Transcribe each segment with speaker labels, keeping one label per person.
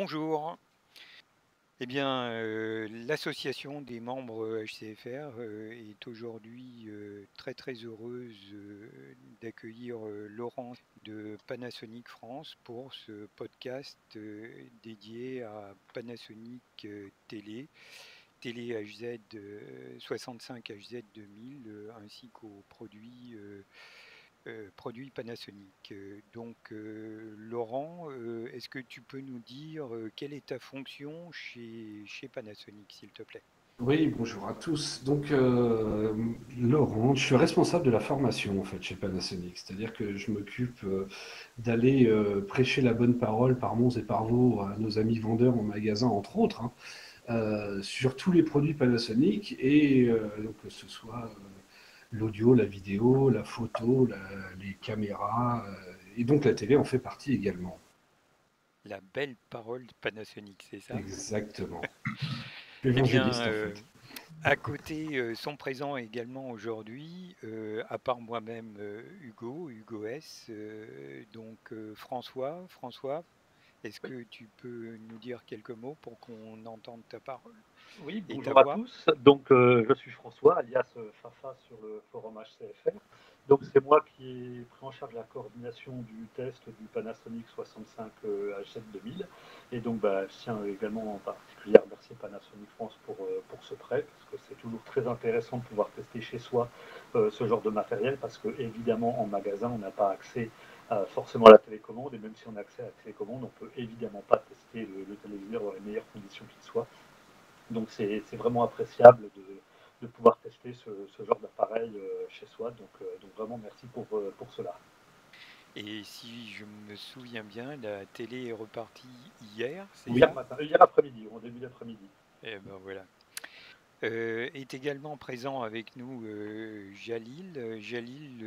Speaker 1: Bonjour. Eh bien, l'association des membres HCFR est aujourd'hui très très heureuse d'accueillir Laurent de Panasonic France pour ce podcast dédié à Panasonic télé HZ 65 HZ 2000 ainsi qu'aux produits Panasonic. Laurent, est-ce que tu peux nous dire quelle est ta fonction chez Panasonic, s'il te plaît?
Speaker 2: Oui, bonjour à tous. Donc, Laurent, je suis responsable de la formation en fait chez Panasonic. C'est-à-dire que je m'occupe d'aller prêcher la bonne parole par Mons et par Vaux à nos amis vendeurs en magasin, entre autres, hein, sur tous les produits Panasonic et donc que ce soit l'audio, la vidéo, la photo, les caméras et donc la télé en fait partie également.
Speaker 1: La belle parole de Panasonic, c'est ça?
Speaker 2: Exactement.
Speaker 1: Eh bien,
Speaker 2: Évangéliste en fait.
Speaker 1: à côté sont présents également aujourd'hui, à part moi-même, Hugo S, François, est-ce
Speaker 3: Oui,
Speaker 1: que tu peux nous dire quelques mots pour qu'on entende ta parole
Speaker 3: oui,
Speaker 1: et ta
Speaker 3: bonjour à
Speaker 1: voix?
Speaker 3: tous. Je suis François, alias Fafa sur le forum HCFR. Donc, c'est moi qui ai pris en charge la coordination du test du Panasonic 65 H7 2000. Et donc, je tiens également en particulier à remercier Panasonic France pour ce prêt, parce que c'est toujours très intéressant de pouvoir tester chez soi ce genre de matériel, parce que évidemment, en magasin, on n'a pas accès forcément à la télécommande. Et même si on a accès à la télécommande, on peut évidemment pas tester le téléviseur dans les meilleures conditions qu'il soit. Donc c'est vraiment appréciable de pouvoir tester ce genre d'appareil chez soi. Donc vraiment merci pour cela.
Speaker 1: Et si je me souviens bien, la télé est repartie hier, c'est
Speaker 3: Hier
Speaker 1: ça?
Speaker 3: matin, hier après-midi, en début d'après-midi.
Speaker 1: Eh ben voilà. Est également présent avec nous Jalil. Jalil,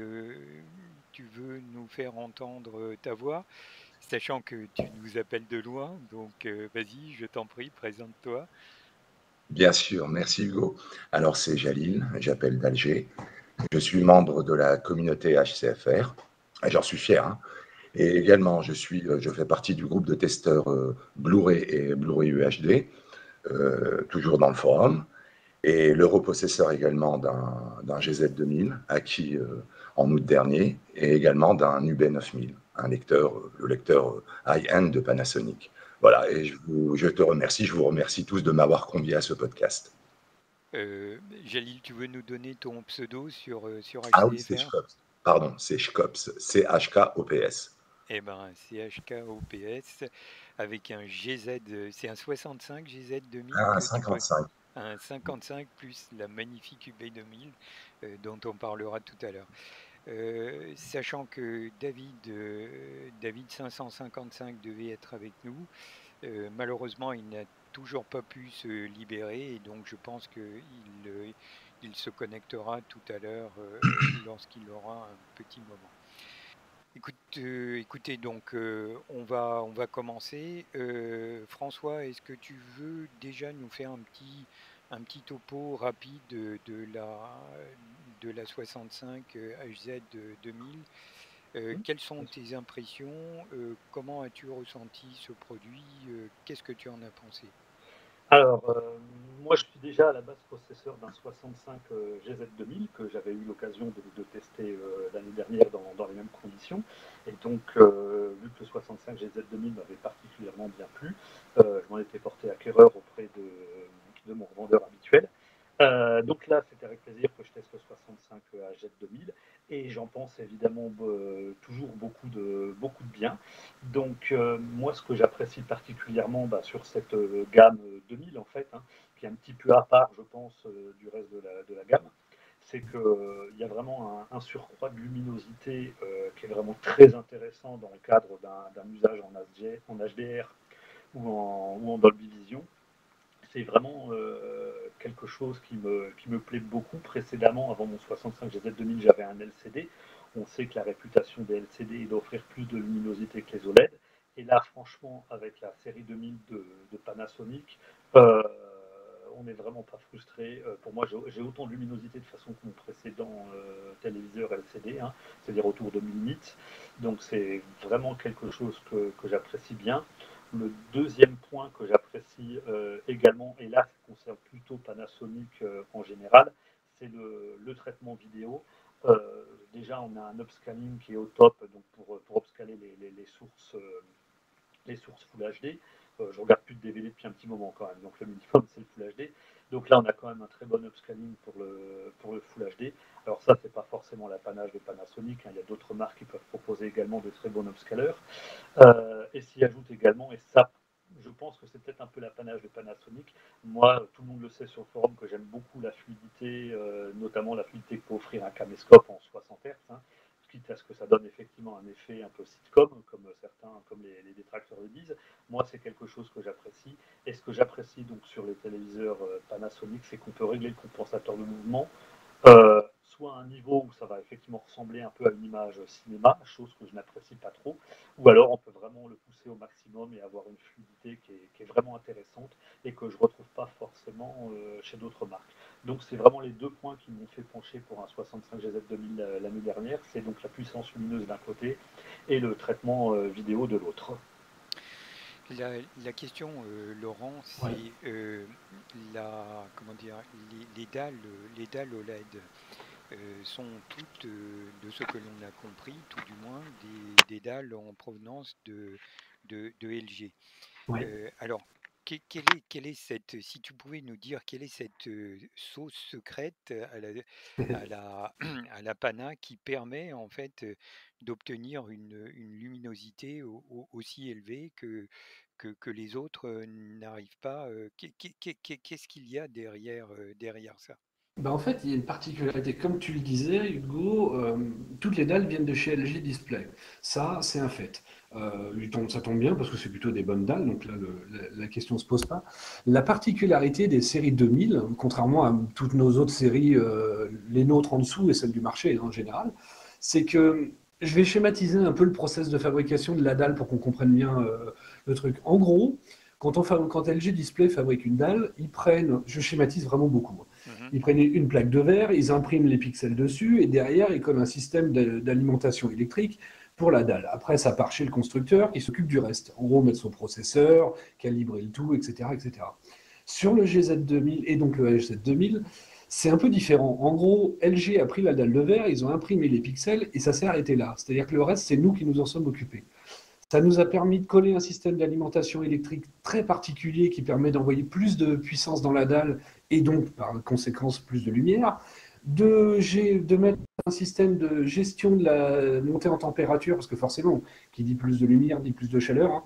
Speaker 1: tu veux nous faire entendre ta voix, sachant que tu nous appelles de loin, donc vas-y, je t'en prie, présente-toi.
Speaker 4: Bien sûr, merci Hugo. Alors c'est Jalil, j'appelle d'Alger. Je suis membre de la communauté HCFR, et j'en suis fier, hein. Et également, je fais partie du groupe de testeurs Blu-ray et Blu-ray UHD, toujours dans le forum, et le repossesseur également d'un GZ2000 acquis en août dernier, et également d'un UB9000, un lecteur, le lecteur high-end de Panasonic. Voilà, et je te remercie, je vous remercie tous de m'avoir convié à ce podcast.
Speaker 1: Jalil, tu veux nous donner ton pseudo sur
Speaker 4: Ah oui, c'est
Speaker 1: HCFR?
Speaker 4: Schkops. Pardon, c'est Schkops. CHKOPS.
Speaker 1: Eh ben, CHKOPS avec un GZ, c'est un 65 GZ 2000
Speaker 4: Ah,
Speaker 1: que tu peux.
Speaker 4: 55.
Speaker 1: Un 55 plus la magnifique UB2000 dont on parlera tout à l'heure. Sachant que David 555 devait être avec nous, malheureusement il n'a toujours pas pu se libérer et donc je pense qu'il se connectera tout à l'heure lorsqu'il aura un petit moment. Écoutez, donc on va commencer. François, est-ce que tu veux déjà nous faire un petit topo rapide de la 65 HZ 2000? Quelles sont tes impressions? Comment as-tu ressenti ce produit? Qu'est-ce que tu en as pensé?
Speaker 3: Alors, moi je suis déjà à la base possesseur d'un 65 GZ2000 que j'avais eu l'occasion de tester l'année dernière dans les mêmes conditions. Et donc, vu que le 65 GZ2000 m'avait particulièrement bien plu, je m'en étais porté acquéreur auprès de mon revendeur habituel. Donc là, c'était avec plaisir que je teste le 65 AZ 2000 et j'en pense évidemment toujours beaucoup de bien. Donc moi, ce que j'apprécie particulièrement sur cette gamme 2000 en fait, hein, qui est un petit peu à part, je pense, du reste de la gamme, c'est qu'il y a vraiment un surcroît de luminosité qui est vraiment très intéressant dans le cadre d'un usage en HDR ou en Dolby Vision. C'est vraiment quelque chose qui me plaît beaucoup. Précédemment, avant mon 65 GZ2000, j'avais un LCD. On sait que la réputation des LCD est d'offrir plus de luminosité que les OLED. Et là, franchement, avec la série 2000 de Panasonic, on n'est vraiment pas frustré. Pour moi, j'ai autant de luminosité de façon que mon précédent téléviseur LCD, hein, c'est-à-dire autour de 1000 nits. Donc c'est vraiment quelque chose que j'apprécie bien. Le deuxième point que j'apprécie également, et là ça concerne plutôt Panasonic en général, c'est le traitement vidéo. Déjà, on a un upscaling qui est au top donc pour upscaler les sources Full HD. Je regarde plus de DVD depuis un petit moment quand même, donc le minimum c'est le Full HD. Donc là, on a quand même un très bon upscaling pour le Full HD. Alors ça, c'est pas forcément l'apanage de Panasonic, hein. Il y a d'autres marques qui peuvent proposer également de très bons upscalers. Et s'y ajoute également, et ça, je pense que c'est peut-être un peu l'apanage de Panasonic. Moi, tout le monde le sait sur le forum que j'aime beaucoup la fluidité, notamment la fluidité que peut offrir un caméscope en 60 Hz, hein, quitte à ce que ça donne effectivement un effet un peu sitcom, comme certains, comme les détracteurs le disent. Moi, c'est quelque chose que j'apprécie. Et ce que j'apprécie donc sur les téléviseurs Panasonic, c'est qu'on peut régler le compensateur de mouvement soit à un niveau où ça va effectivement ressembler un peu à une image cinéma, chose que je n'apprécie pas trop, ou alors on peut vraiment le pousser au maximum et avoir une fluidité qui est vraiment intéressante et que je ne retrouve pas forcément chez d'autres marques. Donc c'est vraiment les deux points qui m'ont fait pencher pour un 65 GZ2000 l'année dernière, c'est donc la puissance lumineuse d'un côté et le traitement vidéo de l'autre.
Speaker 1: La question, Laurent,
Speaker 2: Ouais.
Speaker 1: c'est comment dire, les dalles OLED sont toutes, de ce que l'on a compris, tout du moins, des dalles en provenance de LG.
Speaker 2: Ouais.
Speaker 1: Alors, quelle est cette, si tu pouvais nous dire, quelle est cette sauce secrète à la Pana qui permet en fait d'obtenir une luminosité aussi élevée que les autres n'arrivent pas. Qu'est-ce qu'il y a derrière ça?
Speaker 2: En fait, il y a une particularité. Comme tu le disais, Hugo, toutes les dalles viennent de chez LG Display. Ça, c'est un fait. Ça tombe bien parce que c'est plutôt des bonnes dalles, donc là, la question ne se pose pas. La particularité des séries 2000, contrairement à toutes nos autres séries, les nôtres en dessous et celles du marché en général, c'est que je vais schématiser un peu le process de fabrication de la dalle pour qu'on comprenne bien le truc. En gros, quand LG Display fabrique une dalle, ils prennent, je schématise vraiment beaucoup,
Speaker 1: Mhm.
Speaker 2: ils prennent une plaque de verre, ils impriment les pixels dessus et derrière, ils collent un système d'alimentation électrique pour la dalle. Après, ça part chez le constructeur qui s'occupe du reste. En gros, mettre son processeur, calibrer le tout, etc., etc. Sur le GZ2000 et donc le HZ2000, c'est un peu différent. En gros, LG a pris la dalle de verre, ils ont imprimé les pixels et ça s'est arrêté là. C'est-à-dire que le reste, c'est nous qui nous en sommes occupés. Ça nous a permis de coller un système d'alimentation électrique très particulier qui permet d'envoyer plus de puissance dans la dalle et donc par conséquence plus de lumière, de mettre un système de gestion de la montée en température, parce que forcément, qui dit plus de lumière, dit plus de chaleur, hein.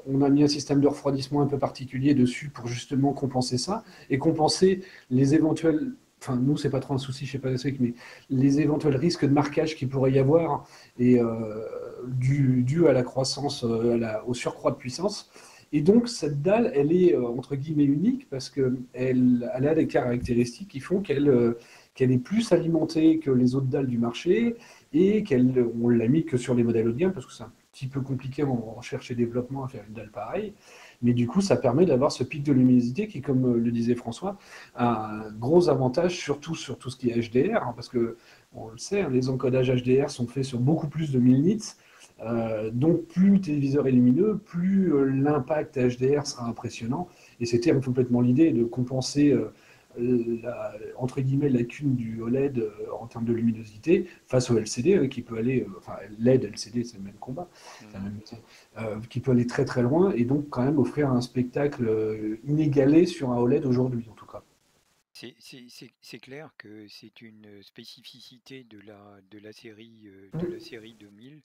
Speaker 2: On a mis un système de refroidissement un peu particulier dessus pour justement compenser ça et compenser les éventuels, enfin nous c'est pas trop un souci chez Panasonic, mais les éventuels risques de marquage qu'il pourrait y avoir et dû à la croissance, au surcroît de puissance. Et donc, cette dalle, elle est entre guillemets unique parce qu'elle a des caractéristiques qui font qu'elle est plus alimentée que les autres dalles du marché et on l'a mis que sur les modèles haut de gamme parce que c'est un petit peu compliqué en recherche et développement à faire une dalle pareille. Mais du coup, ça permet d'avoir ce pic de luminosité qui, comme le disait François, a un gros avantage, surtout sur tout ce qui est HDR, hein, parce que on le sait, hein, les encodages HDR sont faits sur beaucoup plus de 1000 nits. Donc plus le téléviseur est lumineux, plus l'impact HDR sera impressionnant. Et c'était complètement l'idée de compenser entre guillemets la lacune du OLED en termes de luminosité face au LCD qui peut aller, enfin LED, LCD c'est le même combat, c'est la
Speaker 1: Mhm.
Speaker 2: même qui peut aller très très loin et donc quand même offrir un spectacle inégalé sur un OLED aujourd'hui en tout cas.
Speaker 1: C'est clair que c'est une spécificité de la série 2000.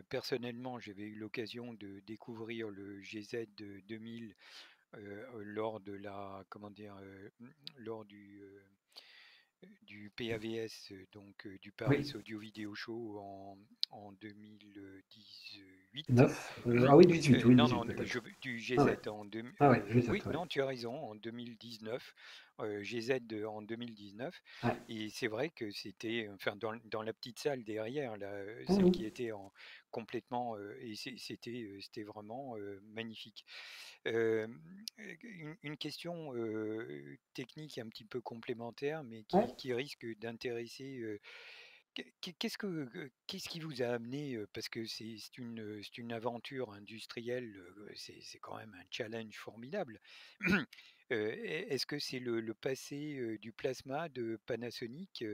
Speaker 1: Personnellement, j'avais eu l'occasion de découvrir le GZ 2000 lors de comment dire, lors du PAVS, donc du Paris
Speaker 2: Oui,
Speaker 1: Audio Video Show en 2018.
Speaker 2: 9. Ah oui, 18, oui,
Speaker 1: Non,
Speaker 2: 18
Speaker 1: non,
Speaker 2: peut-être.
Speaker 1: du
Speaker 2: Ah
Speaker 1: GZ
Speaker 2: ouais,
Speaker 1: en
Speaker 2: ah ouais,
Speaker 1: oui,
Speaker 2: 17, ouais.
Speaker 1: non, tu as raison, en 2019, GZ en 2019,
Speaker 2: Ouais.
Speaker 1: et c'est vrai que c'était, enfin, dans la petite salle derrière, là, celle
Speaker 2: Mhm.
Speaker 1: qui était complètement, et c'était vraiment magnifique. Euh, une question technique un petit peu complémentaire, mais
Speaker 2: Ouais.
Speaker 1: qui risque d'intéresser Qu'est-ce qui vous a amené, parce que c'est une aventure industrielle, c'est quand même un challenge formidable. Est-ce que c'est le passé, du plasma de Panasonic?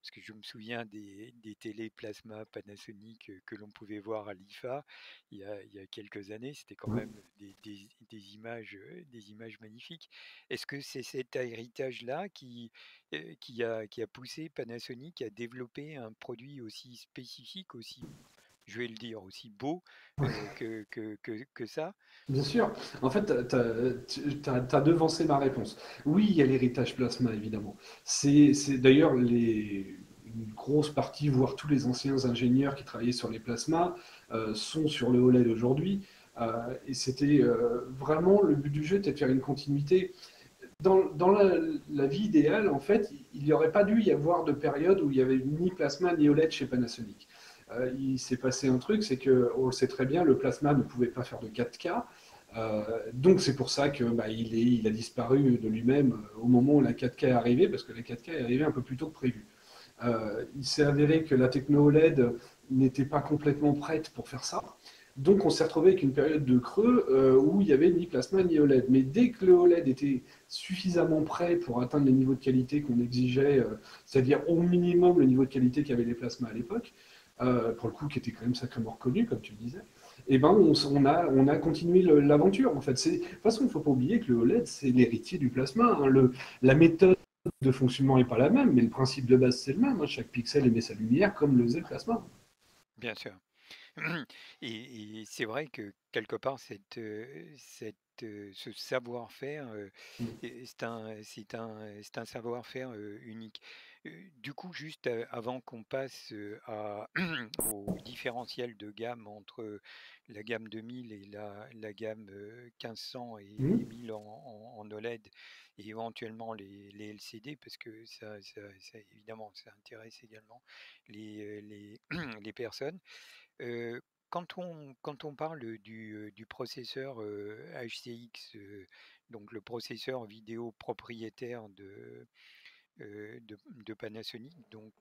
Speaker 1: Parce que je me souviens des télés plasma Panasonic, que l'on pouvait voir à l'IFA il y a quelques années. C'était quand même des images magnifiques. Est-ce que c'est cet héritage-là qui a poussé Panasonic à développer un produit aussi spécifique, aussi, je vais le dire, aussi beau que ça?
Speaker 2: Bien sûr. En fait, tu as devancé ma réponse. Oui, il y a l'héritage plasma, évidemment. C'est d'ailleurs une grosse partie, voire tous les anciens ingénieurs qui travaillaient sur les plasmas sont sur le OLED aujourd'hui. Et c'était vraiment le but du jeu était de faire une continuité. Dans la vie idéale, en fait, il n'y aurait pas dû y avoir de période où il n'y avait ni plasma ni OLED chez Panasonic. Il s'est passé un truc, c'est que, on le sait très bien, le plasma ne pouvait pas faire de 4K. Donc c'est pour ça que il a disparu de lui-même au moment où la 4K est arrivée, parce que la 4K est arrivée un peu plus tôt que prévu. Il s'est avéré que la techno OLED n'était pas complètement prête pour faire ça. Donc on s'est retrouvé avec une période de creux où il n'y avait ni plasma ni OLED. Mais dès que le OLED était suffisamment prêt pour atteindre les niveaux de qualité qu'on exigeait, c'est-à-dire au minimum le niveau de qualité qu'avaient les plasmas à l'époque, pour le coup qui était quand même sacrément reconnu, comme tu le disais, et ben on a continué l'aventure. En fait, de toute façon, il ne faut pas oublier que le OLED, c'est l'héritier du plasma. Hein. La méthode de fonctionnement n'est pas la même, mais le principe de base, c'est le même. Hein. Chaque pixel émet sa lumière comme le faisait le plasma.
Speaker 1: Bien sûr. Et c'est vrai que quelque part, ce savoir-faire, c'est un savoir-faire unique. Du coup, juste avant qu'on passe au différentiel de gamme entre la gamme 2000 et la gamme 1500 et 1000 en OLED, et éventuellement les LCD, parce que évidemment, ça intéresse également les personnes. Heu, quand on parle du processeur, HCX, donc le processeur vidéo propriétaire de Panasonic, donc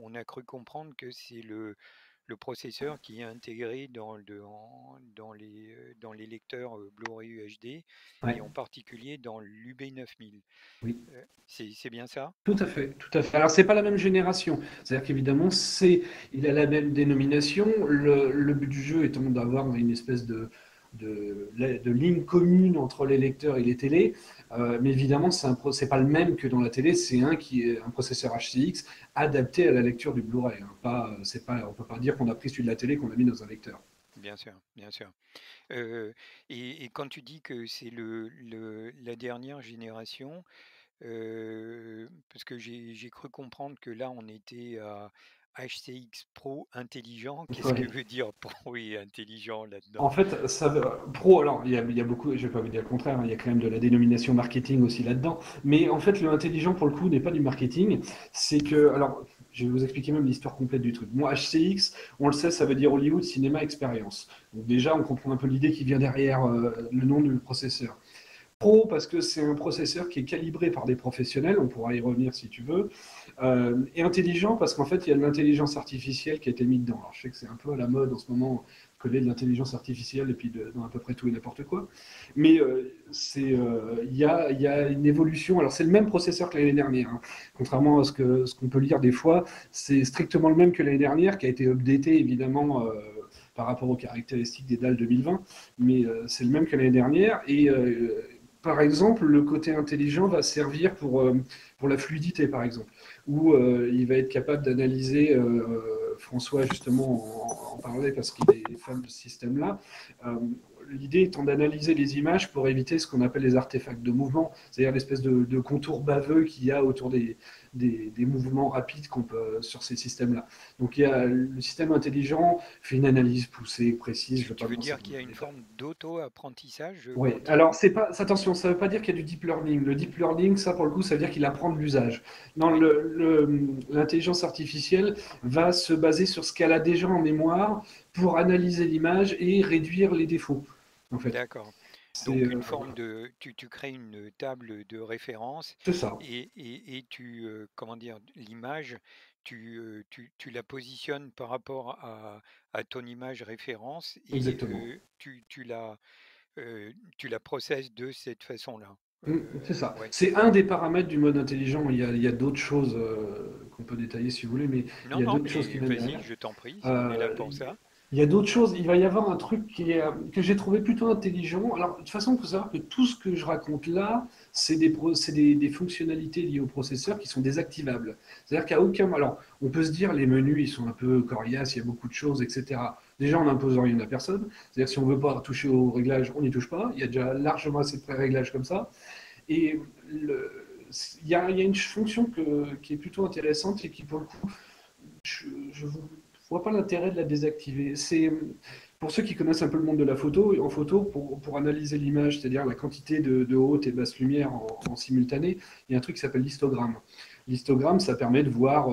Speaker 1: on a cru comprendre que c'est le processeur qui est intégré dans les lecteurs, Blu-ray UHD,
Speaker 2: Ouais.
Speaker 1: et en particulier dans l'UB9000.
Speaker 2: Oui.
Speaker 1: C'est bien ça?
Speaker 2: Tout à fait, tout à fait. Alors, c'est pas la même génération. C'est-à-dire qu'évidemment, il a la même dénomination. Le but du jeu étant d'avoir une espèce de ligne commune entre les lecteurs et les télés. Mais évidemment, c'est pas le même que dans la télé. C'est qui est un processeur HCX adapté à la lecture du Blu-ray. Hein. On peut pas dire qu'on a pris celui de la télé qu'on a mis dans un lecteur.
Speaker 1: Bien sûr, bien sûr. Et quand tu dis que c'est la dernière génération, parce que j'ai cru comprendre que là, on était à HCX Pro intelligent. Qu'est-ce que
Speaker 2: Ouais.
Speaker 1: veut dire pro et intelligent là-dedans?
Speaker 2: En fait, pro, alors il y a beaucoup, je vais pas vous dire le contraire, hein, il y a quand même de la dénomination marketing aussi là-dedans. Mais en fait, le intelligent pour le coup n'est pas du marketing. C'est que, alors, je vais vous expliquer même l'histoire complète du truc. Moi, HCX, on le sait, ça veut dire Hollywood Cinema Experience. Donc déjà, on comprend un peu l'idée qui vient derrière le nom du processeur. Pro parce que c'est un processeur qui est calibré par des professionnels, on pourra y revenir si tu veux, et intelligent parce qu'en fait il y a de l'intelligence artificielle qui a été mise dedans. Alors je sais que c'est un peu à la mode en ce moment de coller de l'intelligence artificielle et puis dans à peu près tout et n'importe quoi, mais il y a une évolution. Alors c'est le même processeur que l'année dernière, hein. Contrairement à ce qu'on peut lire des fois, c'est strictement le même que l'année dernière qui a été updaté évidemment par rapport aux caractéristiques des dalles 2020, mais c'est le même que l'année dernière et par exemple, le côté intelligent va servir pour la fluidité, par exemple, où il va être capable d'analyser, François justement en parlait parce qu'il est fan de ce système-là, l'idée étant d'analyser les images pour éviter ce qu'on appelle les artefacts de mouvement, c'est-à-dire l'espèce de contour baveux qu'il y a autour des mouvements rapides qu'on peut sur ces systèmes-là. Donc le système intelligent fait une analyse poussée, précise.
Speaker 1: Tu veux dire qu'il y a une forme d'auto-apprentissage
Speaker 2: Oui,
Speaker 1: continu?
Speaker 2: alors c'est pas, attention, ça ne veut pas dire qu'il y a du deep learning. Le deep learning, ça pour le coup, ça veut dire qu'il apprend de l'usage. Non, l'intelligence artificielle va se baser sur ce qu'elle a déjà en mémoire pour analyser l'image et réduire les défauts, en fait.
Speaker 1: D'accord.
Speaker 2: C'est
Speaker 1: Donc une forme
Speaker 2: voilà.
Speaker 1: de, tu crées une table de référence
Speaker 2: C'est ça,
Speaker 1: et tu, comment dire, l'image, tu la positionnes par rapport à ton image référence et
Speaker 2: exactement.
Speaker 1: tu la processes de cette façon-là.
Speaker 2: C'est ça.
Speaker 1: Ouais.
Speaker 2: C'est un des paramètres du mode intelligent. Il y a d'autres choses qu'on peut détailler si vous voulez, mais il
Speaker 1: Non,
Speaker 2: y a
Speaker 1: non,
Speaker 2: d'autres choses qui
Speaker 1: mais
Speaker 2: viennent
Speaker 1: vas-y,
Speaker 2: derrière.
Speaker 1: je t'en prie, on est là
Speaker 2: Euh,
Speaker 1: pour ça.
Speaker 2: il y a d'autres choses. Il va y avoir un truc que j'ai trouvé plutôt intelligent. Alors, de toute façon, il faut savoir que tout ce que je raconte là, c'est des fonctionnalités liées au processeur qui sont désactivables. C'est-à-dire qu'à aucun... Alors, on peut se dire, les menus, ils sont un peu coriaces, il y a beaucoup de choses, etc. Déjà, on n'impose rien à personne. C'est-à-dire, si on ne veut pas toucher aux réglages, on n'y touche pas. Il y a déjà largement assez de pré-réglages comme ça. Et le- il y a une fonction qui est plutôt intéressante et qui, pour le coup, je ne vois pas l'intérêt de la désactiver. C'est pour ceux qui connaissent un peu le monde de la photo, en photo, pour analyser l'image, c'est-à-dire la quantité de haute et basse lumière en simultané, il y a un truc qui s'appelle l'histogramme. L'histogramme, ça permet de voir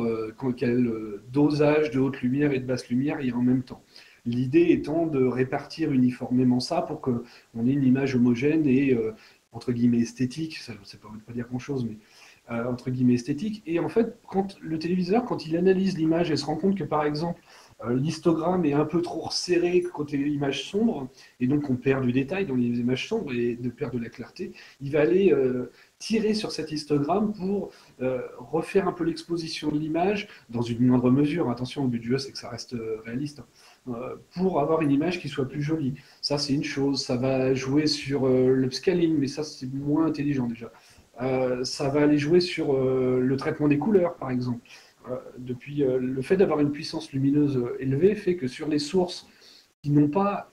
Speaker 2: quel dosage de haute lumière et de basse lumière il y a en même temps. L'idée étant de répartir uniformément ça pour qu'on ait une image homogène et entre guillemets esthétique, ça ne veut pas dire grand-chose, mais entre guillemets esthétique. Et en fait, quand le téléviseur, quand il analyse l'image et se rend compte que par exemple l'histogramme est un peu trop resserré côté image sombre, et donc on perd du détail dans les images sombres et de perdre de la clarté, il va aller tirer sur cet histogramme pour refaire un peu l'exposition de l'image dans une moindre mesure. Attention, le but du jeu, c'est que ça reste réaliste. Pour avoir une image qui soit plus jolie. Ça, c'est une chose. Ça va jouer sur l'upscaling, mais ça, c'est moins intelligent déjà. Ça va aller jouer sur le traitement des couleurs, par exemple. Le fait d'avoir une puissance lumineuse élevée fait que sur les sources qui n'ont pas,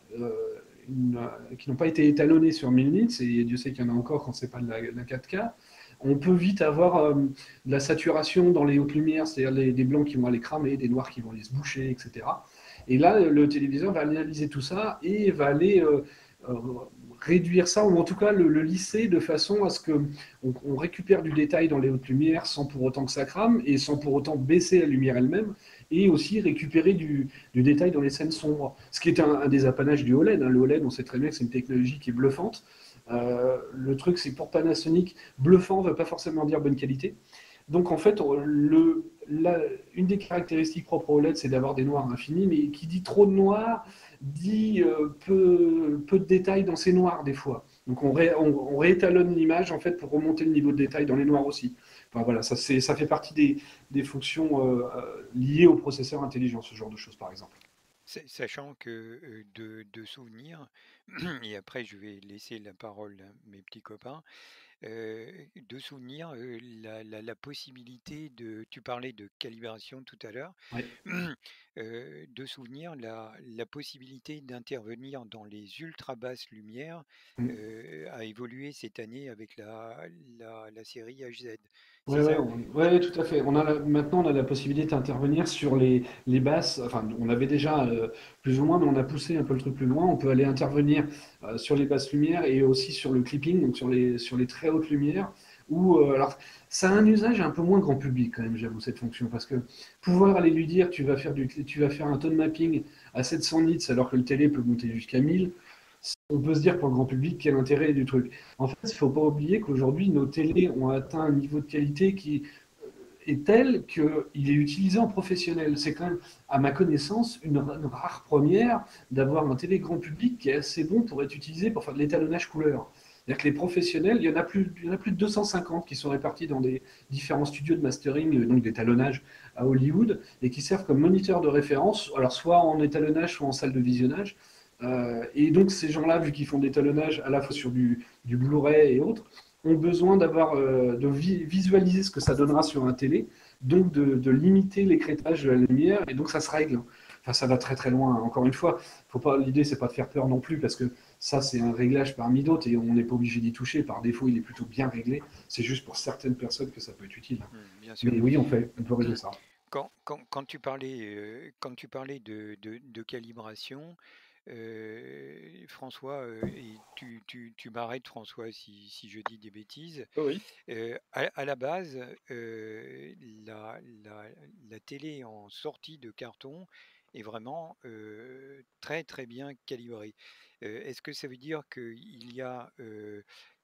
Speaker 2: qui n'ont pas été étalonnées sur 1000 nits, et Dieu sait qu'il y en a encore quand c'est pas de la 4K, on peut vite avoir de la saturation dans les hautes lumières, c'est-à-dire des blancs qui vont aller cramer, des noirs qui vont aller se boucher, etc. Et là, le téléviseur va analyser tout ça et va aller euh, réduire ça, ou en tout cas le lisser de façon à ce qu'on récupère du détail dans les hautes lumières sans pour autant que ça crame et sans pour autant baisser la lumière elle-même, et aussi récupérer du détail dans les scènes sombres. Ce qui est un des apanages du OLED. Hein. Le OLED, on sait très bien que c'est une technologie qui est bluffante. Le truc, c'est pour Panasonic, bluffant ne veut pas forcément dire bonne qualité. Donc en fait, une des caractéristiques propres au LED, c'est d'avoir des noirs infinis, mais qui dit trop de noirs, dit peu de détails dans ces noirs des fois. Donc on réétalonne l'image en fait pour remonter le niveau de détail dans les noirs aussi. Enfin voilà, ça fait partie des fonctions liées au processeur intelligent, ce genre de choses par exemple.
Speaker 1: Sachant que de souvenirs, et après je vais laisser la parole à mes petits copains, de souvenirs, la possibilité de, tu parlais de calibration tout à l'heure,
Speaker 2: Ouais.
Speaker 1: de souvenir la possibilité d'intervenir dans les ultra basses lumières
Speaker 2: Mm.
Speaker 1: a évolué cette année avec la série HZ.
Speaker 2: Ouais,
Speaker 1: C'est
Speaker 2: ouais,
Speaker 1: ça?
Speaker 2: ouais, tout à fait. Maintenant, on a la possibilité d'intervenir sur les basses. Enfin, on avait déjà plus ou moins, mais on a poussé un peu le truc plus loin. On peut aller intervenir sur les basses lumières et aussi sur le clipping, donc sur les très hautes lumières. Alors, ça a un usage un peu moins grand public quand même, j'avoue, cette fonction, parce que pouvoir aller lui dire, tu vas faire un tone mapping à 700 nits alors que le télé peut monter jusqu'à 1000. On peut se dire pour le grand public quel intérêt du truc. En fait, il ne faut pas oublier qu'aujourd'hui, nos télés ont atteint un niveau de qualité qui est tel qu'il est utilisé en professionnel. C'est quand même, à ma connaissance, une rare première d'avoir un télé grand public qui est assez bon pour être utilisé pour faire de l'étalonnage couleur. C'est-à-dire que les professionnels, il y en a plus de 250 qui sont répartis dans des différents studios de mastering, donc d'étalonnage à Hollywood, et qui servent comme moniteur de référence, alors soit en étalonnage, soit en salle de visionnage. Et donc ces gens-là, vu qu'ils font de l'étalonnage à la fois sur du Blu-ray et autres, ont besoin de visualiser ce que ça donnera sur un télé, donc de limiter l'écrêtage de la lumière, et donc ça se règle. Enfin, ça va très très loin. Encore une fois, l'idée c'est pas de faire peur non plus, parce que ça c'est un réglage parmi d'autres et on n'est pas obligé d'y toucher. Par défaut, il est plutôt bien réglé. C'est juste pour certaines personnes que ça peut être utile.
Speaker 1: Bien sûr.
Speaker 2: Mais oui, on peut régler ça.
Speaker 1: Quand tu parlais de calibration, François, et tu m'arrêtes François si je dis des bêtises,
Speaker 3: Oui.
Speaker 1: à la base, la télé en sortie de carton est vraiment très très bien calibré. Est-ce que ça veut dire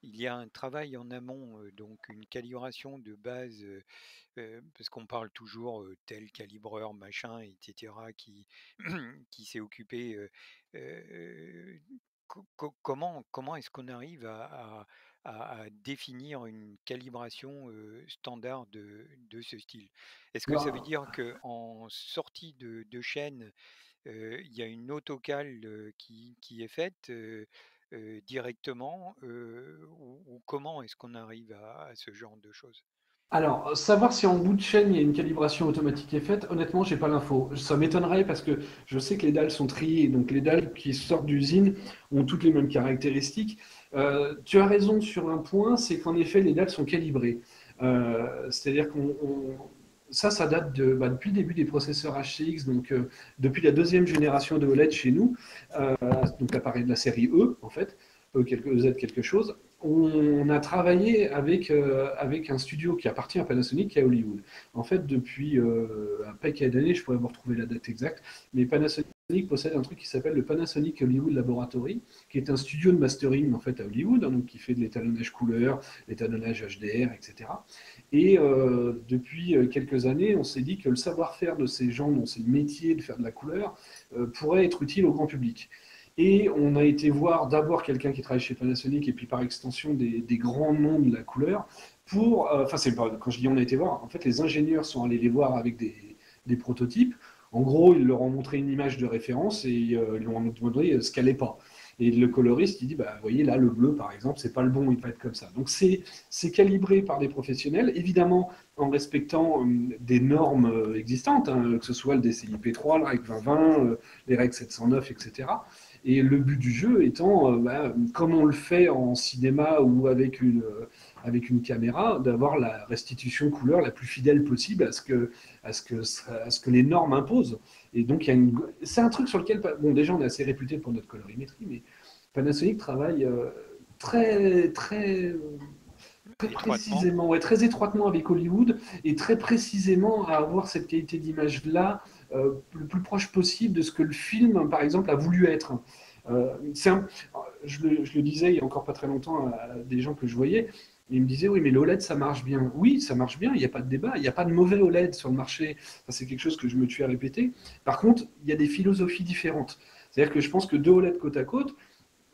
Speaker 1: il y a un travail en amont, donc une calibration de base, parce qu'on parle toujours tel calibreur, machin, etc., qui s'est occupé. Euh, comment est-ce qu'on arrive à définir une calibration standard de ce style? Est-ce que ça veut
Speaker 2: Alors,
Speaker 1: dire qu'en sortie de chaîne, il y a une autocale qui est faite directement, ou comment est-ce qu'on arrive à ce genre de choses?
Speaker 2: Alors, savoir si en bout de chaîne il y a une calibration automatique est faite, honnêtement, j'ai pas l'info. Ça m'étonnerait parce que je sais que les dalles sont triées, donc les dalles qui sortent d'usine ont toutes les mêmes caractéristiques. Tu as raison sur un point, c'est qu'en effet les dalles sont calibrées. C'est-à-dire ça date depuis le début des processeurs HCX, donc depuis la deuxième génération de OLED chez nous, donc l'appareil de la série E en fait, Z quelque chose. On a travaillé avec un studio qui appartient à Panasonic, qui est à Hollywood. En fait, depuis un paquet d'années, je pourrais vous retrouver la date exacte, mais Panasonic possède un truc qui s'appelle le Panasonic Hollywood Laboratory, qui est un studio de mastering en fait à Hollywood, hein, donc qui fait de l'étalonnage couleur, l'étalonnage HDR, etc. Et depuis quelques années, on s'est dit que le savoir-faire de ces gens dont c'est le métier de faire de la couleur pourrait être utile au grand public. Et on a été voir d'abord quelqu'un qui travaille chez Panasonic et puis par extension des grands noms de la couleur pour. Enfin, c'est pas, quand je dis on a été voir, en fait, les ingénieurs sont allés les voir avec des prototypes. En gros, ils leur ont montré une image de référence et ils leur ont demandé ce qu'elle n'est pas. Et le coloriste, il dit, bah, vous voyez, là, le bleu, par exemple, c'est pas le bon, il va être comme ça. Donc, c'est calibré par des professionnels, évidemment, en respectant des normes existantes, hein, que ce soit le DCI-P3, le REC 2020, les REC 709, etc. Et le but du jeu étant, comme on le fait en cinéma ou avec une caméra, d'avoir la restitution couleur la plus fidèle possible à ce que les normes imposent. Et donc, c'est un truc sur lequel, bon, déjà, on est assez réputé pour notre colorimétrie, mais Panasonic travaille très, très, très
Speaker 1: Étroitement.
Speaker 2: précisément, ouais, très étroitement avec Hollywood et très précisément à avoir cette qualité d'image-là le plus proche possible de ce que le film, par exemple, a voulu être. C'est un- je le disais il y a encore pas très longtemps à des gens que je voyais, ils me disaient oui, mais l'OLED ça marche bien. Oui, ça marche bien, il n'y a pas de débat, il n'y a pas de mauvais OLED sur le marché. Ça, c'est quelque chose que je me tue à répéter. Par contre, il y a des philosophies différentes. C'est-à-dire que je pense que deux OLED côte à côte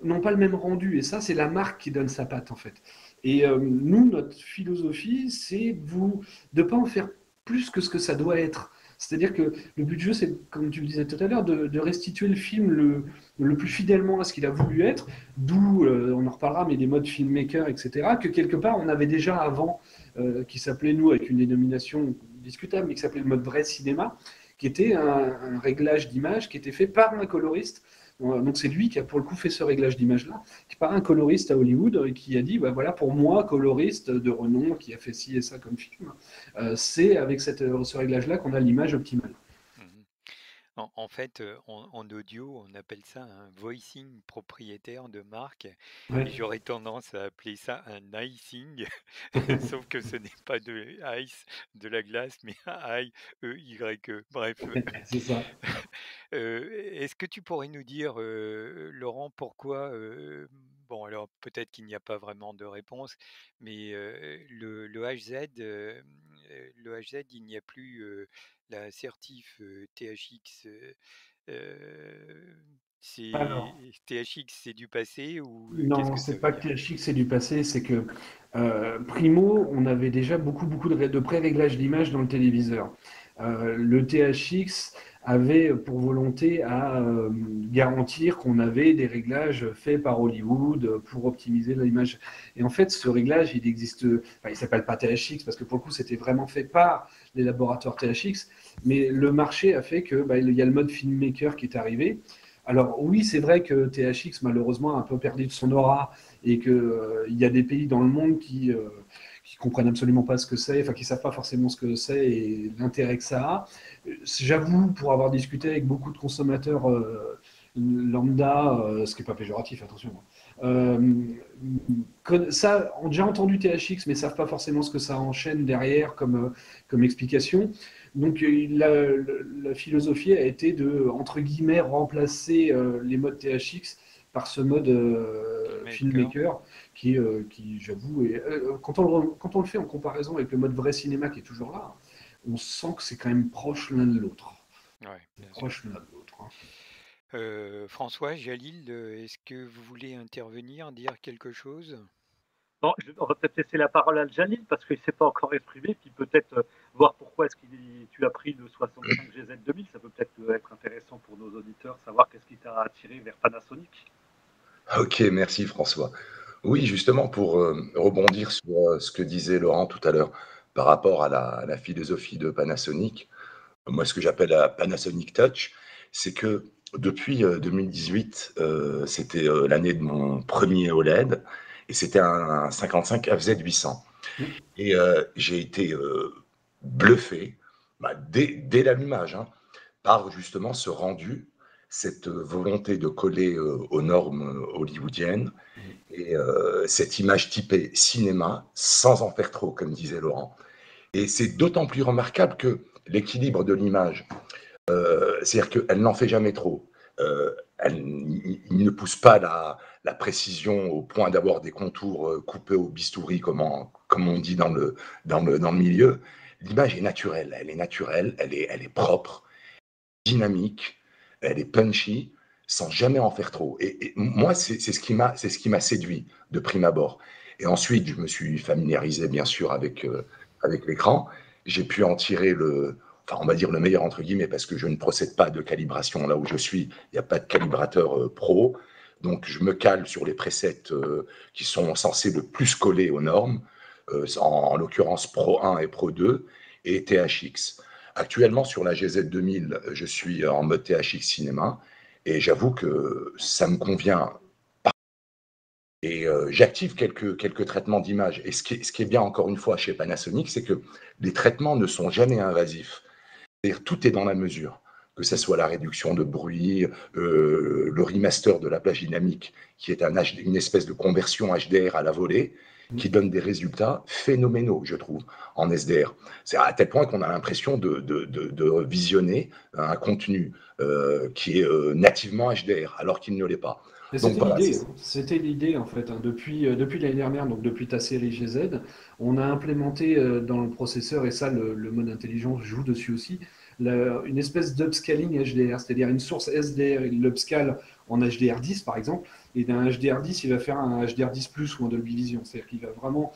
Speaker 2: n'ont pas le même rendu, et ça, c'est la marque qui donne sa patte en fait. Et nous, notre philosophie, c'est de ne pas en faire plus que ce que ça doit être. C'est-à-dire que le but du jeu, c'est, comme tu le disais tout à l'heure, de restituer le film le plus fidèlement à ce qu'il a voulu être, d'où, on en reparlera, mais des modes filmmaker, etc., que quelque part, on avait déjà avant, qui s'appelait, nous, avec une dénomination discutable, mais qui s'appelait le mode vrai cinéma, qui était un réglage d'image qui était fait par un coloriste. Donc c'est lui qui a pour le coup fait ce réglage d'image-là, qui par un coloriste à Hollywood et qui a dit, bah voilà, pour moi, coloriste de renom, qui a fait ci et ça comme film, c'est avec ce réglage-là qu'on a l'image optimale.
Speaker 1: Mhm. En fait, en audio, on appelle ça un voicing propriétaire de marque, et
Speaker 2: Ouais.
Speaker 1: j'aurais tendance à appeler ça un icing, sauf que ce n'est pas de ice, de la glace, mais I, E-Y-E. Bref.
Speaker 2: C'est ça.
Speaker 1: Est-ce que tu pourrais nous dire, Laurent, pourquoi, bon, alors peut-être qu'il n'y a pas vraiment de réponse, mais le HZ, le HZ, il n'y a plus la certif THX. euh,
Speaker 2: Alors,
Speaker 1: THX, c'est du passé, ou qu'est-ce
Speaker 2: non,
Speaker 1: que ça
Speaker 2: c'est
Speaker 1: veut
Speaker 2: pas que
Speaker 1: dire?
Speaker 2: THX, c'est du passé, c'est que primo, on avait déjà beaucoup de pré-réglages d'image dans le téléviseur. Le THX avait pour volonté à garantir qu'on avait des réglages faits par Hollywood pour optimiser l'image. Et en fait, ce réglage, il existe, enfin, il s'appelle pas THX parce que pour le coup, c'était vraiment fait par les laboratoires THX, mais le marché a fait que il y a le mode filmmaker qui est arrivé. Alors oui, c'est vrai que THX malheureusement a un peu perdu de son aura et que il y a des pays dans le monde qui comprennent absolument pas ce que c'est, enfin qui savent pas forcément ce que c'est et l'intérêt que ça a. J'avoue, pour avoir discuté avec beaucoup de consommateurs lambda, ce qui est pas péjoratif, attention, euh, ça, ont déjà entendu THX, mais savent pas forcément ce que ça enchaîne derrière comme explication. Donc la philosophie a été de, entre guillemets, remplacer les modes THX par ce mode filmmaker qui j'avoue, quand on le fait en comparaison avec le mode vrai cinéma qui est toujours là, on sent que c'est quand même proche l'un de l'autre.
Speaker 1: Ouais, bien sûr.
Speaker 2: Proche l'un de l'autre.
Speaker 1: François, Jalil, est-ce que vous voulez intervenir, dire quelque chose?
Speaker 3: Bon, on va peut-être laisser la parole à Jalil parce qu'il ne s'est pas encore exprimé, puis peut-être voir pourquoi tu as pris le 65 GZ2000. Ça peut peut-être être intéressant pour nos auditeurs, savoir qu'est-ce qui t'a attiré vers Panasonic.
Speaker 4: Ok, merci François. Oui, justement, pour rebondir sur ce que disait Laurent tout à l'heure par rapport à la philosophie de Panasonic, moi, ce que j'appelle la Panasonic Touch, c'est que depuis 2018, c'était l'année de mon premier OLED, et c'était un 55 FZ800. Et j'ai été bluffé, dès l'allumage, hein, par justement ce rendu, cette volonté de coller aux normes hollywoodiennes, et cette image typée cinéma, sans en faire trop, comme disait Laurent. Et c'est d'autant plus remarquable que l'équilibre de l'image, c'est-à-dire qu'elle n'en fait jamais trop. Il ne pousse pas la précision au point d'avoir des contours coupés au bistouri, comme on dit dans le milieu. L'image est naturelle, elle est propre, dynamique, elle est punchy, sans jamais en faire trop. Et moi, c'est ce qui m'a séduit de prime abord. Et ensuite, je me suis familiarisé, bien sûr, avec l'écran. J'ai pu en tirer enfin, on va dire le meilleur entre guillemets, parce que je ne procède pas de calibration là où je suis. Il n'y a pas de calibrateur pro. Donc, je me cale sur les presets qui sont censés le plus coller aux normes, en l'occurrence Pro 1 et Pro 2 et THX. Actuellement, sur la GZ2000, je suis en mode THX cinéma et j'avoue que ça me convient. Et j'active quelques traitements d'image. Et ce qui est bien, encore une fois, chez Panasonic, c'est que les traitements ne sont jamais invasifs. C'est-à-dire tout est dans la mesure, que ce soit la réduction de bruit, le remaster de la plage dynamique, qui est une espèce de conversion HDR à la volée, qui donne des résultats phénoménaux, je trouve, en SDR. C'est à tel point qu'on a l'impression de visionner un contenu qui est nativement HDR, alors qu'il ne l'est pas. Donc voilà,
Speaker 2: C'était l'idée en fait. Depuis l'année dernière, donc depuis ta série GZ, on a implémenté dans le processeur, et ça le mode intelligent joue dessus aussi, une espèce d'upscaling HDR, c'est-à-dire une source SDR, il l'upscale en HDR10 par exemple, et d'un HDR10 il va faire un HDR10 Plus ou un Dolby Vision, c'est-à-dire qu'il va vraiment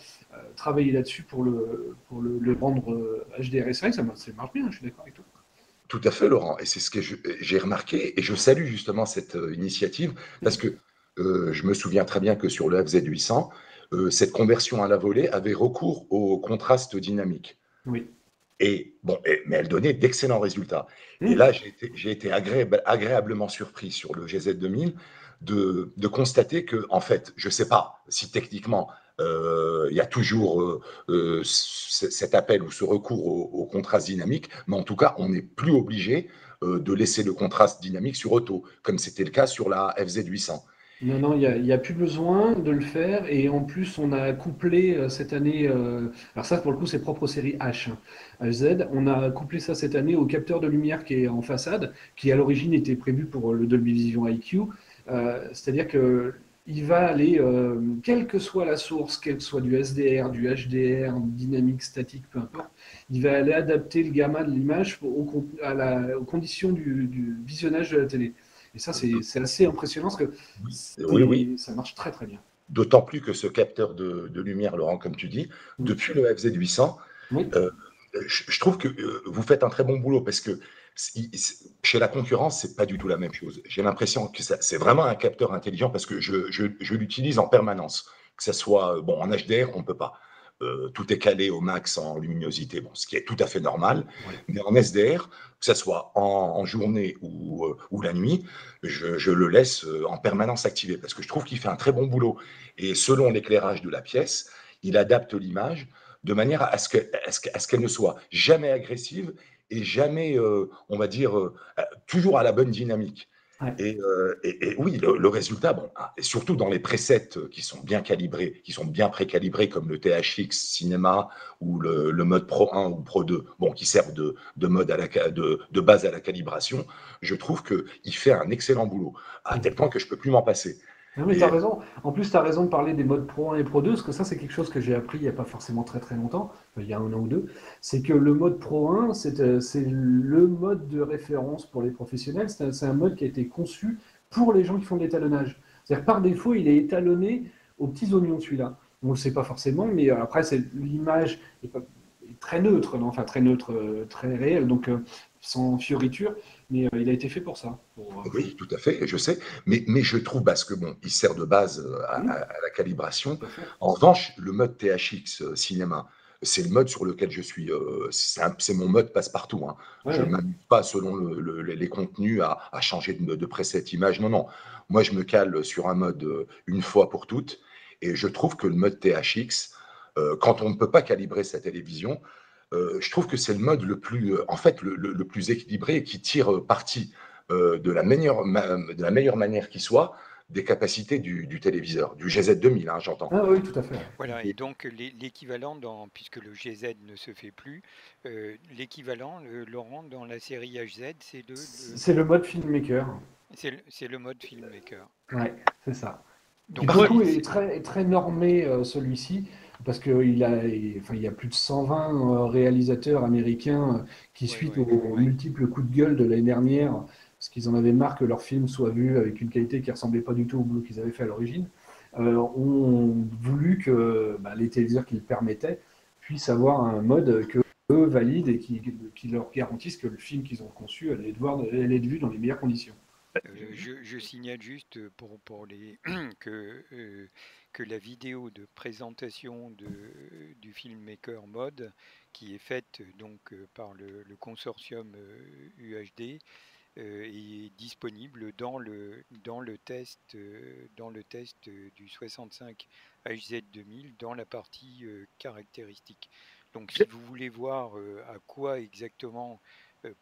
Speaker 2: travailler là-dessus pour le rendre HDR. Et c'est vrai que ça marche bien, je suis d'accord avec toi.
Speaker 4: Tout à fait, Laurent. Et c'est ce que j'ai remarqué. Et je salue justement cette initiative parce que je me souviens très bien que sur le FZ800, cette conversion à la volée avait recours au contraste dynamique.
Speaker 2: Oui.
Speaker 4: Et bon, mais elle donnait d'excellents résultats. Et là, j'ai été agréablement surpris sur le GZ2000 de constater que, en fait, je ne sais pas si techniquement il y a toujours cet appel ou ce recours au contraste dynamique, mais en tout cas, on n'est plus obligé de laisser le contraste dynamique sur auto, comme c'était le cas sur la FZ800.
Speaker 2: Non, il y a plus besoin de le faire. Et en plus, on a couplé cette année, alors ça pour le coup, c'est propre aux séries H, hein, HZ. On a couplé ça cette année au capteur de lumière qui est en façade, qui à l'origine était prévu pour le Dolby Vision IQ. C'est-à-dire que il va aller, quelle que soit la source, qu'elle soit du SDR, du HDR, dynamique, statique, peu importe, il va aller adapter le gamma de l'image aux conditions du visionnage de la télé. Et ça, c'est assez impressionnant parce que
Speaker 4: Oui.
Speaker 2: ça marche très très bien.
Speaker 4: D'autant plus que ce capteur de lumière, Laurent, comme tu dis, depuis le FZ800,
Speaker 2: Oui.
Speaker 4: Je trouve que vous faites un très bon boulot parce que chez la concurrence, c'est pas du tout la même chose. J'ai l'impression que c'est vraiment un capteur intelligent parce que je l'utilise en permanence. Que ce soit bon, en HDR, on ne peut pas. Tout est calé au max en luminosité, bon, ce qui est tout à fait normal.
Speaker 2: Ouais.
Speaker 4: Mais en SDR, que ce soit en journée ou la nuit, je le laisse en permanence activé parce que je trouve qu'il fait un très bon boulot. Et selon l'éclairage de la pièce, il adapte l'image de manière à ce qu'elle ne soit jamais agressive et jamais, on va dire, toujours à la bonne dynamique.
Speaker 2: Ouais.
Speaker 4: Et oui, le résultat, bon, et surtout dans les presets qui sont bien calibrés, qui sont bien précalibrés, comme le THX Cinéma ou le mode Pro 1 ou Pro 2, bon, qui servent de mode de base à la calibration, je trouve qu'il fait un excellent boulot, à tel point que je peux plus m'en passer.
Speaker 2: Non, mais tu as
Speaker 4: Et
Speaker 2: raison. En plus, tu as raison de parler des modes Pro 1 et Pro 2, parce que ça, c'est quelque chose que j'ai appris il n'y a pas forcément très très longtemps, il y a 1 an ou 2. C'est que le mode Pro 1, c'est le mode de référence pour les professionnels. C'est un mode qui a été conçu pour les gens qui font de l'étalonnage. C'est-à-dire, par défaut, il est étalonné aux petits oignons, celui-là. On ne le sait pas forcément, mais après, l'image est très neutre, non, enfin très neutre, très réelle, donc sans fioriture, mais il a été fait pour ça.
Speaker 4: oui, tout à fait, je sais, mais je trouve, parce que bon, il sert de base à la calibration.
Speaker 2: Tout à fait.
Speaker 4: En revanche, le mode THX cinéma, c'est le mode sur lequel je suis, c'est mon mode passe-partout, hein.
Speaker 2: Ouais,
Speaker 4: Je ne
Speaker 2: ouais.
Speaker 4: m'amuse pas selon les contenus à changer de preset image. Non, non. Moi, je me cale sur un mode une fois pour toutes, et je trouve que le mode THX, quand on ne peut pas calibrer sa télévision, je trouve que c'est le mode le plus, en fait, le plus équilibré et qui tire parti de la meilleure manière qui soit des capacités du téléviseur, du GZ2000, hein, j'entends.
Speaker 2: Ah oui, tout à fait. Ouais.
Speaker 1: Voilà, et donc l'équivalent, puisque le GZ ne se fait plus, l'équivalent, Laurent, dans la série HZ,
Speaker 2: C'est le mode filmmaker.
Speaker 1: c'est le mode filmmaker.
Speaker 2: Ouais, c'est ça. Qui
Speaker 1: Donc
Speaker 2: pour le
Speaker 3: Moi,
Speaker 2: coup est très normé celui-ci, parce enfin, il y a plus de 120 réalisateurs américains qui,
Speaker 1: ouais,
Speaker 2: suite
Speaker 1: ouais,
Speaker 2: aux
Speaker 1: ouais.
Speaker 2: multiples coups de gueule de l'année dernière, parce qu'ils en avaient marre que leurs films soient vus avec une qualité qui ne ressemblait pas du tout au boulot qu'ils avaient fait à l'origine, ont voulu que les téléviseurs qu'ils permettaient puissent avoir un mode que eux valident et qui leur garantissent que le film qu'ils ont conçu allait être vu dans les meilleures conditions.
Speaker 1: Je signale juste pour les que la vidéo de présentation du filmmaker mode qui est faite donc par le consortium UHD est disponible dans le test du 65 HZ2000 dans la partie caractéristiques. Donc si vous voulez voir à quoi exactement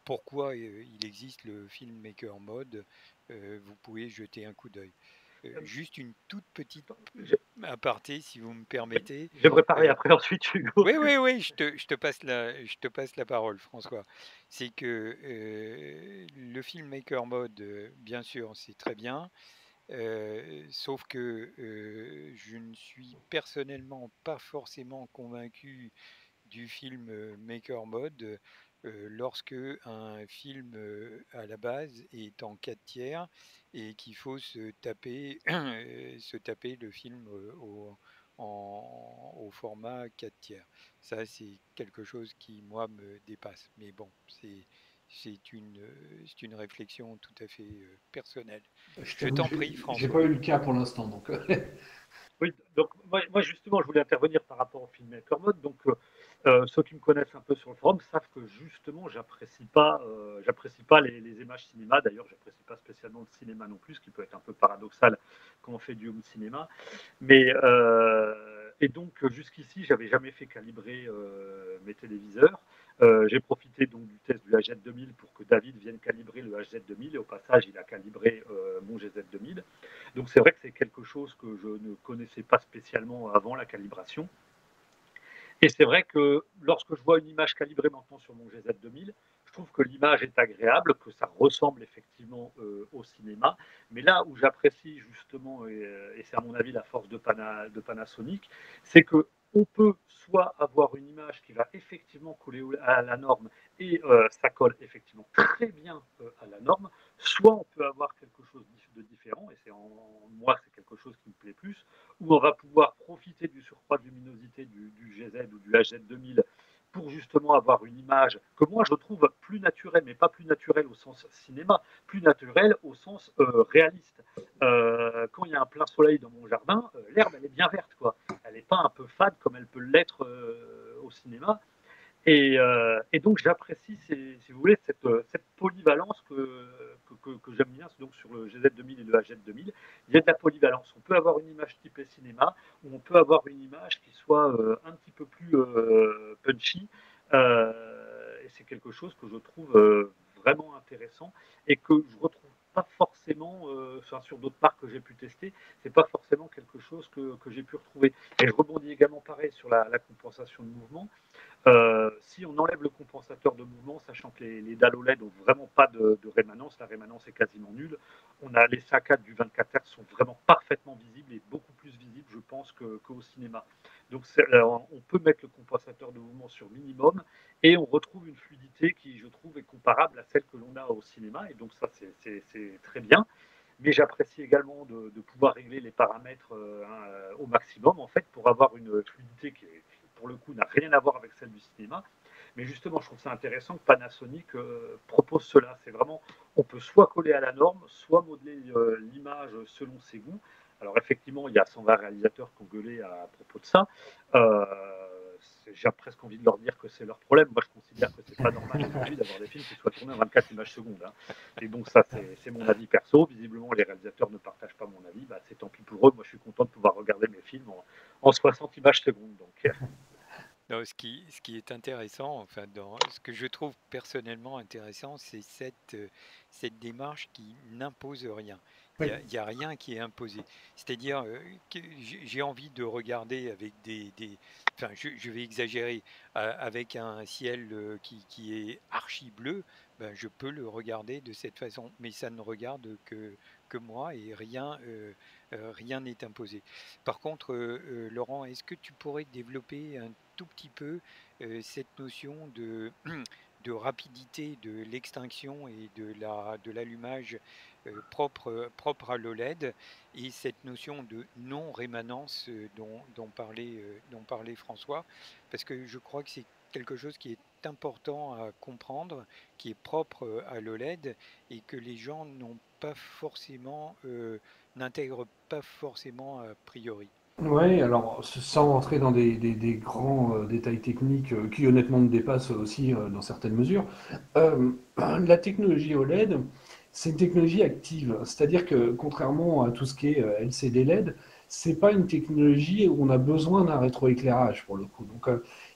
Speaker 1: pourquoi il existe le filmmaker mode, vous pouvez jeter un coup d'œil. Juste une toute petite aparté, si vous me permettez.
Speaker 3: j'aimerais parler
Speaker 1: Euh,
Speaker 3: après ensuite, Hugo.
Speaker 1: oui, oui, oui, je te passe la parole, François. C'est que le filmmaker mode, bien sûr, c'est très bien, sauf que je ne suis personnellement pas forcément convaincu du film maker mode lorsque un film à la base est en 4 tiers et qu'il faut se taper le film au format 4 tiers. Ça, c'est quelque chose qui, moi, me dépasse. Mais bon, c'est une réflexion tout à fait personnelle.
Speaker 2: Je
Speaker 1: Je
Speaker 2: t'avoue que
Speaker 1: t'en prie,
Speaker 2: j'ai pas
Speaker 1: François.
Speaker 2: eu le cas pour l'instant, donc.
Speaker 3: Oui, donc moi, justement, je voulais intervenir par rapport au filmmaker mode. Donc ceux qui me connaissent un peu sur le forum savent que justement j'apprécie pas les images cinéma. D'ailleurs, j'apprécie pas spécialement le cinéma non plus, ce qui peut être un peu paradoxal quand on fait du home cinéma. Mais et donc jusqu'ici, j'avais jamais fait calibrer mes téléviseurs. J'ai profité donc du test du HZ2000 pour que David vienne calibrer le HZ2000 et au passage, il a calibré mon GZ2000. Donc c'est vrai que c'est quelque chose que je ne connaissais pas spécialement avant la calibration. Et c'est vrai que lorsque je vois une image calibrée maintenant sur mon GZ2000, je trouve que l'image est agréable, que ça ressemble effectivement au cinéma. Mais là où j'apprécie justement, et c'est à mon avis la force de Panasonic, c'est que on peut soit avoir une image qui va effectivement coller à la norme et ça colle effectivement très bien à la norme, soit on peut avoir quelque chose de différent, et moi c'est quelque chose qui me plaît plus, où on va pouvoir profiter du surcroît de luminosité du GZ ou du HZ2000 pour justement avoir une image que moi je trouve plus naturelle, mais pas plus naturelle au sens cinéma, plus naturelle au sens réaliste. Quand il y a un plein soleil dans mon jardin, l'herbe elle est bien verte, quoi. Elle n'est pas un peu fade comme elle peut l'être au cinéma. Et donc j'apprécie, si vous voulez, cette polyvalence que j'aime bien donc sur le GZ2000 et le HZ2000. Il y a de la polyvalence. On peut avoir une image typée cinéma ou on peut avoir une image qui soit un petit peu plus punchy. Et c'est quelque chose que je trouve vraiment intéressant et que je retrouve pas forcément sur d'autres marques que j'ai pu tester, c'est pas forcément quelque chose que j'ai pu retrouver. Et je rebondis également pareil sur la compensation de mouvement. Si on enlève le compensateur de mouvement, sachant que les dalles OLED n'ont vraiment pas de rémanence, la rémanence est quasiment nulle. On a les saccades du 24 Hz sont vraiment parfaitement visibles et beaucoup plus visibles, je pense, qu'au cinéma. Donc on peut mettre le compensateur de mouvement sur minimum et on retrouve une fluidité qui, je trouve, est comparable à celle que l'on a au cinéma. Et donc ça, c'est très bien. Mais j'apprécie également de pouvoir régler les paramètres au maximum, en fait, pour avoir une fluidité qui, pour le coup, n'a rien à voir avec celle du cinéma. Mais justement, je trouve ça intéressant que Panasonic propose cela. C'est vraiment, on peut soit coller à la norme, soit modeler l'image selon ses goûts. Alors effectivement, il y a 120 réalisateurs qui ont gueulé à propos de ça. J'ai presque envie de leur dire que c'est leur problème. Moi, je considère que c'est pas normal aujourd'hui d'avoir des films qui soient tournés en 24 images secondes. Hein. Et donc ça, c'est mon avis perso. Visiblement, les réalisateurs ne partagent pas mon avis. Bah, c'est tant pis pour eux. Moi, je suis content de pouvoir regarder mes films en 60 images secondes. Donc.
Speaker 1: Non, ce qui est intéressant, enfin, ce que je trouve personnellement intéressant, c'est cette démarche qui n'impose rien.
Speaker 2: Oui.
Speaker 1: Il y a rien qui est imposé. C'est-à-dire que j'ai envie de regarder avec enfin, je vais exagérer, avec un ciel qui est archi bleu, ben, je peux le regarder de cette façon, mais ça ne regarde que moi et rien n'est imposé. Par contre, Laurent, est-ce que tu pourrais développer un tout petit peu cette notion de rapidité de l'extinction et de l'allumage propre à l'OLED et cette notion de non-rémanence dont parlait François, parce que je crois que c'est quelque chose qui est important à comprendre, qui est propre à l'OLED et que les gens n'intègrent pas forcément a priori.
Speaker 2: Ouais, alors sans rentrer dans des grands détails techniques qui honnêtement me dépassent aussi dans certaines mesures, la technologie OLED, c'est une technologie active. C'est-à-dire que contrairement à tout ce qui est LCD LED, c'est pas une technologie où on a besoin d'un rétroéclairage pour le coup. Donc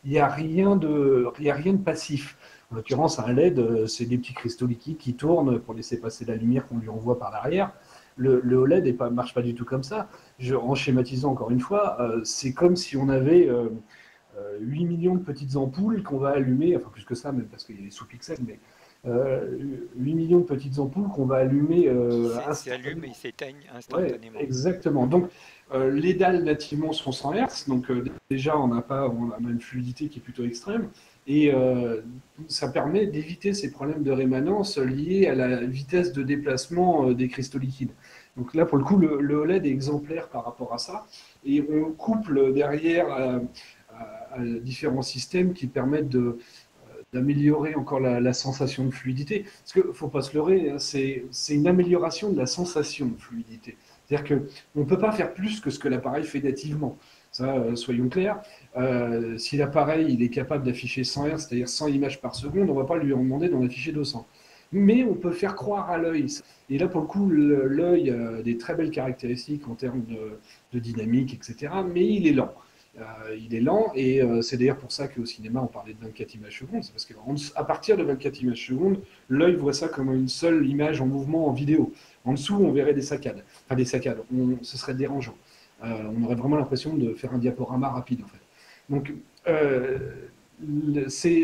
Speaker 2: il y a rien de passif. En l'occurrence, un LED, c'est des petits cristaux liquides qui tournent pour laisser passer la lumière qu'on lui envoie par l'arrière. Le OLED ne marche pas du tout comme ça. En schématisant encore une fois, c'est comme si on avait 8 millions de petites ampoules qu'on va allumer, enfin plus que ça, même parce qu'il y a les sous-pixels, mais 8 millions de petites ampoules qu'on va allumer
Speaker 1: Qui s'allument et s'éteignent
Speaker 2: Ouais,
Speaker 1: instantanément.
Speaker 2: exactement. Donc, les dalles nativement sont 100 Hz, donc déjà on a une fluidité qui est plutôt extrême, et ça permet d'éviter ces problèmes de rémanence liés à la vitesse de déplacement des cristaux liquides. Donc là, pour le coup, le OLED est exemplaire par rapport à ça, et on couple derrière à différents systèmes qui permettent d'améliorer encore la sensation de fluidité. Parce qu'il ne faut pas se leurrer, hein, c'est une amélioration de la sensation de fluidité. C'est-à-dire qu'on ne peut pas faire plus que ce que l'appareil fait nativement. Ça, soyons clairs. Si l'appareil il est capable d'afficher 100 Hz, c'est-à-dire 100 images par seconde, on ne va pas lui en demander d'en afficher 200. Mais on peut faire croire à l'œil. Et là, pour le coup, l'œil a des très belles caractéristiques en termes de dynamique, etc. Mais il est lent. Il est lent et c'est d'ailleurs pour ça qu'au cinéma on parlait de 24 images secondes, c'est parce qu'à partir de 24 images secondes, l'œil voit ça comme une seule image en mouvement en vidéo. En dessous, on verrait des saccades. Enfin, des saccades, ce serait dérangeant. On aurait vraiment l'impression de faire un diaporama rapide en fait. Donc,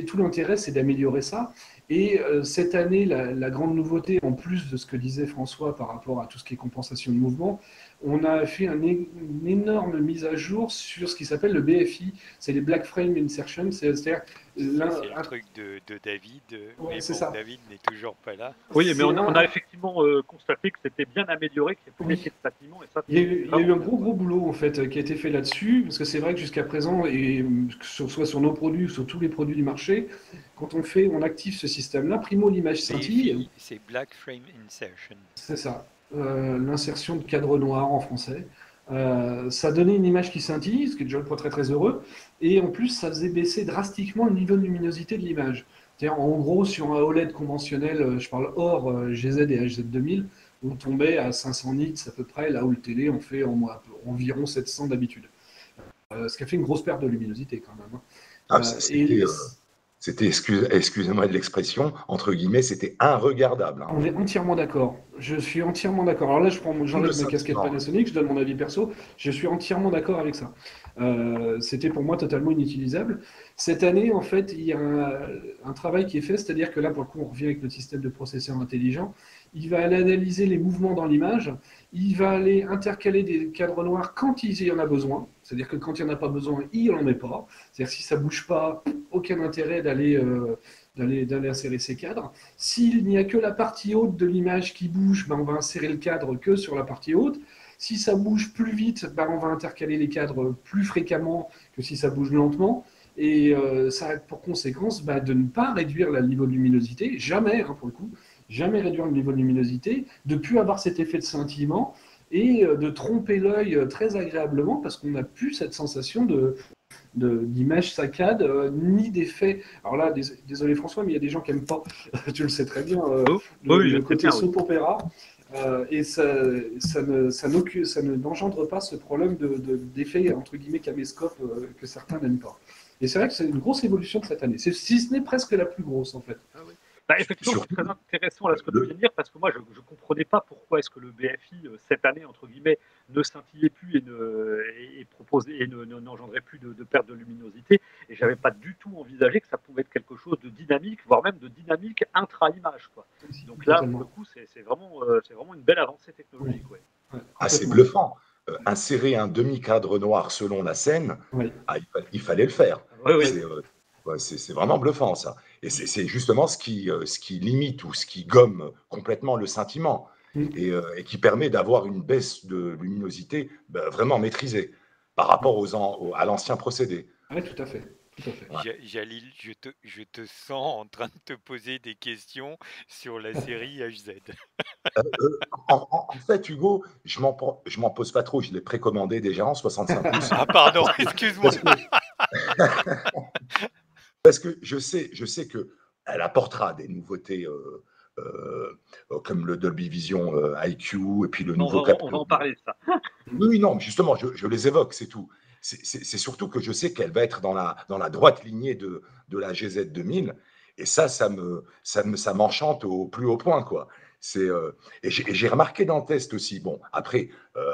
Speaker 2: tout l'intérêt, c'est d'améliorer ça. Et cette année, la grande nouveauté, en plus de ce que disait François par rapport à tout ce qui est compensation de mouvement, on a fait une énorme mise à jour sur ce qui s'appelle le BFI, c'est les Black Frame Insertion, c'est-à-dire
Speaker 1: C'est le truc de David,
Speaker 2: ouais,
Speaker 1: mais
Speaker 2: c'est
Speaker 1: bon,
Speaker 2: ça.
Speaker 1: David n'est toujours pas là.
Speaker 3: Oui, mais on a effectivement constaté que c'était bien amélioré, qu'il y a plus d'effets de papillement. Et ça,
Speaker 2: Il y a eu un gros boulot en fait qui a été fait là-dessus, parce que c'est vrai que jusqu'à présent, et soit sur nos produits ou sur tous les produits du marché, quand on active ce système-là, primo l'image scintille.
Speaker 1: BFI, c'est Black Frame Insertion.
Speaker 2: C'est ça, l'insertion de cadre noir en français. Ça donnait une image qui scintille, ce qui est déjà pas très très heureux, et en plus ça faisait baisser drastiquement le niveau de luminosité de l'image. C'est-à-dire en gros sur un OLED conventionnel, je parle hors GZ et HZ2000, on tombait à 500 nits à peu près, là où le télé en fait environ 700 d'habitude. Ce qui a fait une grosse perte de luminosité quand même.
Speaker 4: Ah, c'était excusez-moi de l'expression, entre guillemets, c'était inregardable. Hein.
Speaker 2: On est entièrement d'accord. Je suis entièrement d'accord. Alors là,
Speaker 4: Tout le
Speaker 2: j'enlève ma casquette
Speaker 4: sentiment.
Speaker 2: Panasonic, je donne mon avis perso. Je suis entièrement d'accord avec ça. C'était pour moi totalement inutilisable. Cette année, en fait, il y a un travail qui est fait, c'est-à-dire que là, pour le coup, on revient avec le système de processeur intelligent. Il va aller analyser les mouvements dans l'image. Il va aller intercaler des cadres noirs quand il y en a besoin. C'est-à-dire que quand il n'y en a pas besoin, il n'en met pas. C'est-à-dire que si ça ne bouge pas, aucun intérêt d'aller insérer ces cadres. S'il n'y a que la partie haute de l'image qui bouge, ben on va insérer le cadre que sur la partie haute. Si ça bouge plus vite, ben on va intercaler les cadres plus fréquemment que si ça bouge lentement. Et ça a pour conséquence de ne pas réduire le niveau de luminosité, jamais, hein, pour le coup, jamais réduire le niveau de luminosité, de ne plus avoir cet effet de scintillement et de tromper l'œil très agréablement parce qu'on n'a plus cette sensation d'image saccade, ni d'effet. Alors là, désolé François, mais il y a des gens qui n'aiment pas, tu le sais très bien, le côté soap opéra. Et ça n'engendre pas ce problème d'effet entre guillemets caméscope que certains n'aiment pas. Et c'est vrai que c'est une grosse évolution de cette année. Si ce n'est presque la plus grosse en fait.
Speaker 3: Ah oui. Effectivement, c'est très intéressant là, ce que tu viens de dire, parce que moi, je ne comprenais pas pourquoi est-ce que le BFI, cette année, entre guillemets, ne scintillait plus et n'engendrait plus de perte de luminosité. Et je n'avais pas du tout envisagé que ça pouvait être quelque chose de dynamique, voire même de dynamique intra-image. Donc là, pour le coup, c'est vraiment une belle avancée technologique. Ouais.
Speaker 4: Ah, c'est bluffant. Insérer un demi-cadre noir selon la scène, il fallait le faire. C'est vraiment bluffant, ça. Et c'est justement ce qui limite ou ce qui gomme complètement le scintillement et qui permet d'avoir une baisse de luminosité vraiment maîtrisée par rapport à l'ancien procédé.
Speaker 2: Oui, tout à fait.
Speaker 1: Ouais. Jalil, je te sens en train de te poser des questions sur la série HZ.
Speaker 4: En fait, Hugo, je m'en pose pas trop. Je l'ai précommandé déjà en 65 pouces.
Speaker 1: Ah pardon, excuse-moi.
Speaker 4: Parce que je sais qu'elle apportera des nouveautés comme le Dolby Vision IQ et puis le nouveau capteur.
Speaker 3: On va en parler de ça.
Speaker 4: Oui, non, justement, je les évoque, c'est tout. C'est surtout que je sais qu'elle va être dans la droite lignée de la GZ 2000 et ça m'enchante au plus haut point, quoi. Et j'ai remarqué dans le test aussi, bon, après,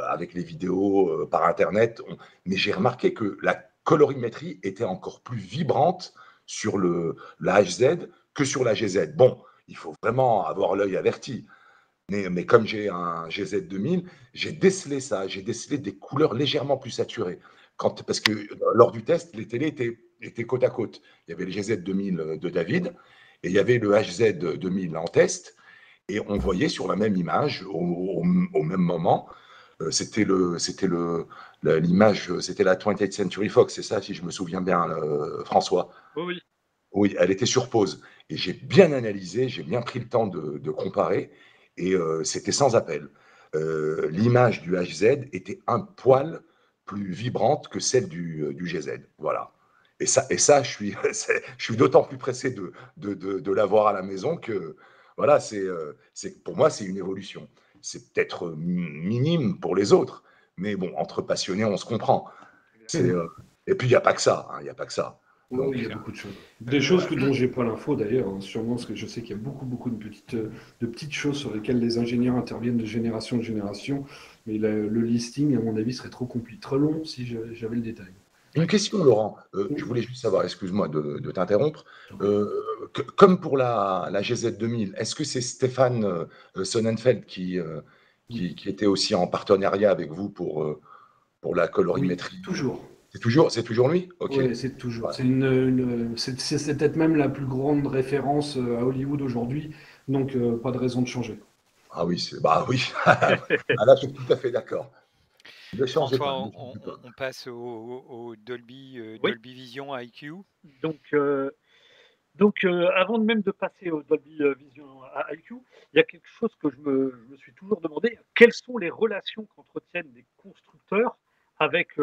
Speaker 4: avec les vidéos par Internet, mais j'ai remarqué que la colorimétrie était encore plus vibrante sur la HZ que sur la GZ. Bon, il faut vraiment avoir l'œil averti. Mais comme j'ai un GZ 2000, j'ai décelé ça, j'ai décelé des couleurs légèrement plus saturées. Parce que lors du test, les télés étaient côte à côte. Il y avait le GZ 2000 de David et il y avait le HZ 2000 en test. Et on voyait sur la même image, au même moment, c'était l'image, c'était la 20th Century Fox, c'est ça, si je me souviens bien, François.
Speaker 3: Oui.
Speaker 4: Oui, elle était sur pause. Et j'ai bien analysé, j'ai bien pris le temps de comparer, et c'était sans appel. L'image du HZ était un poil plus vibrante que celle du GZ. Voilà. Et ça je suis d'autant plus pressé de l'avoir à la maison que, voilà, pour moi, c'est une évolution. C'est peut-être minime pour les autres, mais bon, entre passionnés, on se comprend. Et puis, il n'y a pas que ça. Il n'y a pas que ça.
Speaker 2: Oui, il y a beaucoup de choses. Des choses dont j'ai pas l'info d'ailleurs, hein, sûrement parce que je sais qu'il y a beaucoup de petites choses sur lesquelles les ingénieurs interviennent de génération en génération, mais le listing, à mon avis, serait trop long si j'avais le détail.
Speaker 4: Une question, Laurent. Je voulais juste savoir, excuse-moi de t'interrompre. Comme pour la GZ 2000, est-ce que c'est Stéphane Sonnenfeld qui était aussi en partenariat avec vous pour la colorimétrie?
Speaker 2: Oui, toujours.
Speaker 4: C'est toujours lui? Ok.
Speaker 2: Oui, c'est toujours. Ouais. C'est peut-être même la plus grande référence à Hollywood aujourd'hui, donc pas de raison de changer.
Speaker 4: Ah oui, oui. Ah là, je suis tout à fait d'accord.
Speaker 1: François, on passe au Dolby Vision IQ.
Speaker 3: Donc, avant même de passer au Dolby Vision IQ, il y a quelque chose que je me suis toujours demandé. Quelles sont les relations qu'entretiennent les constructeurs avec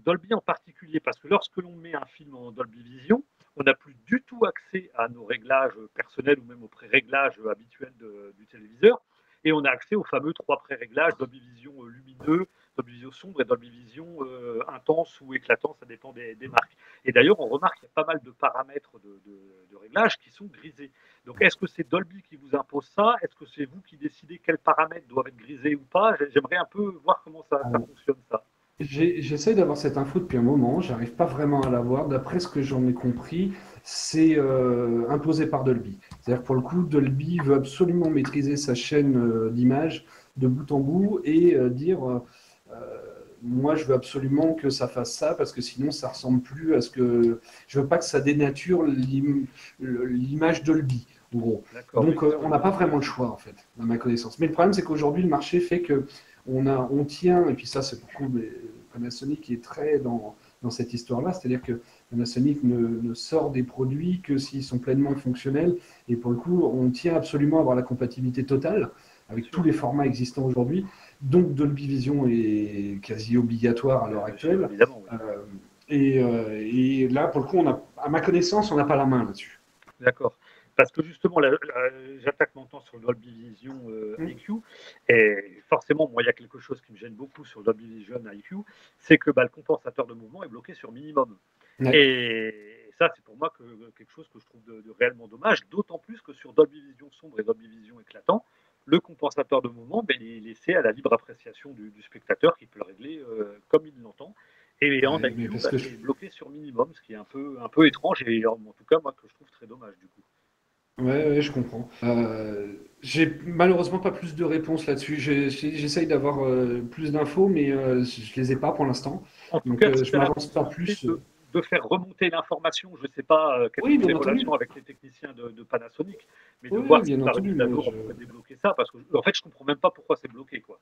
Speaker 3: Dolby en particulier? Parce que lorsque l'on met un film en Dolby Vision, on n'a plus du tout accès à nos réglages personnels ou même aux pré-réglages habituels du téléviseur. Et on a accès aux fameux 3 pré-réglages Dolby Vision lumineux, Dolby Vision sombre et Dolby Vision intense ou éclatant, ça dépend des marques. Et d'ailleurs, on remarque qu'il y a pas mal de paramètres de réglage qui sont grisés. Donc, est-ce que c'est Dolby qui vous impose ça? Est-ce que c'est vous qui décidez quels paramètres doivent être grisés ou pas? J'aimerais un peu voir comment ça fonctionne, ça.
Speaker 2: J'essaie d'avoir cette info depuis un moment, j'arrive pas vraiment à l'avoir. D'après ce que j'en ai compris, c'est imposé par Dolby. C'est-à-dire que pour le coup, Dolby veut absolument maîtriser sa chaîne d'image de bout en bout et dire moi je veux absolument que ça fasse ça parce que sinon ça ressemble plus à ce que. Je veux pas que ça dénature l'image Dolby. En gros. Donc on n'a pas vraiment le choix en fait, à ma connaissance. Mais le problème c'est qu'aujourd'hui le marché fait que on tient, et puis ça c'est beaucoup, mais Panasonic est très dans cette histoire-là, c'est-à-dire que Panasonic ne sort des produits que s'ils sont pleinement fonctionnels, et pour le coup, on tient absolument à avoir la compatibilité totale avec tous les formats existants aujourd'hui, donc Dolby Vision est quasi obligatoire à l'heure actuelle,
Speaker 3: Évidemment, oui.
Speaker 2: Et là, pour le coup, à ma connaissance, on n'a pas la main là-dessus.
Speaker 3: D'accord. Parce que justement, j'attaque mon temps sur le Dolby Vision IQ, et forcément, moi, il y a quelque chose qui me gêne beaucoup sur le Dolby Vision IQ, c'est que le compensateur de mouvement est bloqué sur minimum. Ouais. Et ça, c'est pour moi quelque chose que je trouve de réellement dommage, d'autant plus que sur Dolby Vision sombre et Dolby Vision éclatant, le compensateur de mouvement il est laissé à la libre appréciation du spectateur qui peut le régler comme il l'entend. Et en IQ, c'est bloqué sur minimum, ce qui est un peu étrange, et en tout cas, moi, que je trouve très dommage, du coup.
Speaker 2: Ouais, je comprends. J'ai malheureusement pas plus de réponses là-dessus. J'essaye d'avoir plus d'infos, mais je les ai pas pour l'instant.
Speaker 3: Donc, je m'avance pas plus. De faire remonter l'information, je ne sais pas quelles sont les relations avec les techniciens de Panasonic, mais de voir si par une mise à jour, on pourrait débloquer ça, parce que en fait, je comprends même pas pourquoi c'est bloqué, quoi.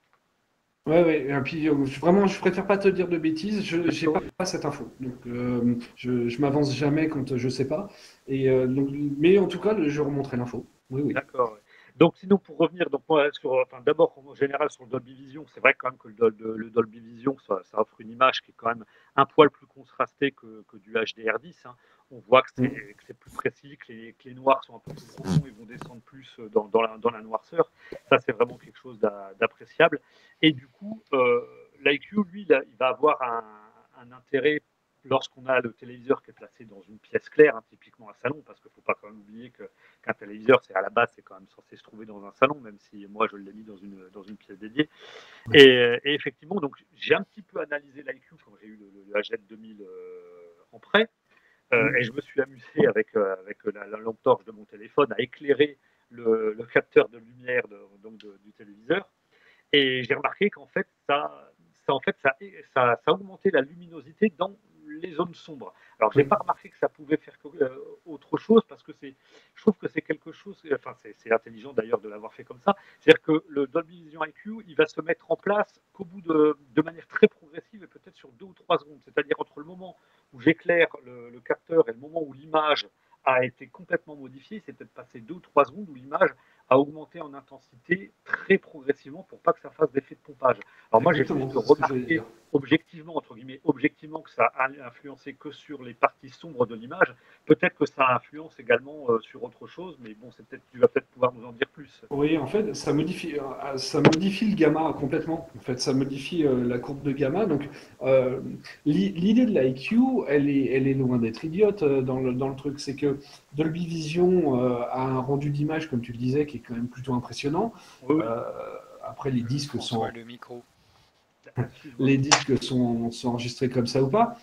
Speaker 2: Ouais, et puis vraiment, je préfère pas te dire de bêtises, je n'ai pas cette info. Donc, je m'avance jamais quand je sais pas. Donc, mais en tout cas, je remonterai l'info. Oui.
Speaker 3: D'accord. Ouais. Donc, sinon, pour revenir, donc, moi, d'abord, en général, sur le Dolby Vision, c'est vrai quand même que le Dolby Vision, ça offre une image qui est quand même un poil plus contrastée que du HDR10. Hein. On voit que c'est plus précis, que les noirs sont un peu plus profonds, ils vont descendre plus dans la noirceur. Ça, c'est vraiment quelque chose d'appréciable. Et du coup, l'IQ, lui, il va avoir un intérêt lorsqu'on a le téléviseur qui est placé dans une pièce claire, hein, typiquement un salon, parce qu'il ne faut pas quand même oublier qu'un téléviseur, à la base, c'est quand même censé se trouver dans un salon, même si moi, je l'ai mis dans une pièce dédiée. Et effectivement, donc j'ai un petit peu analysé l'IQ quand j'ai eu le HZ 2000 en prêt, et je me suis amusé avec la lampe torche de mon téléphone à éclairer le capteur de lumière du téléviseur. Et j'ai remarqué qu'en fait, ça augmentait la luminosité dans les zones sombres. Alors, je n'ai pas remarqué que ça pouvait faire autre chose, parce que je trouve que c'est quelque chose, enfin, c'est intelligent d'ailleurs de l'avoir fait comme ça. C'est-à-dire que le Dolby Vision IQ, il va se mettre en place qu'au bout de manière très progressive, et peut-être sur 2 ou 3 secondes. C'est-à-dire entre le moment où j'éclaire le capteur et le moment où l'image a été complètement modifiée, c'est peut-être passé 2 ou 3 secondes où l'image a augmenté en intensité très progressivement pour pas que ça fasse d'effet de pompage. Alors moi, j'ai juste remarqué objectivement, entre guillemets, objectivement que ça a influencé que sur les parties sombres de l'image. Peut-être que ça influence également sur autre chose, mais bon, tu vas peut-être pouvoir nous en dire plus.
Speaker 2: Oui, en fait, ça modifie le gamma complètement. En fait, ça modifie la courbe de gamma. Donc, l'idée de l'IQ, elle est loin d'être idiote dans le truc. C'est que Dolby Vision a un rendu d'image, comme tu le disais, qui est quand même plutôt impressionnant.
Speaker 3: Oui.
Speaker 2: Après, les disques sont...
Speaker 1: le micro.
Speaker 2: Les disques sont enregistrés comme ça ou pas.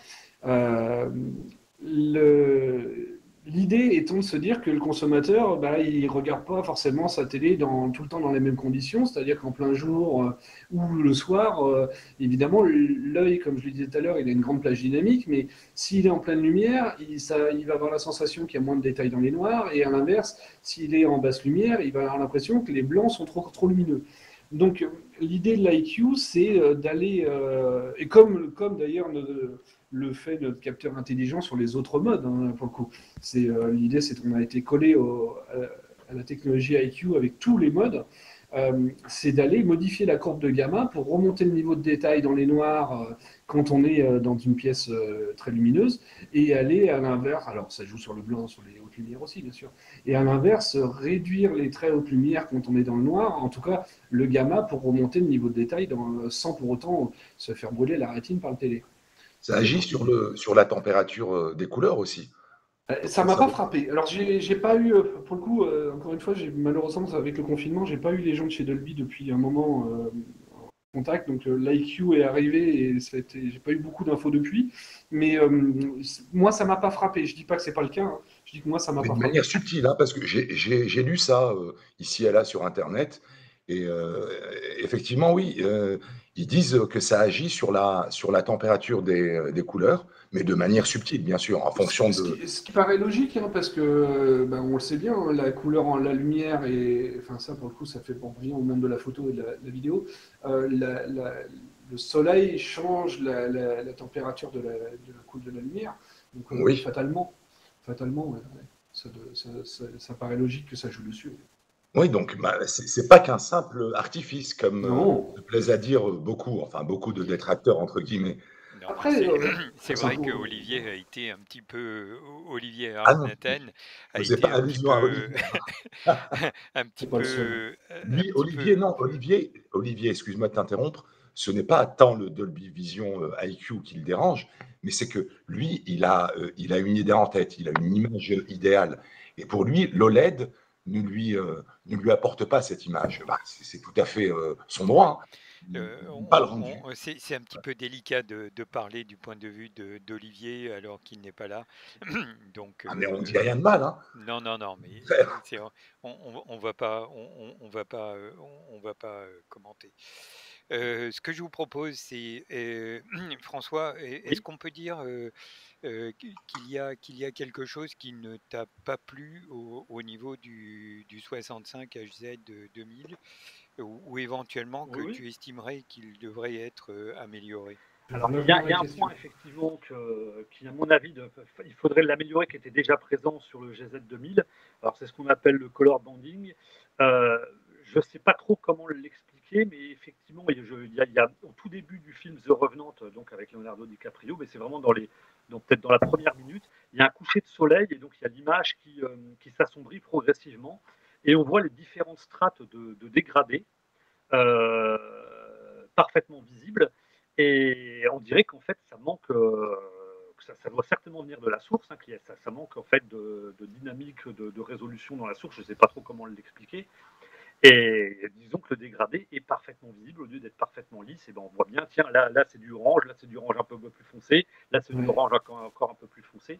Speaker 2: L'idée étant de se dire que le consommateur, il ne regarde pas forcément sa télé tout le temps dans les mêmes conditions, c'est-à-dire qu'en plein jour ou le soir, évidemment, l'œil, comme je le disais tout à l'heure, il a une grande plage dynamique, mais s'il est en pleine lumière, il va avoir la sensation qu'il y a moins de détails dans les noirs, et à l'inverse, s'il est en basse lumière, il va avoir l'impression que les blancs sont trop lumineux. Donc, l'idée de l'IQ, c'est d'aller, et comme d'ailleurs le fait notre capteur intelligent sur les autres modes, hein, pour le coup. L'idée, c'est qu'on a été collé à la technologie IQ avec tous les modes. c'est d'aller modifier la courbe de gamma pour remonter le niveau de détail dans les noirs quand on est dans une pièce très lumineuse, et aller à l'inverse, alors ça joue sur le blanc, sur les hautes lumières aussi bien sûr, et à l'inverse réduire les très hautes lumières quand on est dans le noir, en tout cas le gamma pour remonter le niveau de détail sans pour autant se faire brûler la rétine par le télé.
Speaker 4: Ça agit sur la température des couleurs aussi. Donc,
Speaker 2: Ça m'a
Speaker 4: ça
Speaker 2: pas
Speaker 4: va-
Speaker 2: frappé. Alors j'ai pas eu, pour le coup, encore une fois, malheureusement avec le confinement, j'ai pas eu les gens de chez Dolby depuis un moment en contact. Donc l'IQ est arrivé et j'ai pas eu beaucoup d'infos depuis. Mais moi, ça m'a pas frappé. Je dis pas que c'est pas le cas, hein. Je dis que moi, ça m'a
Speaker 4: Mais
Speaker 2: pas
Speaker 4: de
Speaker 2: frappé.
Speaker 4: manière subtile, hein, parce que j'ai lu ça ici et là sur Internet. Et effectivement, oui, ils disent que ça agit sur la température des couleurs, mais de manière subtile, bien sûr, en fonction de.
Speaker 2: Ce qui paraît logique, hein, parce que ben, on le sait bien, hein, la couleur, la lumière, et enfin ça pour le coup, ça fait pour rien au monde de la photo et de la vidéo. Le soleil change la température de la lumière, donc
Speaker 4: Oui,
Speaker 2: fatalement, ouais, ça paraît logique que ça joue dessus.
Speaker 4: oui, donc bah, c'est pas qu'un simple artifice, comme
Speaker 2: Non.
Speaker 4: se plaisent à dire beaucoup, enfin beaucoup de détracteurs, entre guillemets.
Speaker 1: Non, mais
Speaker 2: Après,
Speaker 1: c'est
Speaker 2: ça
Speaker 1: vrai
Speaker 2: vaut-
Speaker 1: que Olivier a été un petit peu, Olivier
Speaker 4: Ah non,
Speaker 1: Arnaten
Speaker 4: ne
Speaker 1: a
Speaker 4: faisais
Speaker 1: été
Speaker 4: pas
Speaker 1: un petit
Speaker 4: allusion à
Speaker 1: peu,
Speaker 4: Olivier.
Speaker 2: c'est pas le seul.
Speaker 1: un
Speaker 4: Lui,
Speaker 1: petit
Speaker 4: Olivier,
Speaker 1: peu.
Speaker 4: non, Olivier, excuse-moi de t'interrompre, ce n'est pas tant le Dolby Vision IQ qui le dérange, mais c'est que lui, il a une idée en tête, il a une image idéale. Et pour lui, l'OLED ne lui apporte pas cette image. Bah, c'est tout à fait son
Speaker 1: Ouais.
Speaker 4: droit, hein. Il n'aime pas le rendu.
Speaker 1: C'est un petit peu délicat de parler du point de vue d'Olivier alors qu'il n'est pas là. Donc,
Speaker 4: Ah, mais on ne dit rien de mal, hein.
Speaker 1: non, non, non, mais c'est, on va pas, on va pas commenter. Ce que je vous propose, c'est, François, est-ce
Speaker 3: Oui.
Speaker 1: qu'on peut dire qu'il y a quelque chose qui ne t'a pas plu au niveau du 65 HZ 2000 ou éventuellement que
Speaker 3: Oui, oui.
Speaker 1: tu estimerais qu'il devrait être amélioré?
Speaker 2: Je vais
Speaker 3: Alors,
Speaker 2: revenir à
Speaker 3: il y
Speaker 2: la
Speaker 3: a un
Speaker 2: question.
Speaker 3: point effectivement qui, à mon avis, il faudrait l'améliorer, qui était déjà présent sur le GZ2000. Alors, c'est ce qu'on appelle le color banding. Euh, je ne sais pas trop comment l'expliquer, mais effectivement, il y a au tout début du film The Revenant, donc avec Leonardo DiCaprio, mais c'est vraiment peut-être dans la première minute, il y a un coucher de soleil et donc il y a l'image qui s'assombrit progressivement et on voit les différentes strates de dégradés euh, parfaitement visibles. Et on dirait qu'en fait, ça manque, que ça doit certainement venir de la source, hein, ça manque en fait de dynamique, de résolution dans la source. Je ne sais pas trop comment l'expliquer. Et disons que le dégradé est parfaitement visible au lieu d'être parfaitement lisse. Et ben on voit bien, tiens, là c'est du orange, là c'est du orange un peu plus foncé, là c'est du
Speaker 2: Ouais.
Speaker 3: orange encore un peu plus foncé.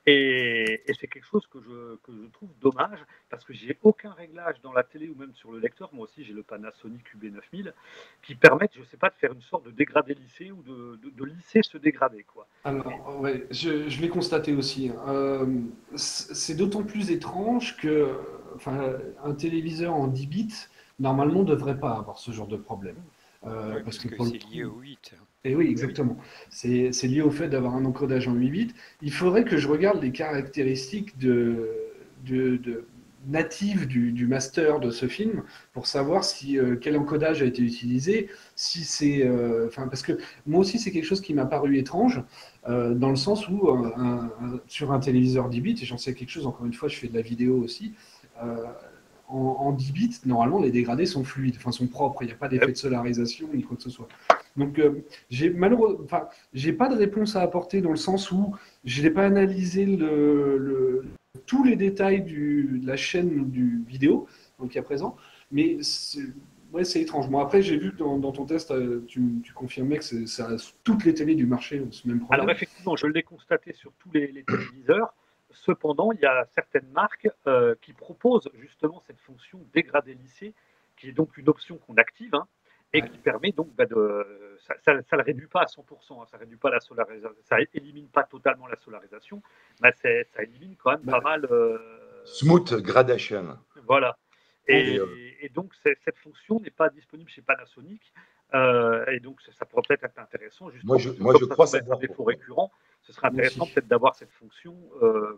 Speaker 3: Et c'est quelque chose que je trouve dommage parce que j'ai aucun réglage dans la télé ou même sur le lecteur. Moi aussi, j'ai le Panasonic UB9000 qui permettent, je sais pas, de faire une sorte de dégradé lissé ou de lisser ce dégradé, quoi.
Speaker 2: Alors, ouais, je l'ai constaté aussi, hein. C'est d'autant plus étrange que, enfin, un téléviseur en 10 bits, normalement, ne devrait pas avoir ce genre de problème.
Speaker 1: Oui,
Speaker 2: Parce
Speaker 1: parce
Speaker 2: que
Speaker 1: que
Speaker 2: pour le
Speaker 1: c'est lié
Speaker 2: coup,
Speaker 1: au 8.
Speaker 2: et oui,
Speaker 3: Oui, oui.
Speaker 2: exactement. C'est lié au fait d'avoir un encodage en 8 bits. Il faudrait que je regarde les caractéristiques de natives du master de ce film pour savoir si quel encodage a été utilisé, si c'est, enfin, parce que moi aussi c'est quelque chose qui m'a paru étrange dans le sens où sur un téléviseur 10 bits, et j'en sais quelque chose. Encore une fois, je fais de la vidéo aussi. euh, en 10 bits, normalement, les dégradés sont fluides, enfin sont propres. Il n'y a pas d'effet de solarisation ni quoi que ce soit. Donc, enfin, j'ai pas de réponse à apporter dans le sens où je n'ai pas analysé tous les détails de la chaîne du vidéo, donc il y a présent, mais ouais, c'est étrange. Moi, après, j'ai vu que dans ton test, tu confirmais que toutes les télés du marché ont ce même
Speaker 3: Alors
Speaker 2: problème.
Speaker 3: effectivement, je l'ai constaté sur tous les téléviseurs. Cependant, il y a certaines marques qui proposent justement cette fonction dégradé lissé, qui est donc une option qu'on active, hein, et
Speaker 2: Ouais.
Speaker 3: qui permet donc ça ne le réduit pas à 100%, hein, ça réduit pas la solarisation, ça élimine pas totalement la solarisation, mais ça élimine quand même pas
Speaker 2: Bah,
Speaker 3: mal.
Speaker 4: Smooth gradation.
Speaker 3: Voilà.
Speaker 2: en-
Speaker 4: Et,
Speaker 3: Et donc, cette fonction n'est pas disponible chez Panasonic. Et donc, ça pourrait peut-être être intéressant, justement, parce que
Speaker 4: moi, je
Speaker 3: comme ça
Speaker 4: crois
Speaker 3: semble être un
Speaker 4: savoir
Speaker 3: défaut
Speaker 4: pourquoi.
Speaker 3: récurrent, ce serait
Speaker 2: Moi
Speaker 3: intéressant
Speaker 2: aussi.
Speaker 3: peut-être d'avoir cette fonction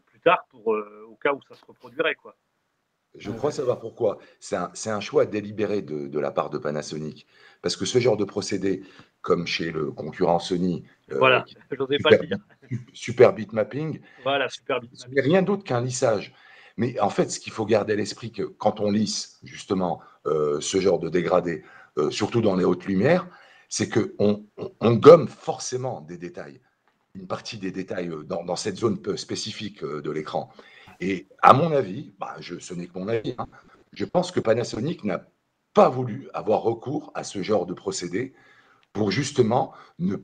Speaker 3: plus tard au cas où ça se reproduirait, quoi.
Speaker 4: Je crois savoir pourquoi. C'est un choix délibéré de la part de Panasonic. Parce que ce genre de procédé, comme chez le concurrent Sony,
Speaker 3: Voilà,
Speaker 4: qui
Speaker 3: je n'osais pas le
Speaker 4: super,
Speaker 3: dire.
Speaker 4: super bitmapping,
Speaker 3: Voilà, super
Speaker 4: ce n'est
Speaker 3: bitmapping.
Speaker 4: rien d'autre qu'un lissage. Mais en fait, ce qu'il faut garder à l'esprit, que quand on lisse justement ce genre de dégradé, surtout dans les hautes lumières, c'est qu'on gomme forcément des détails, une partie des détails dans cette zone spécifique de l'écran. Et à mon avis, ce n'est que mon avis, hein, je pense que Panasonic n'a pas voulu avoir recours à ce genre de procédé pour justement ne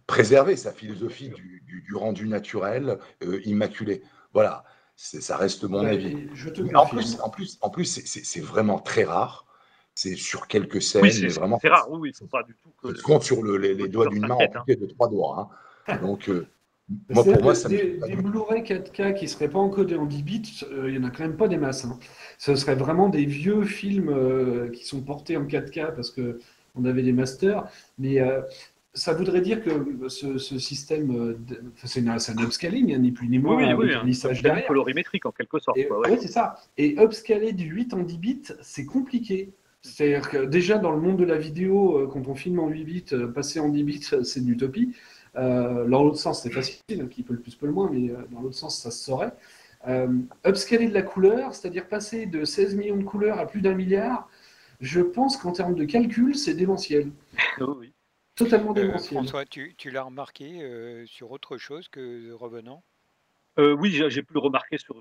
Speaker 4: préserver sa philosophie du rendu naturel, immaculé. Voilà, ça reste mon avis.
Speaker 2: Ouais, je te
Speaker 4: Mais
Speaker 2: confirme.
Speaker 4: en plus c'est vraiment très rare. C'est sur quelques
Speaker 3: Oui,
Speaker 4: scènes, mais vraiment,
Speaker 3: c'est rare, oui, il ne faut pas du tout que
Speaker 4: ça se compte sur les doigts
Speaker 3: l'auditeur
Speaker 4: d'une main
Speaker 3: s'inquiète. Hein.
Speaker 4: amputée de 3 doigts. Hein. Donc, moi,
Speaker 2: C'est-à-dire
Speaker 4: pour moi,
Speaker 2: que
Speaker 4: ça me fait pas
Speaker 2: des
Speaker 4: doute.
Speaker 2: Blu-ray 4K qui ne seraient pas encodés en 10 bits, il n'y en a quand même pas des masses. Hein. Ce serait vraiment des vieux films qui sont portés en 4K parce qu'on avait des masters. Mais ça voudrait dire que ce système, enfin, c'est un upscaling, hein, ni plus ni moins,
Speaker 3: Oui,
Speaker 2: avec un
Speaker 3: un
Speaker 2: lissage
Speaker 3: upscaling
Speaker 2: derrière.
Speaker 3: colorimétrique en quelque sorte.
Speaker 2: Et,
Speaker 3: Quoi, ouais.
Speaker 2: ouais, c'est ça. Et upscaler du 8 en 10 bits, c'est compliqué. C'est-à-dire que déjà dans le monde de la vidéo, quand on filme en 8 bits, passer en 10 bits, c'est une utopie. Dans l'autre sens, c'est facile, qui peut le plus, peut le moins, mais dans l'autre sens, ça se saurait. Upscaler de la couleur, c'est-à-dire passer de 16 millions de couleurs à plus d'1 milliard, je pense qu'en termes de calcul, c'est démentiel.
Speaker 3: Oui.
Speaker 2: Totalement démentiel.
Speaker 1: François, tu l'as remarqué sur autre chose que The Revenant?
Speaker 3: Oui, j'ai pu le remarquer sur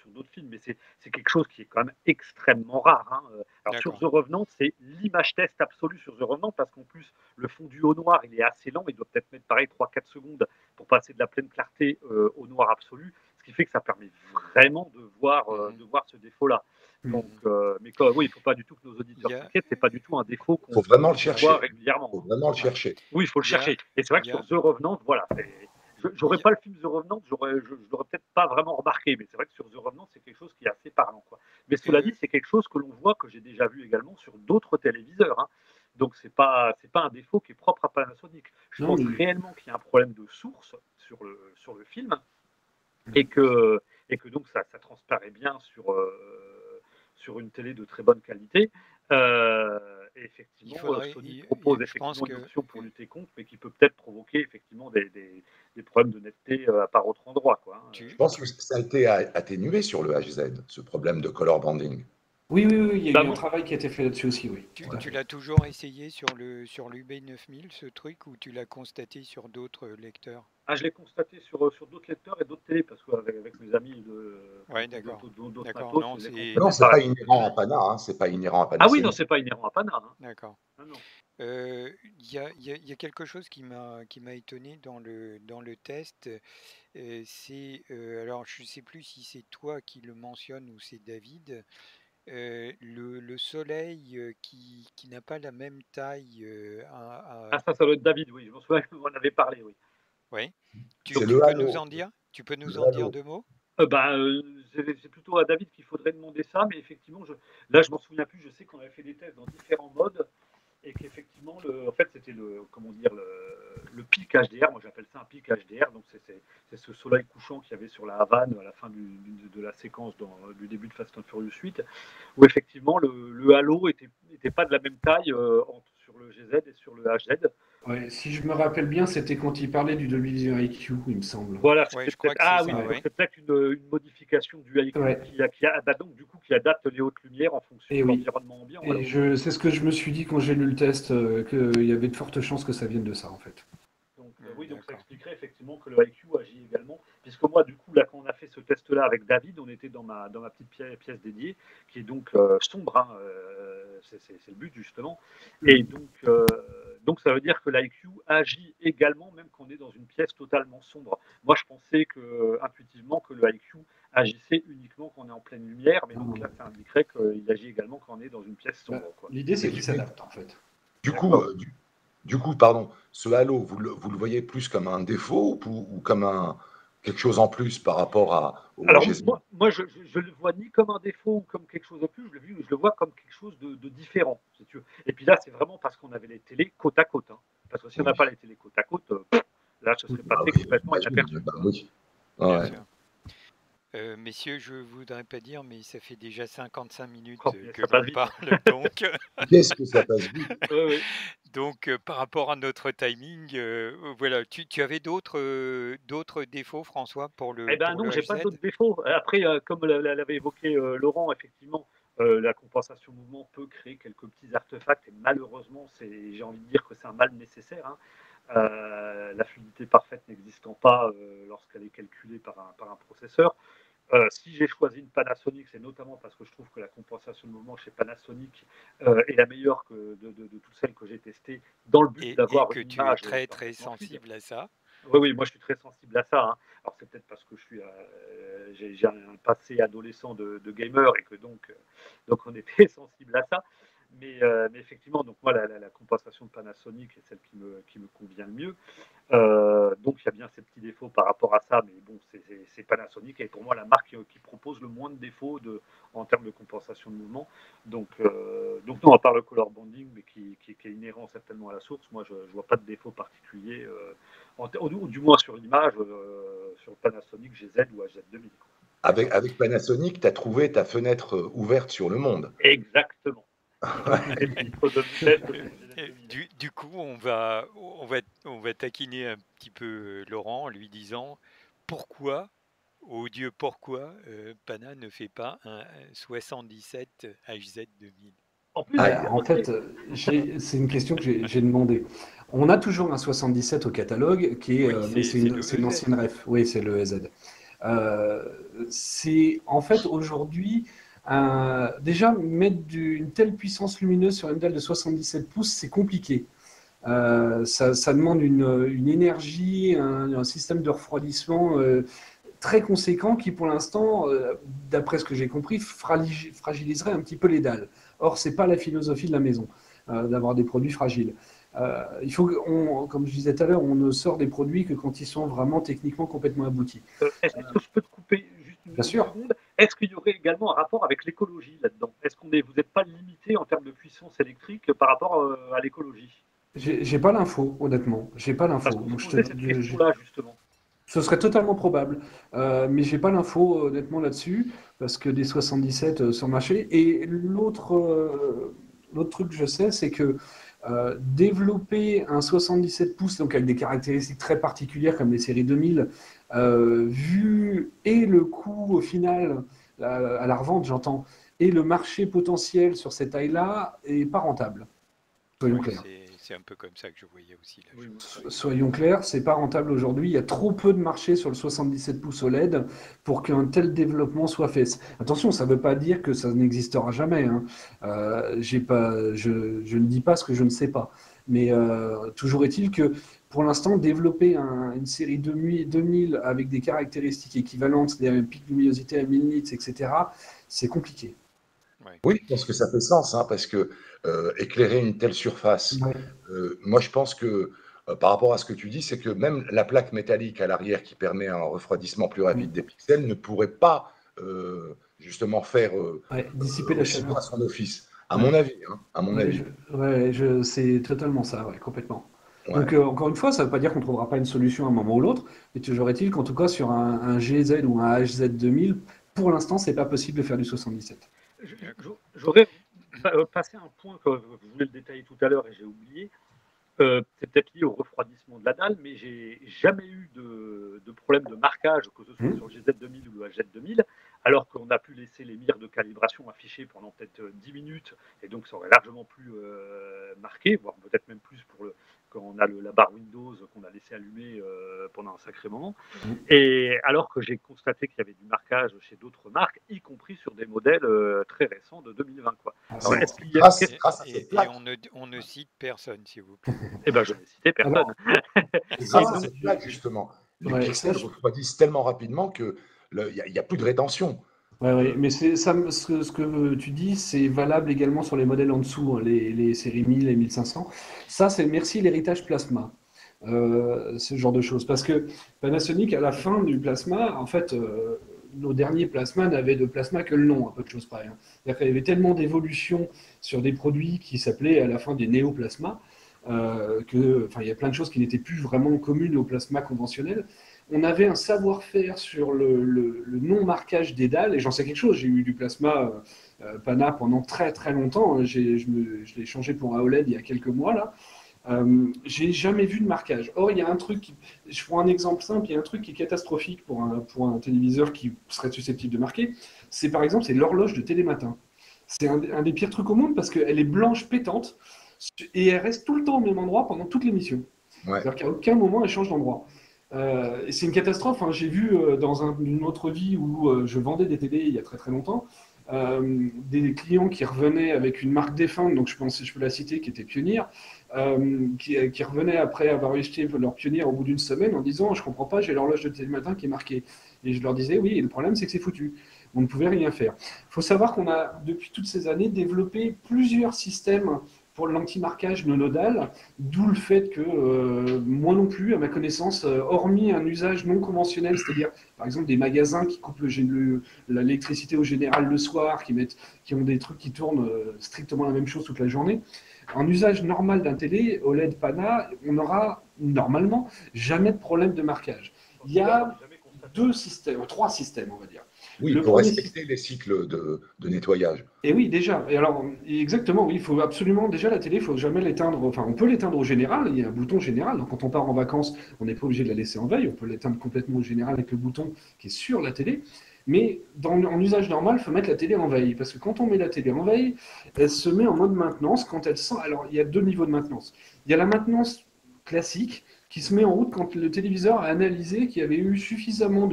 Speaker 3: d'autres films, mais c'est quelque chose qui est quand même extrêmement rare. Hein. Alors sur
Speaker 1: D'accord.
Speaker 3: The Revenant, c'est l'image test absolue sur The Revenant, parce qu'en plus, le fondu au noir, il est assez lent, il doit peut-être mettre pareil 3-4 secondes pour passer de la pleine clarté au noir absolu, ce qui fait que ça permet vraiment de voir ce défaut-là. Donc, mais oui, il ne faut pas du tout que nos auditeurs
Speaker 1: Il y a,
Speaker 3: s'inquiètent, c'est pas du tout un défaut
Speaker 4: Il faut vraiment le
Speaker 3: qu'on voit
Speaker 4: chercher. Il
Speaker 3: régulièrement.
Speaker 4: faut
Speaker 3: Hein.
Speaker 4: vraiment le
Speaker 1: ouais,
Speaker 4: chercher.
Speaker 3: Oui, il faut le
Speaker 1: il y a,
Speaker 3: chercher. Et c'est vrai que
Speaker 1: il y
Speaker 3: sur
Speaker 1: a,
Speaker 3: The Revenant, voilà, j'aurais
Speaker 1: il y a-
Speaker 3: pas le film The Revenant, je l'aurais peut-être pas vraiment remarqué, mais c'est vrai que sur The Revenant, c'est quelque chose qui est assez parlant. Quoi. Mais cela dit,
Speaker 1: euh,
Speaker 3: c'est quelque chose que l'on voit, que j'ai déjà vu également sur d'autres téléviseurs. Hein. Donc c'est pas un défaut qui est propre à Panasonic. Je
Speaker 2: Non,
Speaker 3: pense
Speaker 2: mais
Speaker 3: réellement qu'il y a un problème de source sur le film et que donc ça transparaît bien sur une télé de très bonne qualité. Et
Speaker 1: il
Speaker 3: effectivement,
Speaker 1: faudrait,
Speaker 3: Sony propose
Speaker 1: je pense
Speaker 3: effectivement une
Speaker 1: que
Speaker 3: option pour lutter contre, mais qui peut peut-être provoquer effectivement des problèmes de netteté à par autre endroit. Quoi, hein.
Speaker 4: Je
Speaker 1: tu,
Speaker 4: pense que
Speaker 1: tu,
Speaker 4: ça a été atténué sur le HZ, ce problème de color banding.
Speaker 2: oui, oui, oui, il y a
Speaker 3: Bah,
Speaker 2: eu un
Speaker 3: moi,
Speaker 2: travail qui a été fait là-dessus aussi, oui. Tout à
Speaker 1: tu
Speaker 2: fait.
Speaker 1: l'as toujours essayé sur l'UB 9000, ce truc, ou tu l'as constaté sur d'autres lecteurs?
Speaker 3: je l'ai constaté sur d'autres lecteurs et d'autres télés, parce qu'avec mes amis
Speaker 1: Ouais, d'accord.
Speaker 3: d'autres
Speaker 1: D'accord,
Speaker 3: matos,
Speaker 1: non,
Speaker 3: je l'ai
Speaker 4: Non,
Speaker 3: constaté
Speaker 4: c'est pas
Speaker 3: pareil.
Speaker 4: inhérent à Pana, hein, c'est pas inhérent à
Speaker 3: Ah oui, non,
Speaker 4: Panasonic.
Speaker 3: c'est pas inhérent à Pana. Hein.
Speaker 1: d'accord.
Speaker 3: Ah non.
Speaker 1: Il y a quelque chose qui m'a étonné dans le test. Alors, je ne sais plus si c'est toi qui le mentionne ou c'est David. Le soleil qui n'a pas la même taille.
Speaker 3: Ah, ça doit être David, oui, je m'en souviens qu'on en avait parlé, oui.
Speaker 1: Ouais.
Speaker 4: C'est
Speaker 1: Tu
Speaker 4: le
Speaker 1: peux nous
Speaker 4: halo.
Speaker 1: en dire? Tu peux nous
Speaker 4: Le
Speaker 1: en dire
Speaker 4: halo.
Speaker 1: deux mots?
Speaker 3: C'est plutôt à David qu'il faudrait demander ça, mais effectivement, là, je m'en souviens plus. Je sais qu'on avait fait des tests dans différents modes et qu'effectivement, en fait, c'était comment dire, le pic HDR. Moi, j'appelle ça un pic HDR. Donc, c'est ce soleil couchant qu'il y avait sur la Havane à la fin de la séquence du début de Fast and Furious 8, où effectivement, le halo était pas de la même taille sur le GZ et sur le HZ.
Speaker 2: Ouais, si je me rappelle bien, c'était quand il parlait du Dolby Vision IQ, il me semble.
Speaker 3: Voilà,
Speaker 1: Ouais,
Speaker 3: c'était
Speaker 1: je crois
Speaker 3: peut-être.
Speaker 1: que c'est
Speaker 3: Ah oui,
Speaker 1: ça,
Speaker 2: Ouais.
Speaker 3: donc
Speaker 1: ouais.
Speaker 3: c'est peut-être une modification du IQ
Speaker 2: Ouais.
Speaker 3: donc, du coup, qui adapte les hautes lumières en fonction
Speaker 2: Et
Speaker 3: de
Speaker 2: oui.
Speaker 3: l'environnement ambiant.
Speaker 2: Et
Speaker 3: Alors.
Speaker 2: c'est ce que je me suis dit quand j'ai lu le test, qu'il y avait de fortes chances que ça vienne de ça, en fait.
Speaker 3: Donc, oui, donc ça
Speaker 1: D'accord.
Speaker 3: expliquerait effectivement que le IQ agit également. Puisque moi, du coup, là, quand on a fait ce test-là avec David, on était dans ma petite pièce dédiée, qui est donc sombre, hein, c'est le but justement. Et donc, ça veut dire que l'IQ agit également, même quand on est dans une pièce totalement sombre. Moi, je pensais intuitivement que le IQ agissait uniquement quand on est en pleine lumière, mais
Speaker 2: Non,
Speaker 3: donc
Speaker 2: non.
Speaker 3: là, ça indiquerait qu'il agit également quand on est dans une pièce
Speaker 2: Bah,
Speaker 3: sombre. Quoi.
Speaker 2: l'idée, c'est
Speaker 4: Mais
Speaker 2: qu'il
Speaker 4: du,
Speaker 2: s'adapte, en fait.
Speaker 4: du coup,
Speaker 3: D'accord.
Speaker 4: pardon, ce halo, vous le voyez plus comme un défaut ou comme quelque chose en plus par rapport au
Speaker 3: Alors,
Speaker 4: HZ?
Speaker 3: moi je le vois ni comme un défaut ou comme quelque chose de plus, je le vois comme quelque chose de différent, si tu veux. Et puis là, c'est vraiment parce qu'on avait les télés côte à côte. Hein. Parce que si on n'a
Speaker 4: Oui.
Speaker 3: pas les télés côte à côte, là, ce serait
Speaker 4: Ah
Speaker 3: passé
Speaker 4: oui,
Speaker 3: complètement
Speaker 4: j'imagine.
Speaker 3: inaperçu.
Speaker 4: Bah
Speaker 3: Quoi.
Speaker 4: oui.
Speaker 1: Bien
Speaker 4: Ouais.
Speaker 1: sûr. Messieurs, je voudrais pas dire, mais ça fait déjà 55 minutes
Speaker 3: Oh,
Speaker 1: que
Speaker 3: ça passe
Speaker 1: l'on
Speaker 3: vite.
Speaker 1: parle, donc,
Speaker 4: Qu'est-ce que ça passe vite?
Speaker 3: Oui.
Speaker 1: donc par rapport à notre timing, voilà. Tu avais d'autres défauts, François, pour
Speaker 3: Eh ben
Speaker 1: pour
Speaker 3: non,
Speaker 1: le
Speaker 3: j'ai pas
Speaker 1: HZ?
Speaker 3: d'autres défauts. Après, comme l'avait évoqué Laurent, effectivement, la compensation mouvement peut créer quelques petits artefacts et malheureusement, j'ai envie de dire que c'est un mal nécessaire, hein. La fluidité parfaite n'existant pas lorsqu'elle est calculée par un processeur. Si j'ai choisi une Panasonic, c'est notamment parce que je trouve que la compensation de mouvement chez Panasonic est la meilleure de toutes celles que j'ai testées, dans le but
Speaker 1: Et
Speaker 3: d'avoir
Speaker 1: que
Speaker 3: une
Speaker 1: tu es
Speaker 3: image
Speaker 1: très, très
Speaker 3: parfaitement fluide.
Speaker 1: sensible à ça.
Speaker 3: Oui, oui, moi je suis très sensible à ça, hein. Alors c'est peut-être parce que j'ai un passé adolescent de gamer et que donc on était sensible à ça. Mais effectivement, donc moi la compensation de Panasonic est celle qui me convient le mieux. Donc il y a bien ces petits défauts par rapport à ça, mais bon, c'est Panasonic et pour moi la marque qui propose le moins de défauts en termes de compensation de mouvement. Donc non, à part le color banding, mais qui est inhérent certainement à la source, moi je vois pas de défaut particulier, ou du moins sur l'image, sur Panasonic GZ ou HZ2000.
Speaker 4: Avec Panasonic, tu as trouvé ta fenêtre ouverte sur le monde.
Speaker 3: Exactement. Les titres de vitesse de GZ2000.
Speaker 1: Du coup, on va taquiner un petit peu Laurent en lui disant pourquoi, oh Dieu, pourquoi Pana ne fait pas un 77 HZ2000?
Speaker 3: En plus,
Speaker 4: Ah,
Speaker 2: En fait, c'est une question que j'ai demandé. On a toujours un 77 au catalogue,
Speaker 1: Oui,
Speaker 2: mais
Speaker 1: c'est le
Speaker 2: c'est une
Speaker 1: EZ.
Speaker 2: ancienne ref. Oui, c'est le EZ. C'est en fait aujourd'hui, déjà mettre une telle puissance lumineuse sur une dalle de 77 pouces, c'est compliqué. Ça demande une énergie, un système de refroidissement très conséquent qui, pour l'instant, d'après ce que j'ai compris, fragiliserait un petit peu les dalles. Or, c'est pas la philosophie de la maison d'avoir des produits fragiles. Il faut comme je disais tout à l'heure, on ne sort des produits que quand ils sont vraiment techniquement complètement aboutis.
Speaker 3: Est-ce que je peux te couper juste
Speaker 2: Bien
Speaker 3: une
Speaker 2: sûr.
Speaker 3: seconde? Est-ce qu'il y aurait également un rapport avec l'écologie là-dedans? Est-ce vous n'êtes pas limité en termes de puissance électrique par rapport à l'écologie?
Speaker 2: J'ai pas l'info, honnêtement. J'ai pas
Speaker 3: Parce
Speaker 2: l'info.
Speaker 3: qu'on se
Speaker 2: Donc,
Speaker 3: posait cette question-là, justement.
Speaker 2: ce serait totalement probable. Mais j'ai pas l'info, honnêtement, là-dessus, parce que des 77 sur le marché. Et l'autre truc que je sais, c'est que développer un 77 pouces, donc avec des caractéristiques très particulières comme les séries 2000, vu et le coût au final, à la revente, j'entends, et le marché potentiel sur cette taille-là, est pas rentable. Soyons
Speaker 1: Oui,
Speaker 2: clairs.
Speaker 1: c'est un peu comme ça que je voyais aussi la
Speaker 3: Oui,
Speaker 1: chose.
Speaker 2: Soyons clairs, c'est pas rentable aujourd'hui. Il y a trop peu de marché sur le 77 pouces OLED pour qu'un tel développement soit fait. Attention, ça ne veut pas dire que ça n'existera jamais, hein. Je ne dis pas ce que je ne sais pas. Mais toujours est-il que pour l'instant, développer une série 2000 avec des caractéristiques équivalentes, des pics de luminosité à 1000 nits, etc., c'est compliqué.
Speaker 1: Ouais.
Speaker 4: oui, je pense que ça fait sens, hein, parce que éclairer une telle surface,
Speaker 2: Ouais.
Speaker 4: moi je pense que par rapport à ce que tu dis, c'est que même la plaque métallique à l'arrière qui permet un refroidissement plus rapide des pixels ne pourrait pas justement faire
Speaker 2: Ouais, dissiper la
Speaker 4: aussi bien
Speaker 2: chaleur.
Speaker 4: son office, à
Speaker 2: Ouais.
Speaker 4: mon avis. Hein, à mon
Speaker 2: Ouais,
Speaker 4: avis.
Speaker 2: c'est totalement ça, ouais, complètement.
Speaker 4: Ouais.
Speaker 2: Donc, encore une fois, ça ne veut pas dire qu'on ne trouvera pas une solution à un moment ou l'autre, mais toujours est-il qu'en tout cas, sur un GZ ou un HZ2000, pour l'instant, c'est pas possible de faire du 77.
Speaker 3: J'aurais passé un point que je voulais le détailler tout à l'heure et j'ai oublié. C'est peut-être lié au refroidissement de la dalle, mais j'ai jamais eu de problème de marquage, que ce soit sur le GZ2000 ou le HZ2000, alors qu'on a pu laisser les mires de calibration affichées pendant peut-être 10 minutes, et donc ça aurait largement plus marqué, voire peut-être même plus quand on a la barre Windows qu'on a laissé allumer pendant un sacré moment. Et alors que j'ai constaté qu'il y avait du marquage chez d'autres marques, y compris sur des modèles très récents de 2020. Quoi. Alors, est-ce qu'il y a...
Speaker 4: Grâce à cette
Speaker 1: Et
Speaker 4: plaque.
Speaker 1: on ne cite personne, s'il vous plaît.
Speaker 3: Eh ben, je n'ai cité personne.
Speaker 2: Alors,
Speaker 4: C'est
Speaker 2: ça,
Speaker 4: grâce à cette plaque, justement. Les
Speaker 2: ouais,
Speaker 4: pixels refroidissent tellement rapidement qu'il n'y a plus de rétention.
Speaker 2: ouais, mais ce que tu dis, c'est valable également sur les modèles en dessous, hein, les séries 1000 et 1500. Ça, c'est merci l'héritage plasma. Ce genre de choses. Parce que Panasonic, à la fin du plasma, en fait, nos derniers plasmas n'avaient de plasma que le nom, un peu de choses pareilles, hein. C'est-à-dire qu'il y avait tellement d'évolutions sur des produits qui s'appelaient à la fin des néoplasmas, il y a plein de choses qui n'étaient plus vraiment communes au plasma conventionnel. On avait un savoir-faire sur le non-marquage des dalles, et j'en sais quelque chose. J'ai eu du plasma Pana pendant très très longtemps. Je l'ai changé pour un OLED il y a quelques mois là. J'ai jamais vu de marquage. Or, il y a un truc, je prends un exemple simple, il y a un truc qui est catastrophique pour un téléviseur qui serait susceptible de marquer. C'est par exemple, c'est l'horloge de Télématin. C'est un des pires trucs au monde parce qu'elle est blanche pétante et elle reste tout le temps au même endroit pendant toute l'émission.
Speaker 4: Ouais.
Speaker 2: C'est-à-dire qu'à aucun moment elle change d'endroit. Et c'est une catastrophe, hein. J'ai vu dans une autre vie où je vendais des télés il y a très très longtemps, des clients qui revenaient avec une marque défunte, donc je pense, je peux la citer, qui était Pionnier, qui revenaient après avoir acheté leur Pionnier au bout d'une semaine en disant je comprends pas, j'ai l'horloge de Télématin qui est marquée. Et je leur disais oui, et le problème c'est que c'est foutu. On ne pouvait rien faire. Il faut savoir qu'on a depuis toutes ces années développé plusieurs systèmes pour l'anti-marquage nodal, d'où le fait que moi non plus, à ma connaissance, hormis un usage non conventionnel, c'est-à-dire par exemple des magasins qui coupent l'électricité au général le soir, qui ont des trucs qui tournent strictement la même chose toute la journée, en usage normal d'un télé OLED Pana, on n'aura normalement jamais de problème de marquage. Il y a deux systèmes, trois systèmes, on va dire.
Speaker 4: Oui,
Speaker 2: Le
Speaker 4: pour
Speaker 2: premier
Speaker 4: respecter les cycles de nettoyage.
Speaker 2: Et oui, déjà. Et alors, exactement, oui, il faut absolument, déjà, la télé, il faut jamais l'éteindre. Enfin, on peut l'éteindre au général, il y a un bouton général. Donc, quand on part en vacances, on n'est pas obligé de la laisser en veille. On peut l'éteindre complètement au général avec le bouton qui est sur la télé. Mais en usage normal, il faut mettre la télé en veille. Parce que quand on met la télé en veille, elle se met en mode maintenance quand elle sent. Alors, il y a deux niveaux de maintenance. Il y a la maintenance classique qui se met en route quand le téléviseur a analysé qu'il y avait eu suffisamment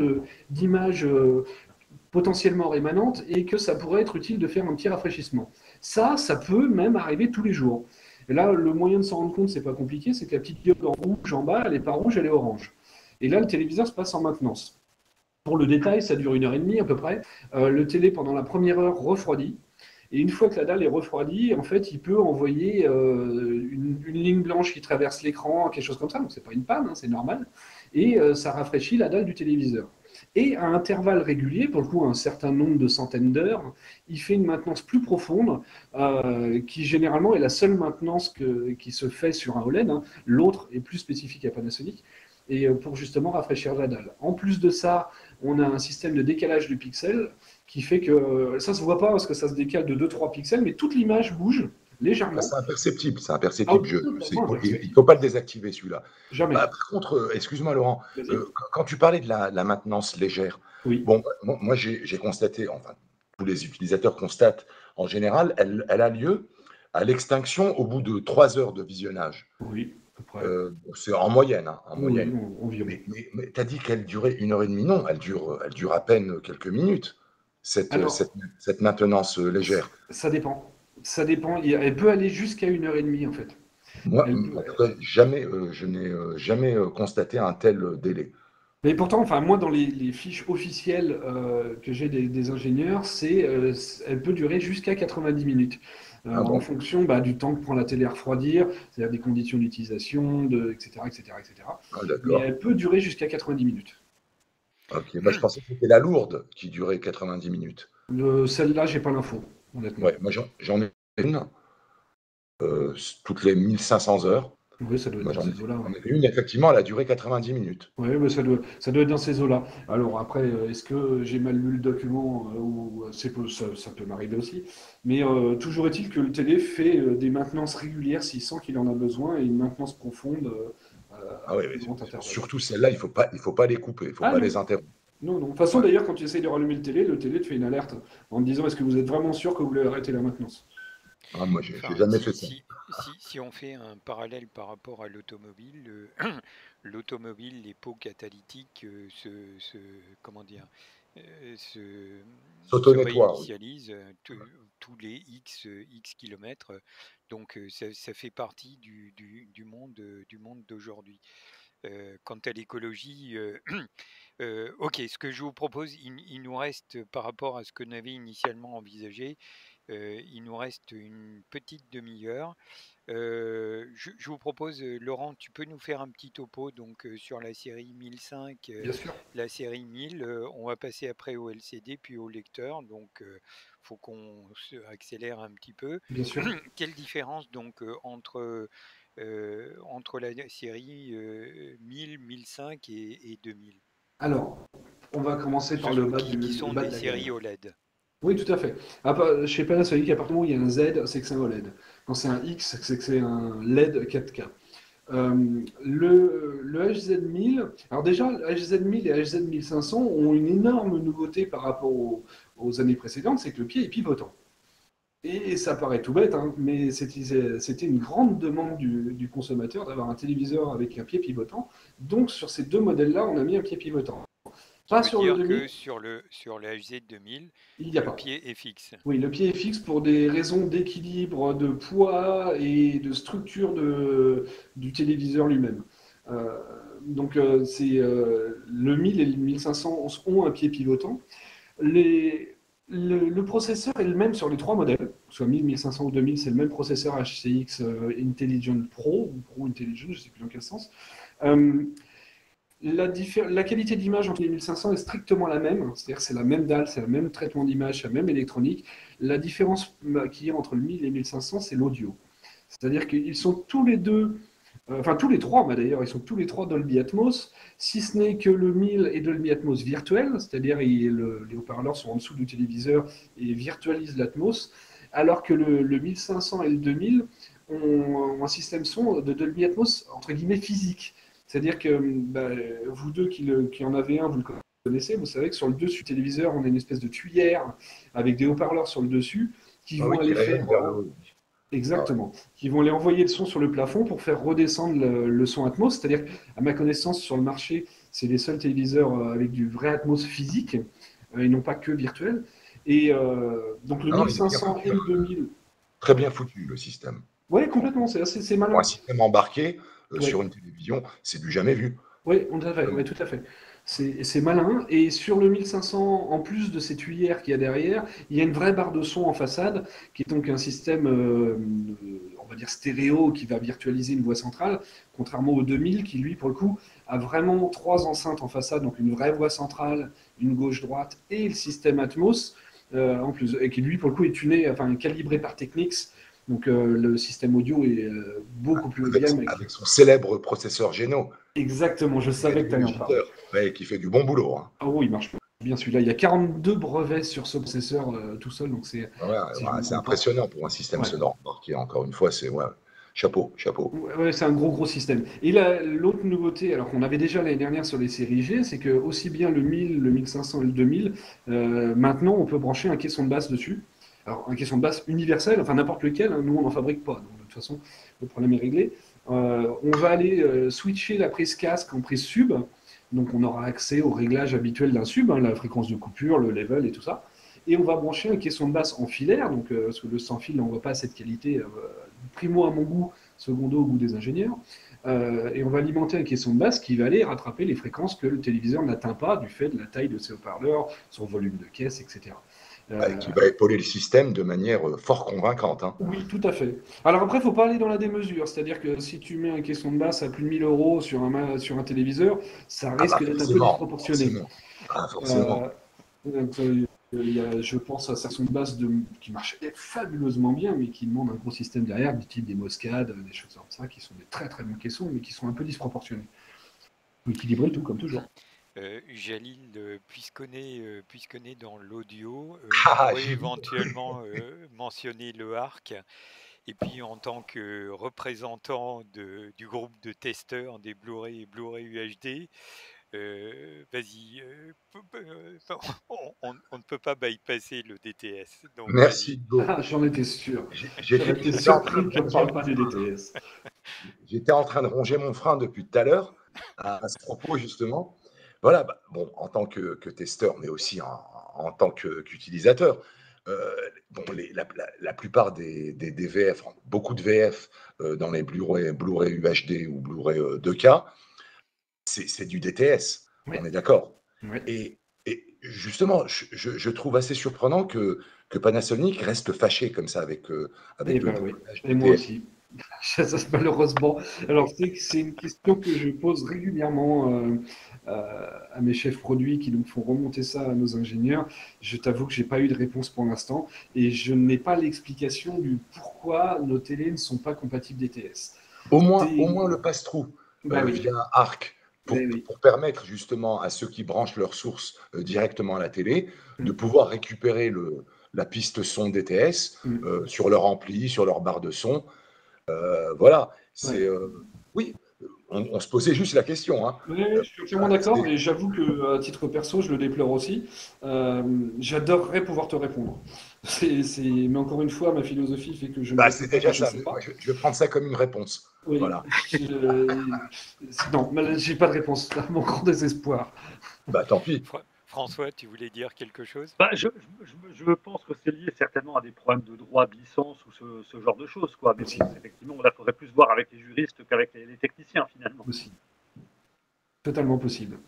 Speaker 2: d'images potentiellement rémanente et que ça pourrait être utile de faire un petit rafraîchissement. Ça peut même arriver tous les jours. Et là, le moyen de s'en rendre compte, c'est pas compliqué, c'est que la petite diode en rouge en bas, elle n'est pas rouge, elle est orange. Et là, le téléviseur se passe en maintenance. Pour le détail, ça dure 1 heure et demie à peu près. Le télé, pendant la première heure, refroidit. Et une fois que la dalle est refroidie, en fait, il peut envoyer une ligne blanche qui traverse l'écran, quelque chose comme ça. Donc, c'est pas une panne, hein, c'est normal. Et ça rafraîchit la dalle du téléviseur. Et à intervalles réguliers, pour le coup, un certain nombre de centaines d'heures, il fait une maintenance plus profonde, qui généralement est la seule maintenance qui se fait sur un OLED, hein. L'autre est plus spécifique à Panasonic, et pour justement rafraîchir la dalle. En plus de ça, on a un système de décalage de pixels qui fait que ça se voit pas parce que ça se décale de 2-3 pixels, mais toute l'image bouge
Speaker 4: Ah,
Speaker 2: légèrement.
Speaker 4: c'est imperceptible, c'est imperceptible.
Speaker 2: Ah, totalement
Speaker 4: Il ne
Speaker 2: imperceptible.
Speaker 4: faut pas le désactiver, celui-là.
Speaker 2: Jamais.
Speaker 4: Bah, par contre, excuse-moi Laurent,
Speaker 2: Vas-y.
Speaker 4: quand tu parlais de la maintenance légère,
Speaker 2: Oui.
Speaker 4: bon, moi j'ai constaté, enfin tous les utilisateurs constatent, en général, elle a lieu à l'extinction au bout de 3 heures de visionnage.
Speaker 2: Oui, à peu près.
Speaker 4: C'est en moyenne, hein, en
Speaker 2: Oui,
Speaker 4: moyenne.
Speaker 2: environ.
Speaker 4: Mais tu as dit qu'elle durait 1 heure et demie. Non, elle dure à peine quelques minutes,
Speaker 2: Alors,
Speaker 4: cette maintenance légère.
Speaker 2: ça dépend. Ça dépend. Elle peut aller jusqu'à 1 heure et demie, en fait.
Speaker 4: Moi,
Speaker 2: Elle
Speaker 4: en
Speaker 2: peut-
Speaker 4: tout cas, jamais, je n'ai jamais constaté un tel délai.
Speaker 2: Mais pourtant, enfin, moi, dans les fiches officielles que j'ai des ingénieurs, elle peut durer jusqu'à 90 minutes,
Speaker 4: Ah
Speaker 2: en
Speaker 4: bon?
Speaker 2: fonction du temps que prend la télé à refroidir, c'est-à-dire des conditions d'utilisation, etc., etc., etc.
Speaker 4: Ah,
Speaker 2: Mais
Speaker 4: d'accord.
Speaker 2: elle peut durer jusqu'à 90 minutes.
Speaker 4: Ok, bah, je pensais que c'était la lourde qui durait 90 minutes.
Speaker 2: Celle-là, j'ai pas l'info, honnêtement.
Speaker 4: Ouais, moi j'en ai une, toutes les 1500 heures.
Speaker 2: Oui, ça doit être
Speaker 4: Moi
Speaker 2: dans ces eaux-là,
Speaker 4: j'en
Speaker 2: ouais.
Speaker 4: ai une, effectivement, elle a duré 90 minutes.
Speaker 2: Oui, mais ça doit être dans ces eaux-là. Alors après, est-ce que j'ai mal lu le document ou ça peut m'arriver aussi. Mais toujours est-il que le télé fait des maintenances régulières s'il sent qu'il en a besoin et une maintenance profonde
Speaker 4: Ah
Speaker 2: à
Speaker 4: ouais,
Speaker 2: plus grand intervalle.
Speaker 4: surtout celles-là, il faut pas les couper, il faut
Speaker 2: Ah
Speaker 4: pas
Speaker 2: non,
Speaker 4: les interrompre.
Speaker 2: non, non. De toute façon,
Speaker 4: Ouais.
Speaker 2: d'ailleurs, quand tu essayes de rallumer le télé te fait une alerte en te disant est-ce que vous êtes vraiment sûr que vous voulez arrêter la maintenance?
Speaker 4: Ah, moi, j'ai
Speaker 1: Enfin,
Speaker 4: jamais fait ça.
Speaker 1: si on fait un parallèle par rapport à l'automobile, l'automobile, les pots catalytiques comment dire, se, se
Speaker 4: S'auto-nettoie, oui.
Speaker 1: réinitialisent tous les X kilomètres. Donc ça fait partie du monde d'aujourd'hui. Quant à l'écologie, ok, ce que je vous propose, il nous reste par rapport à ce que nous avions initialement envisagé, il nous reste une petite demi-heure. Je vous propose, Laurent, tu peux nous faire un petit topo donc sur la série 1005,
Speaker 2: Bien sûr,
Speaker 1: la série 1000. On va passer après au LCD puis au lecteur, donc faut qu'on accélère un petit peu.
Speaker 2: bien sûr.
Speaker 1: Quelle différence donc entre entre la série 1000, 1005 et 2000.
Speaker 2: Alors, on va commencer par le bas,
Speaker 1: Qui sont
Speaker 2: le bas
Speaker 1: des
Speaker 2: de la
Speaker 1: séries
Speaker 2: gamme.
Speaker 1: OLED.
Speaker 2: Oui, tout à fait. Chez Panasonic, à partir du moment où il y a un Z, c'est que c'est un OLED. Quand c'est un X, c'est que c'est un LED 4K. Le HZ1000, alors déjà, le HZ1000 et HZ1500 ont une énorme nouveauté par rapport aux années précédentes, c'est que le pied est pivotant. Et ça paraît tout bête, hein, mais c'était une grande demande du consommateur d'avoir un téléviseur avec un pied pivotant. Donc sur ces deux modèles-là, on a mis un pied pivotant.
Speaker 1: Qui
Speaker 2: Pas
Speaker 1: veut
Speaker 2: sur le
Speaker 1: dire
Speaker 2: 2000,
Speaker 1: que sur le HZ2000,
Speaker 2: il n'y a
Speaker 1: le
Speaker 2: pas.
Speaker 1: pied est fixe.
Speaker 2: Oui, le pied est fixe pour des raisons d'équilibre, de poids et de structure du téléviseur lui-même. Euh, le 1000 et le 1500 ont un pied pivotant. Le processeur est le même sur les trois modèles, soit 1000, 1500 ou 2000, c'est le même processeur HCX Intelligent Pro, ou Pro Intelligent, je ne sais plus dans quel sens. Euh, la qualité d'image entre les 1500 est strictement la même, c'est-à-dire c'est la même dalle, c'est le même traitement d'image, c'est la même électronique. La différence qu'il y a entre le 1000 et le 1500, c'est l'audio. C'est-à-dire qu'ils sont tous les deux, enfin tous les trois d'ailleurs, ils sont tous les trois Dolby Atmos, si ce n'est que le 1000 est Dolby Atmos virtuel, c'est-à-dire les haut-parleurs sont en dessous du téléviseur et virtualisent l'Atmos, alors que le 1500 et le 2000 ont un système son de Dolby Atmos entre guillemets physique. C'est-à-dire que vous deux qui en avez un, vous le connaissez, vous savez que sur le dessus du téléviseur, on a une espèce de tuyère avec des haut-parleurs sur le dessus qui
Speaker 4: Ah
Speaker 2: vont
Speaker 4: oui, qui
Speaker 2: aller
Speaker 4: rayonne
Speaker 2: faire
Speaker 4: vers le haut. Ah ouais.
Speaker 2: exactement, qui vont aller envoyer le son sur le plafond pour faire redescendre le son Atmos. C'est-à-dire, à ma connaissance, sur le marché, c'est les seuls téléviseurs avec du vrai Atmos physique et non pas que virtuel. Et donc le
Speaker 4: Ah non, il est bien
Speaker 2: 1500 et
Speaker 4: foutu, hein.
Speaker 2: le 2000,
Speaker 4: Très bien foutu, le système.
Speaker 2: ouais, complètement, c'est
Speaker 4: Pour un
Speaker 2: malin.
Speaker 4: système embarqué sur
Speaker 2: Ouais.
Speaker 4: une télévision, c'est du jamais vu.
Speaker 2: Oui, ouais,
Speaker 4: Vraiment.
Speaker 2: tout à fait. C'est malin. Et sur le 1500, en plus de ces tuyères qu'il y a derrière, il y a une vraie barre de son en façade, qui est donc un système, on va dire, stéréo, qui va virtualiser une voix centrale, contrairement au 2000, qui lui, pour le coup, a vraiment trois enceintes en façade, donc une vraie voix centrale, une gauche-droite et le système Atmos, en plus, et qui lui, pour le coup, est tuné, enfin, calibré par Technics. Donc le système audio est beaucoup plus haut de gamme.
Speaker 4: Avec son célèbre processeur Geno,
Speaker 2: Exactement, je
Speaker 4: qui
Speaker 2: savais que tu
Speaker 4: réduit
Speaker 2: allais
Speaker 4: le
Speaker 2: en parler.
Speaker 4: jitter, ouais, qui fait du bon boulot, hein.
Speaker 2: Ah oui, il marche bien celui-là. Il y a 42 brevets sur ce processeur tout seul, donc
Speaker 4: Ouais, ouais,
Speaker 2: si je ne me
Speaker 4: c'est
Speaker 2: trompe pas.
Speaker 4: impressionnant pour un système
Speaker 2: Ouais.
Speaker 4: sonore embarqué. Encore une fois, c'est ouais, chapeau, chapeau.
Speaker 2: Ouais, c'est un gros système. Et l'autre nouveauté, alors qu'on avait déjà l'année dernière sur les séries G, c'est que aussi bien le 1000, le 1500 et le 2000, maintenant on peut brancher un caisson de basse dessus. Alors un caisson de basse universel, enfin n'importe lequel, hein, nous on n'en fabrique pas, donc de toute façon le problème est réglé. On va aller switcher la prise casque en prise sub, donc on aura accès au réglage habituel d'un sub, hein, la fréquence de coupure, le level et tout ça. Et on va brancher un caisson de basse en filaire, donc, parce que le sans fil n'envoie pas cette qualité, primo à mon goût, secondo au goût des ingénieurs. Et on va alimenter un caisson de basse qui va aller rattraper les fréquences que le téléviseur n'atteint pas du fait de la taille de ses haut-parleurs, son volume de caisse, etc.
Speaker 4: Qui va épauler le système de manière fort convaincante, hein.
Speaker 2: Oui, tout à fait. Alors après, il ne faut pas aller dans la démesure. C'est-à-dire que si tu mets un caisson de basse à plus de 1000 euros sur un téléviseur, ça
Speaker 4: Ah bah
Speaker 2: risque d'être un peu
Speaker 4: forcément,
Speaker 2: disproportionné.
Speaker 4: forcément. Ah,
Speaker 2: Euh,
Speaker 4: forcément.
Speaker 2: il y a, je pense à certaines basses qui marchent fabuleusement bien, mais qui demandent un gros système derrière, du type des Moscades, des choses comme ça, qui sont des très très bons caissons, mais qui sont un peu disproportionnés. Faut équilibrer le tout, comme toujours.
Speaker 1: Jalil, puisqu'on est dans l'audio, on
Speaker 4: Ah,
Speaker 1: pourrait
Speaker 4: j'ai vu.
Speaker 1: éventuellement mentionner le ARC. Et puis en tant que représentant du groupe de testeurs des Blu-ray et Blu-ray UHD, vas-y, on ne peut pas bypasser le DTS. Donc
Speaker 4: Merci
Speaker 1: vas-y.
Speaker 4: Hugo.
Speaker 2: Ah, j'en étais sûr.
Speaker 4: J'étais
Speaker 2: J'aurais été
Speaker 4: j'étais en train
Speaker 2: surpris
Speaker 4: de
Speaker 2: qu'on ne
Speaker 4: ronger
Speaker 2: parle
Speaker 4: mon
Speaker 2: pas du
Speaker 4: frein.
Speaker 2: DTS.
Speaker 4: J'étais en train de ronger mon frein depuis tout à l'heure à ce propos justement. Voilà, bah, bon, en tant que testeur, mais aussi en tant qu'utilisateur. Bon, la plupart des VF, beaucoup de VF dans les Blu-ray UHD ou Blu-ray 2K, c'est du DTS,
Speaker 2: Ouais,
Speaker 4: on est d'accord.
Speaker 2: ouais.
Speaker 4: Et justement, je trouve assez surprenant que Panasonic reste fâché comme ça
Speaker 2: Eh
Speaker 4: avec le
Speaker 2: ben oui,
Speaker 4: décollage
Speaker 2: et
Speaker 4: des
Speaker 2: moi
Speaker 4: VF.
Speaker 2: aussi. Malheureusement. Alors, c'est une question que je pose régulièrement à mes chefs produits qui nous font remonter ça à nos ingénieurs. Je t'avoue que j'ai pas eu de réponse pour l'instant et je n'ai pas l'explication du pourquoi nos télés ne sont pas compatibles DTS.
Speaker 4: Au moins le passe-trou
Speaker 2: Bah oui.
Speaker 4: via ARC
Speaker 2: Oui.
Speaker 4: pour permettre justement à ceux qui branchent leur source directement à la télé de
Speaker 2: Mm.
Speaker 4: pouvoir récupérer la piste son DTS
Speaker 2: Mm.
Speaker 4: sur leur ampli, sur leur barre de son. Voilà,
Speaker 2: Ouais.
Speaker 4: oui, on se posait juste la question. Hein.
Speaker 2: Oui, je suis entièrement d'accord,
Speaker 4: C'est
Speaker 2: et j'avoue que à titre perso, je le déplore aussi. J'adorerais pouvoir te répondre. Mais encore une fois, ma philosophie fait que je ne réponds
Speaker 4: c'est
Speaker 2: pas quand
Speaker 4: déjà
Speaker 2: je ne
Speaker 4: ça.
Speaker 2: sais
Speaker 4: Moi,
Speaker 2: pas.
Speaker 4: je vais prendre ça comme une réponse.
Speaker 2: Oui,
Speaker 4: Voilà.
Speaker 2: non, mais j'ai pas de réponse, à mon grand désespoir.
Speaker 4: Bah, tant pis.
Speaker 1: François, tu voulais dire quelque chose?
Speaker 3: Bah, je pense que c'est lié certainement à des problèmes de droit de licence ou ce genre de choses, quoi. Mais bon,
Speaker 2: Aussi,
Speaker 3: effectivement, là, il faudrait plus voir avec les juristes qu'avec les techniciens, finalement.
Speaker 2: aussi. Totalement possible.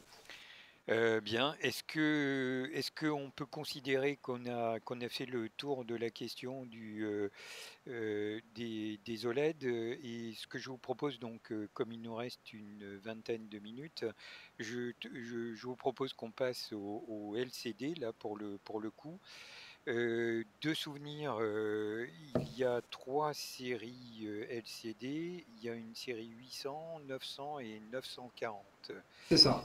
Speaker 1: Bien. Est-ce qu'on peut considérer qu'on a fait le tour de la question des OLED? Et ce que je vous propose, donc, comme il nous reste une vingtaine de minutes, je vous propose qu'on passe au LCD, là, pour le coup. De souvenirs, il y a trois séries LCD. Il y a une série 800, 900 et 940.
Speaker 2: C'est ça.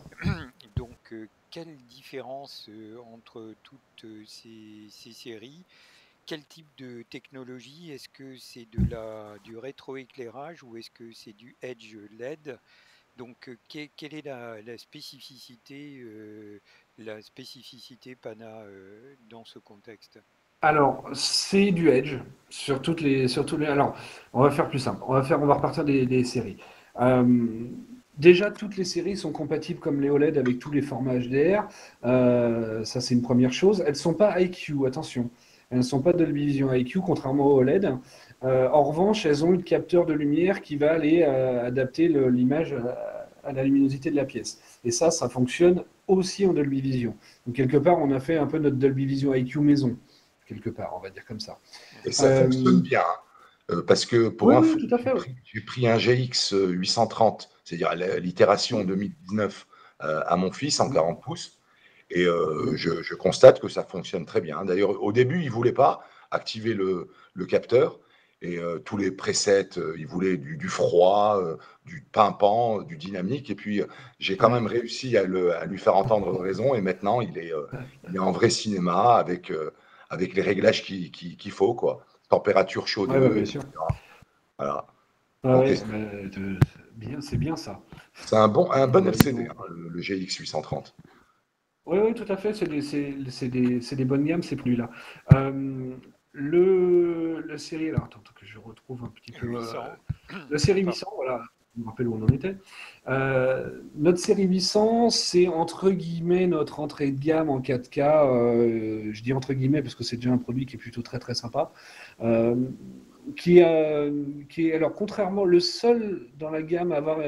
Speaker 1: Donc, quelle différence entre toutes ces séries? Quel type de technologie? Est-ce que c'est du rétroéclairage ou est-ce que c'est du Edge LED? Donc, quelle est la spécificité PANA dans ce contexte?
Speaker 2: Alors, c'est du Edge Alors, on va faire plus simple. On va repartir des séries. Euh, Déjà, toutes les séries sont compatibles comme les OLED avec tous les formats HDR. Ça, c'est une première chose. Elles ne sont pas IQ, attention. Elles ne sont pas Dolby Vision IQ, contrairement aux OLED. En revanche, elles ont une capteur de lumière qui va aller adapter l'image à la luminosité de la pièce. Et ça fonctionne aussi en Dolby Vision. Donc, quelque part, on a fait un peu notre Dolby Vision IQ maison quelque part, on va dire comme ça.
Speaker 4: Et ça fonctionne
Speaker 2: Euh,
Speaker 4: bien. Parce que pour
Speaker 2: oui,
Speaker 4: info,
Speaker 2: oui, tout à fait. Oui.
Speaker 4: j'ai pris un GX 830, c'est-à-dire l'itération 2019 à mon fils en 40 pouces. Et je constate que ça fonctionne très bien. D'ailleurs, au début, il ne voulait pas activer le capteur. Et tous les presets, il voulait du froid, du pimpant, du dynamique. Et puis, j'ai quand
Speaker 2: Ouais.
Speaker 4: même réussi à lui faire entendre raison. Et maintenant, il est en vrai cinéma avec les réglages qu'il faut, quoi. Température
Speaker 2: Ouais, ouais,
Speaker 4: chaude,
Speaker 2: bien sûr.
Speaker 4: etc. Voilà.
Speaker 2: Ah
Speaker 4: Donc,
Speaker 2: ouais, c'est bien ça.
Speaker 4: c'est un bon
Speaker 2: Ils
Speaker 4: LCD,
Speaker 2: ont...
Speaker 4: hein, le GX 830.
Speaker 2: Oui, oui, tout à fait. C'est des bonnes gammes, ces produits-là. Euh, la série, alors attends que je retrouve un petit peu.
Speaker 1: 800.
Speaker 2: La série
Speaker 1: Pardon.
Speaker 2: 800, voilà, je me rappelle où on en était. Notre série 800, c'est entre guillemets notre entrée de gamme en 4K. Je dis entre guillemets parce que c'est déjà un produit qui est plutôt très très sympa. Euh, alors contrairement, le seul dans la gamme à avoir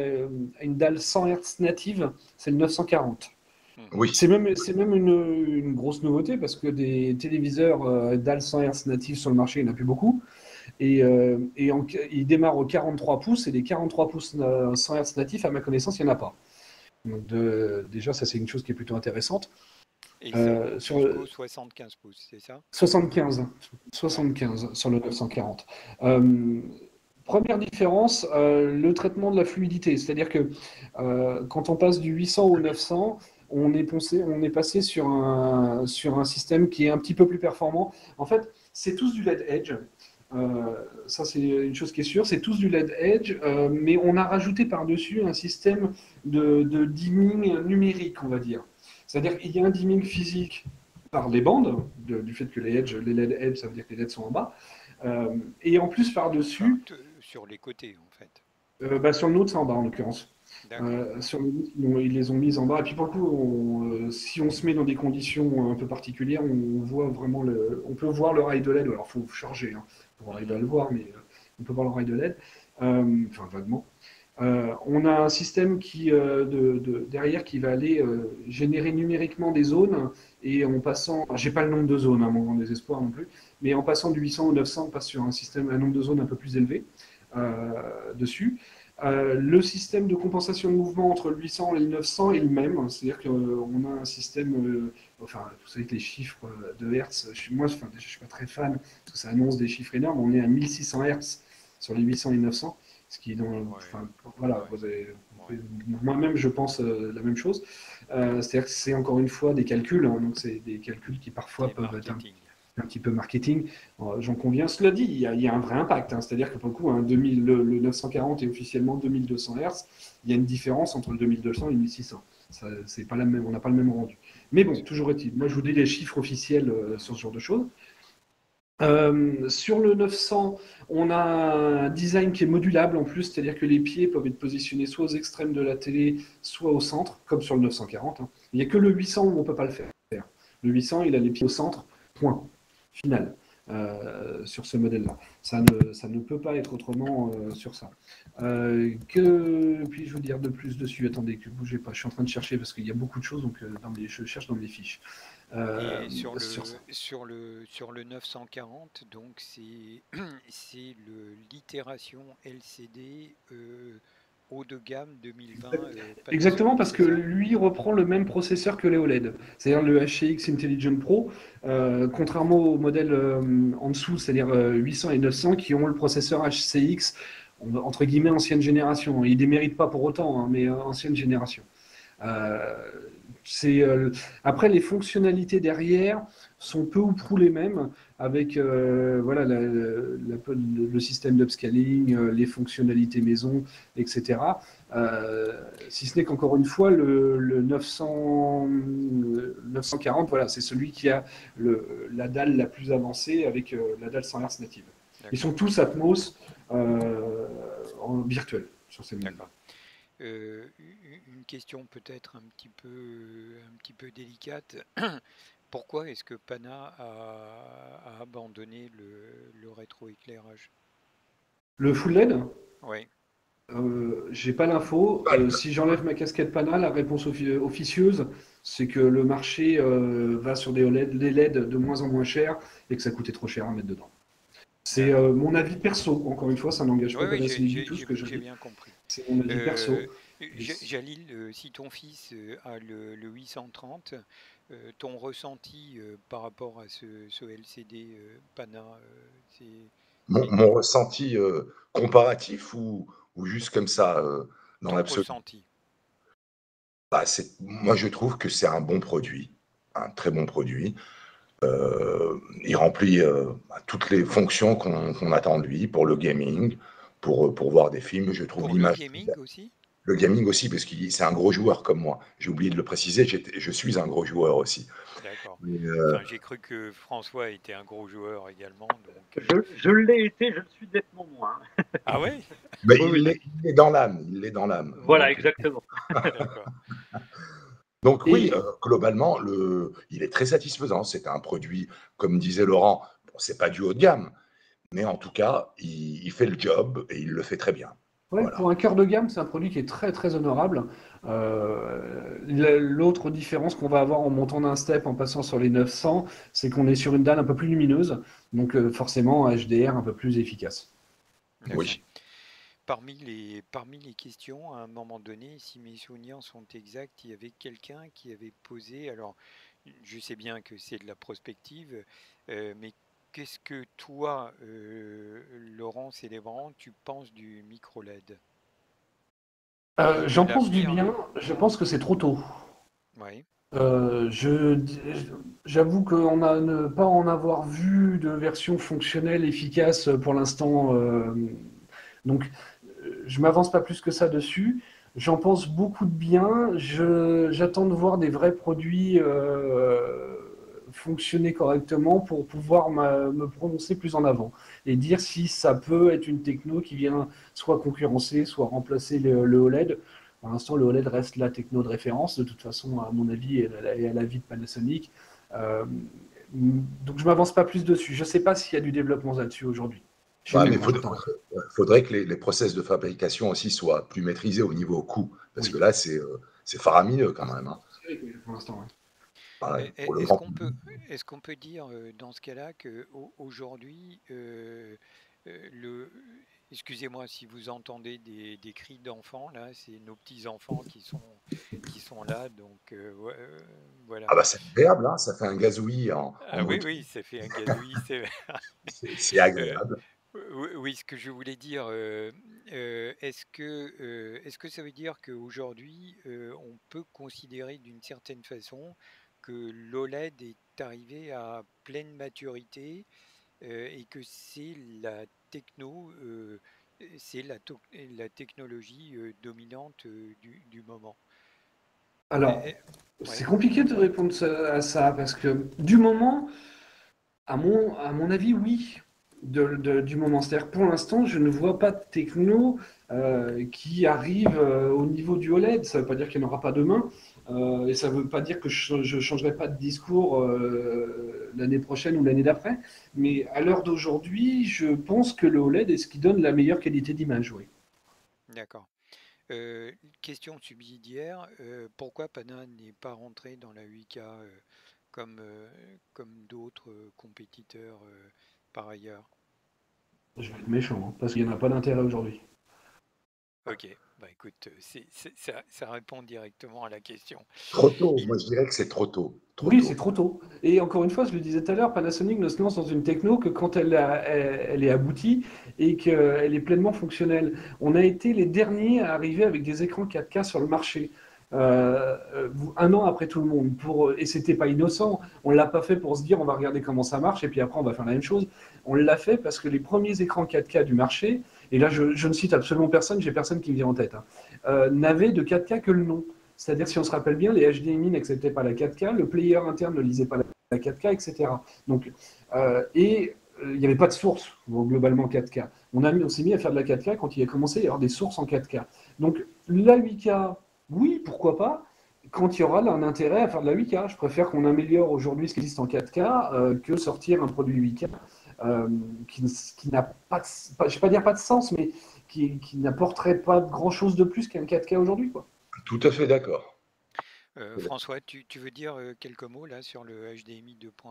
Speaker 2: une dalle 100 Hz native, c'est le 940.
Speaker 1: Mhm.
Speaker 4: Oui.
Speaker 2: C'est même une grosse nouveauté parce que des téléviseurs dalle 100 Hz native sur le marché, il n'y en a plus beaucoup. Il démarre au 43 pouces et les 43 pouces 100 Hz natifs, à ma connaissance, il n'y en a pas. Donc déjà, ça c'est une chose qui est plutôt intéressante.
Speaker 1: Et ça monte
Speaker 2: Sur
Speaker 1: jusqu'au 75 pouces, c'est ça?
Speaker 2: 75,
Speaker 1: Ouais.
Speaker 2: 75 sur le 940. Euh, Première différence, le traitement de la fluidité. C'est-à-dire que quand on passe du 800 au 900, on est passé sur un système qui est un petit peu plus performant. En fait, c'est tous du LED Edge. Ça, c'est une chose qui est sûre. C'est tous du LED Edge, mais on a rajouté par-dessus un système de dimming numérique, on va dire. C'est-à-dire qu'il y a un dimming physique par les bandes, du fait que les LED Edge, ça veut dire que les LED sont en bas. Et en plus,
Speaker 1: Enfin,
Speaker 2: par-dessus,
Speaker 1: sur les côtés, en fait.
Speaker 2: sur le nôtre, c'est en bas en l'occurrence.
Speaker 1: D'accord.
Speaker 2: Sur le nôtre, ils les ont mises en bas. Et puis pour le coup, si on se met dans des conditions un peu particulières, on voit vraiment on peut voir le rail de LED. Alors il faut charger pour arriver à le voir, mais on peut voir le rail de LED. Enfin, vaguement. On a un système derrière qui va aller générer numériquement des zones et en passant, enfin, j'ai pas le nombre de zones à mon grand désespoir non plus, mais en passant du 800 au 900, on passe sur un nombre de zones un peu plus élevé dessus. Le système de compensation de mouvement entre le 800 et le 900 est le même, c'est-à-dire qu'on a un système, enfin, vous savez que les chiffres de Hertz, moi, enfin, je ne suis pas très fan, parce que ça annonce des chiffres énormes, on est à 1600 Hertz sur les 800 et 900, Ce qui est dans,
Speaker 1: Ouais,
Speaker 2: enfin, voilà,
Speaker 1: ouais, ouais.
Speaker 2: moi-même je pense la même chose. C'est-à-dire que c'est encore une fois des calculs, hein, donc c'est des calculs qui parfois
Speaker 1: C'est
Speaker 2: peuvent être
Speaker 1: marketing.
Speaker 2: un petit peu marketing. J'en conviens. Cela dit, il y a un vrai impact, hein. C'est-à-dire que pour le coup, hein, le 940 est officiellement 2200 Hz. Il y a une différence entre le 2200 et le 1600. C'est pas la même, on n'a pas le même rendu. Mais bon, toujours est-il. Moi, je vous dis les chiffres officiels sur ce genre de choses. Sur le 900, on a un design qui est modulable en plus, c'est-à-dire que les pieds peuvent être positionnés soit aux extrêmes de la télé, soit au centre, comme sur le 940, hein. Il n'y a que le 800 où on ne peut pas le faire. Le 800, il a les pieds au centre, point, final, sur ce modèle-là. Ça ne peut pas être autrement sur ça. Que puis-je vous dire de plus dessus? Attendez, que bougez pas, je suis en train de chercher parce qu'il y a beaucoup de choses, donc je cherche dans mes fiches.
Speaker 1: Et sur
Speaker 2: Sur ça.
Speaker 1: sur le 940, donc c'est l'itération LCD haut de gamme 2020
Speaker 2: Exactement,
Speaker 1: Panasonic,
Speaker 2: parce
Speaker 1: c'est
Speaker 2: que
Speaker 1: ça?
Speaker 2: lui reprend le même processeur que les OLED, c'est-à-dire le HCX Intelligent Pro, contrairement au modèle en dessous, c'est-à-dire 800 et 900, qui ont le processeur HCX, entre guillemets, ancienne génération. Il ne les mérite pas pour autant, hein, mais ancienne génération. Euh, c'est, après, les fonctionnalités derrière sont peu ou prou les mêmes, avec voilà, le système d'upscaling, les fonctionnalités maison, etc. Si ce n'est qu'encore une fois, le 940, voilà, c'est celui qui a la dalle la plus avancée avec la dalle 100 Hz native. Ils sont
Speaker 1: D'accord,
Speaker 2: tous Atmos en virtuel sur ces modèles-là.
Speaker 1: d'accord. Une question peut-être un petit peu délicate. Pourquoi est-ce que Pana a abandonné le rétroéclairage?
Speaker 2: Le full LED,
Speaker 1: Oui,
Speaker 2: j'ai pas l'info. Si j'enlève ma casquette Pana, la réponse officieuse, c'est que le marché va sur des LED de moins en moins chers et que ça coûtait trop cher à mettre dedans. C'est
Speaker 1: d'accord.
Speaker 2: mon avis perso. Encore une fois, ça n'engage
Speaker 1: Oui,
Speaker 2: pas
Speaker 1: oui,
Speaker 2: Panasonic du tout ce que je
Speaker 1: j'ai
Speaker 2: dis.
Speaker 1: bien compris.
Speaker 2: C'est mon avis perso.
Speaker 1: Euh, Jalil, si ton fils a le 830, ton ressenti par rapport à ce LCD Pana, c'est c'est
Speaker 4: Mon ressenti comparatif ou juste comme ça, dans
Speaker 1: ton
Speaker 4: l'absolu.
Speaker 1: ressenti.
Speaker 4: Bah, moi, je trouve que c'est un bon produit, un très bon produit. Il remplit toutes les fonctions qu'on attend de lui pour le gaming, pour voir des films. Je trouve
Speaker 1: Pour le
Speaker 4: l'image.
Speaker 1: gaming aussi?
Speaker 4: Le gaming aussi, parce que c'est un gros joueur comme moi. J'ai oublié de le préciser, je suis un gros joueur aussi.
Speaker 1: D'accord.
Speaker 4: Mais,
Speaker 1: Enfin, j'ai cru que François était un gros joueur également, donc.
Speaker 3: Je l'ai été, je le suis nettement moins.
Speaker 1: Ah ouais?
Speaker 4: mais
Speaker 3: Oui, oui.
Speaker 4: il est dans l'âme, il est dans l'âme.
Speaker 3: Voilà, exactement.
Speaker 1: D'accord.
Speaker 4: Donc oui,
Speaker 2: Et
Speaker 4: globalement, il est très satisfaisant. C'est un produit, comme disait Laurent, bon, c'est pas du haut de gamme, mais en tout cas, il fait le job et il le fait très bien.
Speaker 2: ouais,
Speaker 4: Voilà.
Speaker 2: pour un cœur de gamme, c'est un produit qui est très très honorable. L'autre différence qu'on va avoir en montant d'un step en passant sur les 900, c'est qu'on est sur une dalle un peu plus lumineuse, donc forcément HDR un peu plus efficace.
Speaker 1: D'accord.
Speaker 4: Oui.
Speaker 1: Parmi les questions, à un moment donné, si mes souvenirs sont exacts, il y avait quelqu'un qui avait posé, alors je sais bien que c'est de la prospective, mais qu'est-ce que toi, Laurent Célébrant, tu penses du micro LED et de
Speaker 2: J'en pense du
Speaker 1: l'avenir?
Speaker 2: bien, je pense que c'est trop tôt.
Speaker 1: Oui,
Speaker 2: Euh, je, J'avoue qu'en a ne pas en avoir vu de version fonctionnelle efficace pour l'instant. Donc, je m'avance pas plus que ça dessus. J'en pense beaucoup de bien. J'attends de voir des vrais produits fonctionner correctement pour pouvoir me prononcer plus en avant et dire si ça peut être une techno qui vient soit concurrencer, soit remplacer le OLED. Pour l'instant, le OLED reste la techno de référence, de toute façon, à mon avis, et à l'avis de Panasonic. Euh, donc, je m'avance pas plus dessus. Je ne sais pas s'il y a du développement là-dessus aujourd'hui. Chez
Speaker 4: Ouais, mais
Speaker 2: nous,
Speaker 4: il
Speaker 2: hein, j'entends.
Speaker 4: faudrait que les process de fabrication aussi soient plus maîtrisés au niveau coût, parce que
Speaker 2: Oui.
Speaker 4: là, c'est faramineux quand même, hein.
Speaker 2: Pour l'instant, ouais.
Speaker 4: Ouais, pour le
Speaker 1: Est-ce
Speaker 4: grand
Speaker 1: qu'on peut,
Speaker 4: public.
Speaker 1: est-ce qu'on peut dire dans ce cas-là que aujourd'hui, le, excusez-moi si vous entendez des cris d'enfants, là, c'est nos petits-enfants qui sont là, donc ouais, voilà.
Speaker 4: Ah bah c'est agréable, hein, ça fait un gazouillis en
Speaker 1: Ah oui,
Speaker 4: Bluetooth,
Speaker 1: oui, ça fait un gazouillis, c'est
Speaker 4: c'est
Speaker 1: Euh,
Speaker 4: agréable.
Speaker 1: oui, oui, ce que je voulais dire, est-ce que ça veut dire qu'aujourd'hui, on peut considérer d'une certaine façon que l'OLED est arrivé à pleine maturité et que c'est la techno, c'est la technologie dominante du moment?
Speaker 2: Alors,
Speaker 1: Eh,
Speaker 2: c'est
Speaker 1: ouais,
Speaker 2: compliqué de répondre à ça parce que du moment, à mon avis, oui, du moment. C'est-à-dire que pour l'instant, je ne vois pas de techno qui arrive au niveau du OLED. Ça ne veut pas dire qu'il n'y en aura pas demain. Et ça ne veut pas dire que je ne changerai pas de discours l'année prochaine ou l'année d'après. Mais à l'heure d'aujourd'hui, je pense que le OLED est ce qui donne la meilleure qualité d'image, oui.
Speaker 1: d'accord. Question subsidiaire, pourquoi Pana n'est pas rentré dans la 8K comme, comme d'autres compétiteurs par ailleurs?
Speaker 2: Je vais être méchant, hein, parce qu'il n'y en a pas d'intérêt aujourd'hui.
Speaker 1: Ok, bah écoute, ça répond directement à la question.
Speaker 4: Trop tôt,
Speaker 1: Il,
Speaker 4: moi je dirais que c'est trop tôt. Trop
Speaker 2: Oui, c'est
Speaker 4: tôt.
Speaker 2: trop tôt. Et encore une fois, je le disais tout à l'heure, Panasonic ne se lance dans une techno que quand elle est aboutie et qu'elle est pleinement fonctionnelle. On a été les derniers à arriver avec des écrans 4K sur le marché. Un an après tout le monde. Et c'était pas innocent. On l'a pas fait pour se dire on va regarder comment ça marche et puis après on va faire la même chose. On l'a fait parce que les premiers écrans 4K du marché, et là je ne cite absolument personne, j'ai personne qui me vient en tête, hein, n'avaient de 4K que le nom. C'est-à-dire, si on se rappelle bien, les HDMI n'acceptaient pas la 4K, le player interne ne lisait pas la 4K, etc. Donc, il n'y avait pas de source, bon, globalement 4K. On s'est mis à faire de la 4K quand il a commencé à y avoir des sources en 4K. Donc, la 8K, oui, pourquoi pas, quand il y aura là, un intérêt à faire de la 8K. Je préfère qu'on améliore aujourd'hui ce qui existe en 4K que sortir un produit 8K qui n'a pas, je ne vais pas dire pas de sens, mais qui n'apporterait pas grand-chose de plus qu'un 4K aujourd'hui, quoi.
Speaker 4: Tout à fait d'accord.
Speaker 1: François, tu veux dire quelques mots là sur le HDMI 2.1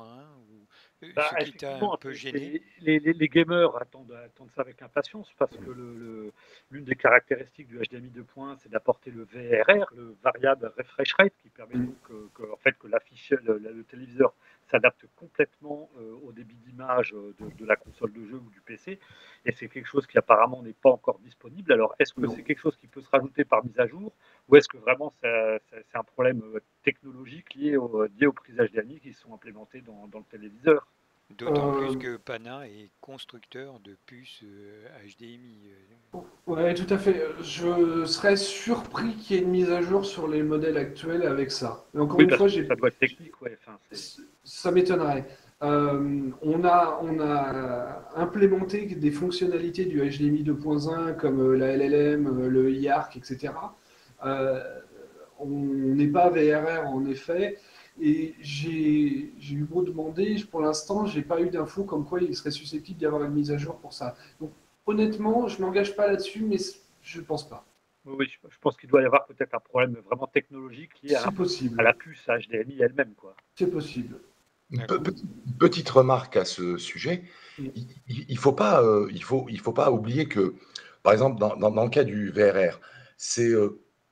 Speaker 1: ou
Speaker 3: Bah,
Speaker 1: ce qui t'a un
Speaker 3: effectivement,
Speaker 1: peu gêné?
Speaker 3: les gamers attendent ça avec impatience parce que l'une des caractéristiques du HDMI 2.1, c'est d'apporter le VRR, le Variable Refresh Rate, qui permet donc en fait, que le téléviseur s'adapte complètement au débit d'image de la console de jeu ou du PC. Et c'est quelque chose qui apparemment n'est pas encore disponible. Alors, est-ce que
Speaker 2: Non.
Speaker 3: c'est quelque chose qui peut se rajouter par mise à jour ou est-ce que vraiment c'est un problème technologique lié aux prises HDMI qui sont implémentées dans le téléviseur?
Speaker 1: D'autant plus que Pana est constructeur de puces HDMI.
Speaker 2: Ouais, tout à fait. Je serais surpris qu'il y ait une mise à jour sur les modèles actuels avec ça. Mais encore
Speaker 3: Oui,
Speaker 2: une
Speaker 3: parce
Speaker 2: fois,
Speaker 3: que ça doit être technique, ouais. Enfin,
Speaker 2: ça m'étonnerait. On a implémenté des fonctionnalités du HDMI 2.1 comme la LLM, le IARC, etc. Euh, on n'est pas VRR en effet. Et j'ai eu beau demander, pour l'instant, j'ai pas eu d'infos comme quoi il serait susceptible d'y avoir une mise à jour pour ça. Donc, honnêtement, je m'engage pas là-dessus, mais je pense pas.
Speaker 3: oui, je pense qu'il doit y avoir peut-être un problème vraiment technologique lié
Speaker 2: C'est
Speaker 3: à
Speaker 2: possible.
Speaker 3: la puce HDMI elle-même, quoi.
Speaker 2: C'est possible.
Speaker 1: D'accord.
Speaker 4: Petite remarque à ce sujet, il faut pas, il faut pas oublier que, par exemple, dans le cas du VRR,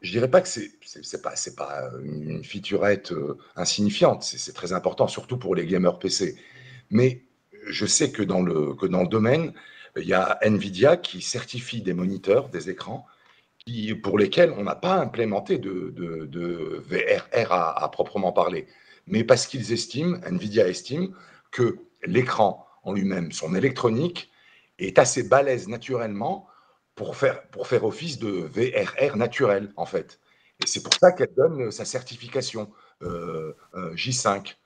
Speaker 4: je dirais pas que c'est pas une featurette insignifiante, c'est très important, surtout pour les gamers PC. Mais je sais que dans le domaine, il y a Nvidia qui certifie des moniteurs, des écrans, pour lesquels on n'a pas implémenté de VRR à proprement parler. Mais parce qu'ils estiment, Nvidia estime, que l'écran en lui-même, son électronique, est assez balèze naturellement pour faire office de VRR naturel, en fait. Et c'est pour ça qu'elle donne sa certification J5.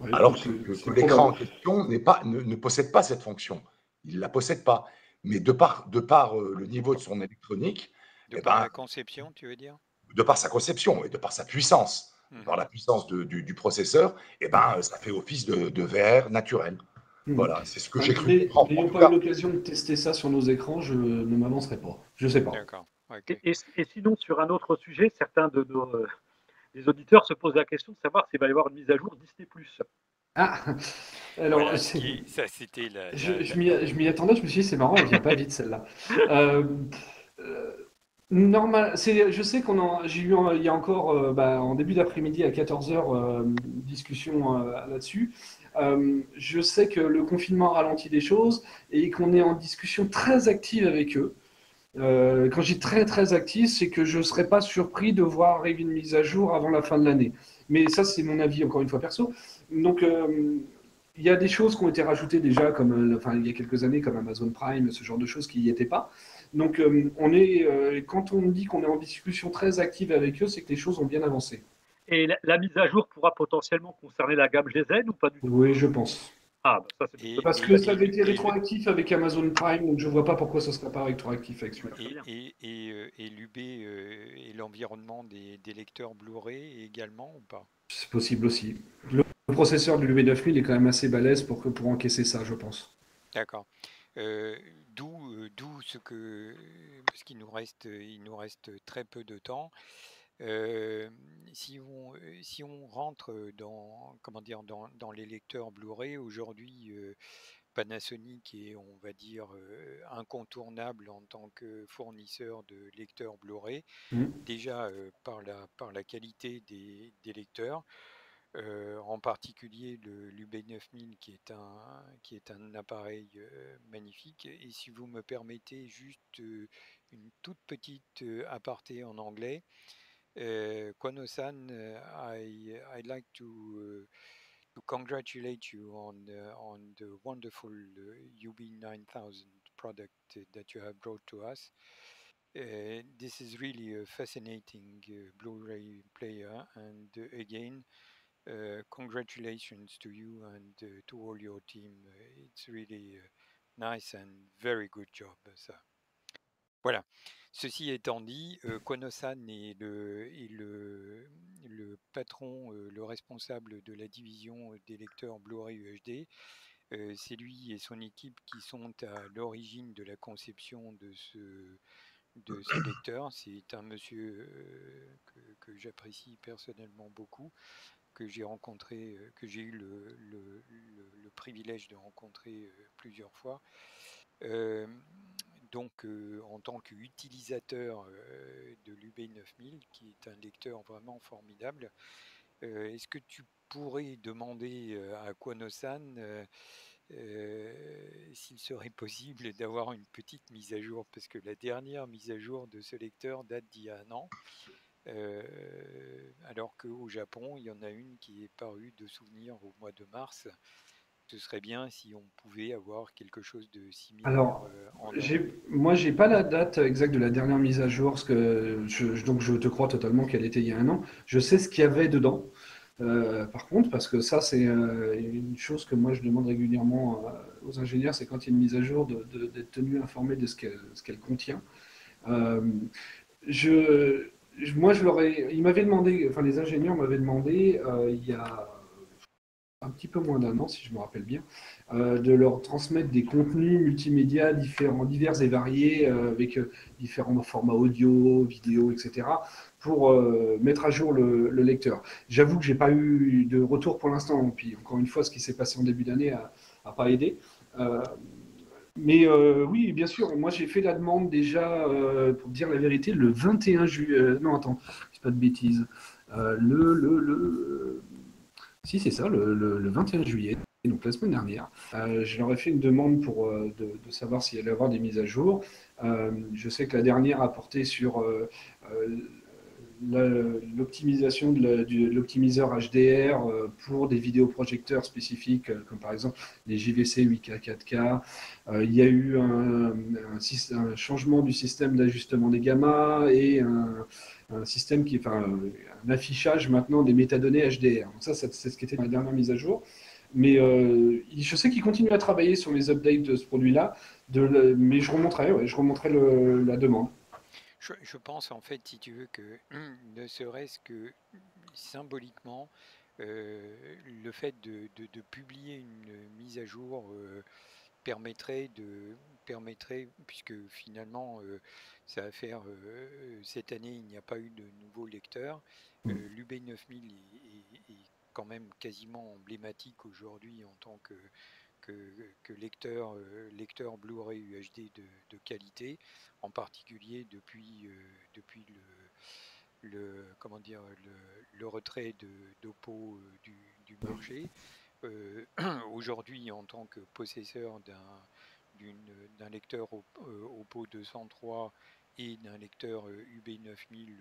Speaker 2: Ouais,
Speaker 4: Alors que
Speaker 2: c'est
Speaker 4: l'écran en
Speaker 2: probable.
Speaker 4: question ne possède pas cette fonction. Il ne la possède pas. Mais de par le niveau de son électronique,
Speaker 1: De
Speaker 4: eh
Speaker 1: par
Speaker 4: ben,
Speaker 1: la conception, tu veux dire?
Speaker 4: de par sa conception et de par sa puissance, de par
Speaker 1: Mhm.
Speaker 4: la puissance du processeur, eh ben, ça fait office de VR naturel.
Speaker 2: Hmm.
Speaker 4: Voilà, c'est ce que j'ai cru
Speaker 2: Mais
Speaker 4: comprendre. En
Speaker 2: n'ayant
Speaker 4: tout
Speaker 2: pas eu
Speaker 4: cas,
Speaker 2: l'occasion de tester ça sur nos écrans, je ne m'avancerai pas. Je sais pas.
Speaker 1: D'accord. Ok.
Speaker 3: Et sinon, sur un autre sujet, certains de des auditeurs se posent la question de savoir s'il va y avoir une mise à jour Disney+.
Speaker 2: Ah, alors,
Speaker 1: Voilà, ça c'était
Speaker 2: je m'y attendais, je me suis dit, c'est marrant, elle vient pas vite celle-là. Euh, euh, Normal, je sais j'ai eu il y a encore en début d'après-midi à 14 heures discussion là-dessus. Je sais que le confinement ralentit des choses et qu'on est en discussion très active avec eux. Quand je dis très très actif, c'est que je ne serais pas surpris de voir arriver une mise à jour avant la fin de l'année. Mais ça, c'est mon avis, encore une fois, perso. Donc, il y a des choses qui ont été rajoutées déjà, comme, enfin, il y a quelques années, comme Amazon Prime, ce genre de choses qui n'y étaient pas. Donc, quand on dit qu'on est en discussion très active avec eux, c'est que les choses ont bien avancé.
Speaker 3: Et la mise à jour pourra potentiellement concerner la gamme GZ ou pas du tout?
Speaker 2: Oui, je pense.
Speaker 3: Ah, bah ça c'est
Speaker 1: Et,
Speaker 2: Parce
Speaker 1: et,
Speaker 2: que ça
Speaker 1: et,
Speaker 2: avait été
Speaker 1: et le-
Speaker 2: rétroactif avec Amazon Prime, donc je vois pas pourquoi ça serait pas rétroactif avec
Speaker 3: bah,
Speaker 2: celui-là.
Speaker 3: très bien.
Speaker 1: et l'UB et l'environnement des lecteurs Blu-ray également ou pas?
Speaker 2: C'est possible aussi. Le processeur de l'UB9000 est quand même assez balèze pour encaisser ça, je pense.
Speaker 1: D'accord. D'où parce il nous reste très peu de temps. Euh, si on rentre dans, comment dire, dans les lecteurs Blu-ray, aujourd'hui, Panasonic est, on va dire, incontournable en tant que fournisseur de lecteurs Blu-ray,
Speaker 2: Mm.
Speaker 1: déjà par la qualité des lecteurs. En particulier le l'UB9000 qui est un appareil magnifique. Et si vous me permettez juste une toute petite aparté en anglais, Kono-san, I'd like to congratulate you on the wonderful UB9000 product that you have brought to us. This is really a fascinating Blu-ray player, and again, congratulations to you and to all your team. It's really nice and very good job. Ça. Voilà. Ceci étant dit, Kono-san est le patron, le responsable de la division des lecteurs Blu-ray UHD. C'est lui et son équipe qui sont à l'origine de la conception de ce lecteur. C'est un monsieur que j'apprécie personnellement beaucoup, que j'ai rencontré, que j'ai eu le privilège de rencontrer plusieurs fois. Euh, donc, en tant qu'utilisateur de l'UB9000, qui est un lecteur vraiment formidable, est-ce que tu pourrais demander à Kwano-san s'il serait possible d'avoir une petite mise à jour, parce que la dernière mise à jour de ce lecteur date d'il y a un an, alors qu'au Japon, il y en a une qui est parue de souvenir au mois de mars. Ce serait bien si on pouvait avoir quelque chose de similaire
Speaker 2: Alors,
Speaker 1: en Europe.
Speaker 2: moi, j'ai pas la date exacte de la dernière mise à jour, parce que donc je te crois totalement qu'elle était il y a un an. Je sais ce qu'il y avait dedans. Par contre, parce que ça, c'est une chose que moi je demande régulièrement aux ingénieurs, c'est quand il y a une mise à jour d'être tenu informé de ce qu'elle contient. Euh, je, Moi, ils m'avaient demandé, enfin les ingénieurs m'avaient demandé il y a un petit peu moins d'un an, si je me rappelle bien, de leur transmettre des contenus multimédia différents, divers et variés, avec différents formats audio, vidéo, etc., pour mettre à jour le lecteur. J'avoue que j'ai pas eu de retour pour l'instant, puis encore une fois, ce qui s'est passé en début d'année a pas aidé. Euh, mais oui, bien sûr, moi j'ai fait la demande déjà, pour dire la vérité, le 21 juillet. Non, attends, c'est pas de bêtises. Si, c'est ça, le 21 juillet, donc la semaine dernière. Je leur ai fait une demande pour de savoir s'il allait y avoir des mises à jour. Je sais que la dernière a porté sur euh, l'optimisation de l'optimiseur HDR pour des vidéoprojecteurs spécifiques, comme par exemple les JVC 8K 4K. Il y a eu un changement du système d'ajustement des gammas et un système enfin, un affichage maintenant des métadonnées HDR. Donc ça, c'est ce qui était dans la dernière mise à jour. Mais je sais qu'ils continuent à travailler sur les updates de ce produit-là, mais je remonterai la demande.
Speaker 1: Je pense en fait, si tu veux, que ne serait-ce que symboliquement, le fait de publier une mise à jour permettrait, puisque finalement, ça va faire, cette année, il n'y a pas eu de nouveaux lecteurs. L'UB9000 est quand même quasiment emblématique aujourd'hui en tant que lecteur Blu-ray UHD de qualité, en particulier depuis comment dire, le retrait d'Oppo du marché. Aujourd'hui, en tant que possesseur d'un lecteur Oppo 203 et d'un lecteur UB 9000,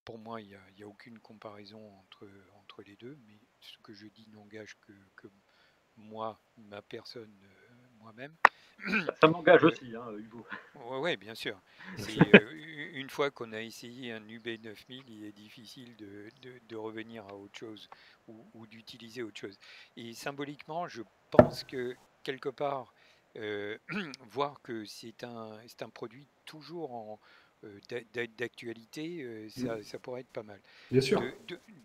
Speaker 1: pour moi, il n'y a aucune comparaison entre les deux, mais ce que je dis n'engage que moi, ma personne, moi-même.
Speaker 3: Ça m'engage
Speaker 1: Euh,
Speaker 3: aussi, hein, Hugo.
Speaker 1: Ouais, bien sûr. C'est une fois qu'on a essayé un UB 9000, il est difficile de revenir à autre chose ou d'utiliser autre chose. Et symboliquement, je pense que quelque part, voir que c'est un produit toujours d'actualité, ça pourrait être pas mal.
Speaker 2: Bien sûr.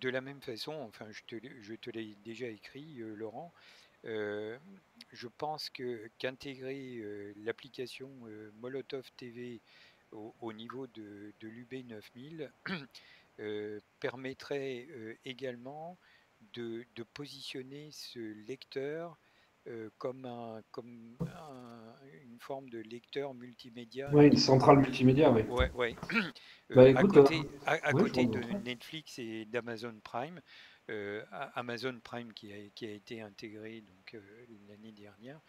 Speaker 1: De la même façon, enfin, je te l'ai déjà écrit, Laurent, euh, je pense qu'intégrer l'application Molotov TV au niveau de l'UB 9000 permettrait également de positionner ce lecteur une forme de lecteur multimédia un
Speaker 2: Ouais, une
Speaker 1: petit peu.
Speaker 2: centrale multimédia, oui.
Speaker 1: Ouais, ouais.
Speaker 2: Bah
Speaker 1: À
Speaker 2: écoute,
Speaker 1: côté, à
Speaker 2: ouais, je
Speaker 1: côté
Speaker 2: vois
Speaker 1: de
Speaker 2: bien ça.
Speaker 1: Netflix et d'Amazon Prime, Amazon Prime qui a été intégré donc l'année dernière,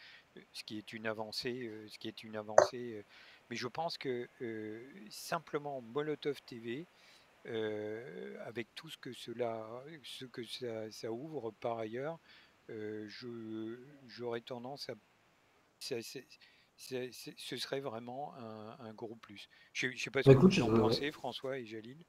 Speaker 1: ce qui est une avancée, mais je pense que simplement Molotov TV, avec tout ce que ça ouvre par ailleurs, j'aurais tendance à c'est- c'est- ce serait vraiment un gros plus. Je ne sais pas ce
Speaker 2: Bah
Speaker 1: que
Speaker 2: écoute,
Speaker 1: vous en pensez, François et Jaline.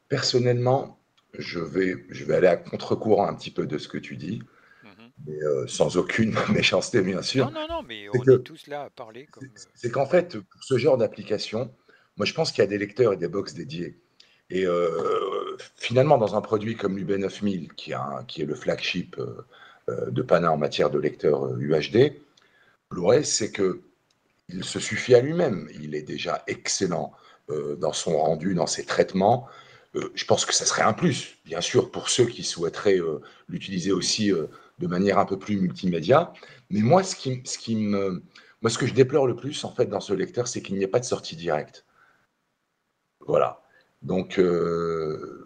Speaker 4: Personnellement, je vais aller à contre-courant un petit peu de ce que tu dis,
Speaker 1: Mhm.
Speaker 4: mais sans aucune méchanceté, bien sûr.
Speaker 1: Non, non, non, mais
Speaker 4: C'est
Speaker 1: on est
Speaker 4: que
Speaker 1: tous là à parler comme.
Speaker 4: c'est qu'en fait, pour ce genre d'application, moi je pense qu'il y a des lecteurs et des box dédiés. Et finalement, dans un produit comme l'UB9000, qui est le flagship de Pana en matière de lecteur UHD, Blu-ray, c'est que il se suffit à lui-même. Il est déjà excellent dans son rendu, dans ses traitements. Je pense que ça serait un plus, bien sûr, pour ceux qui souhaiteraient l'utiliser aussi de manière un peu plus multimédia. Mais moi, moi, ce que je déplore le plus, en fait, dans ce lecteur, c'est qu'il n'y ait pas de sortie directe. Voilà. Donc,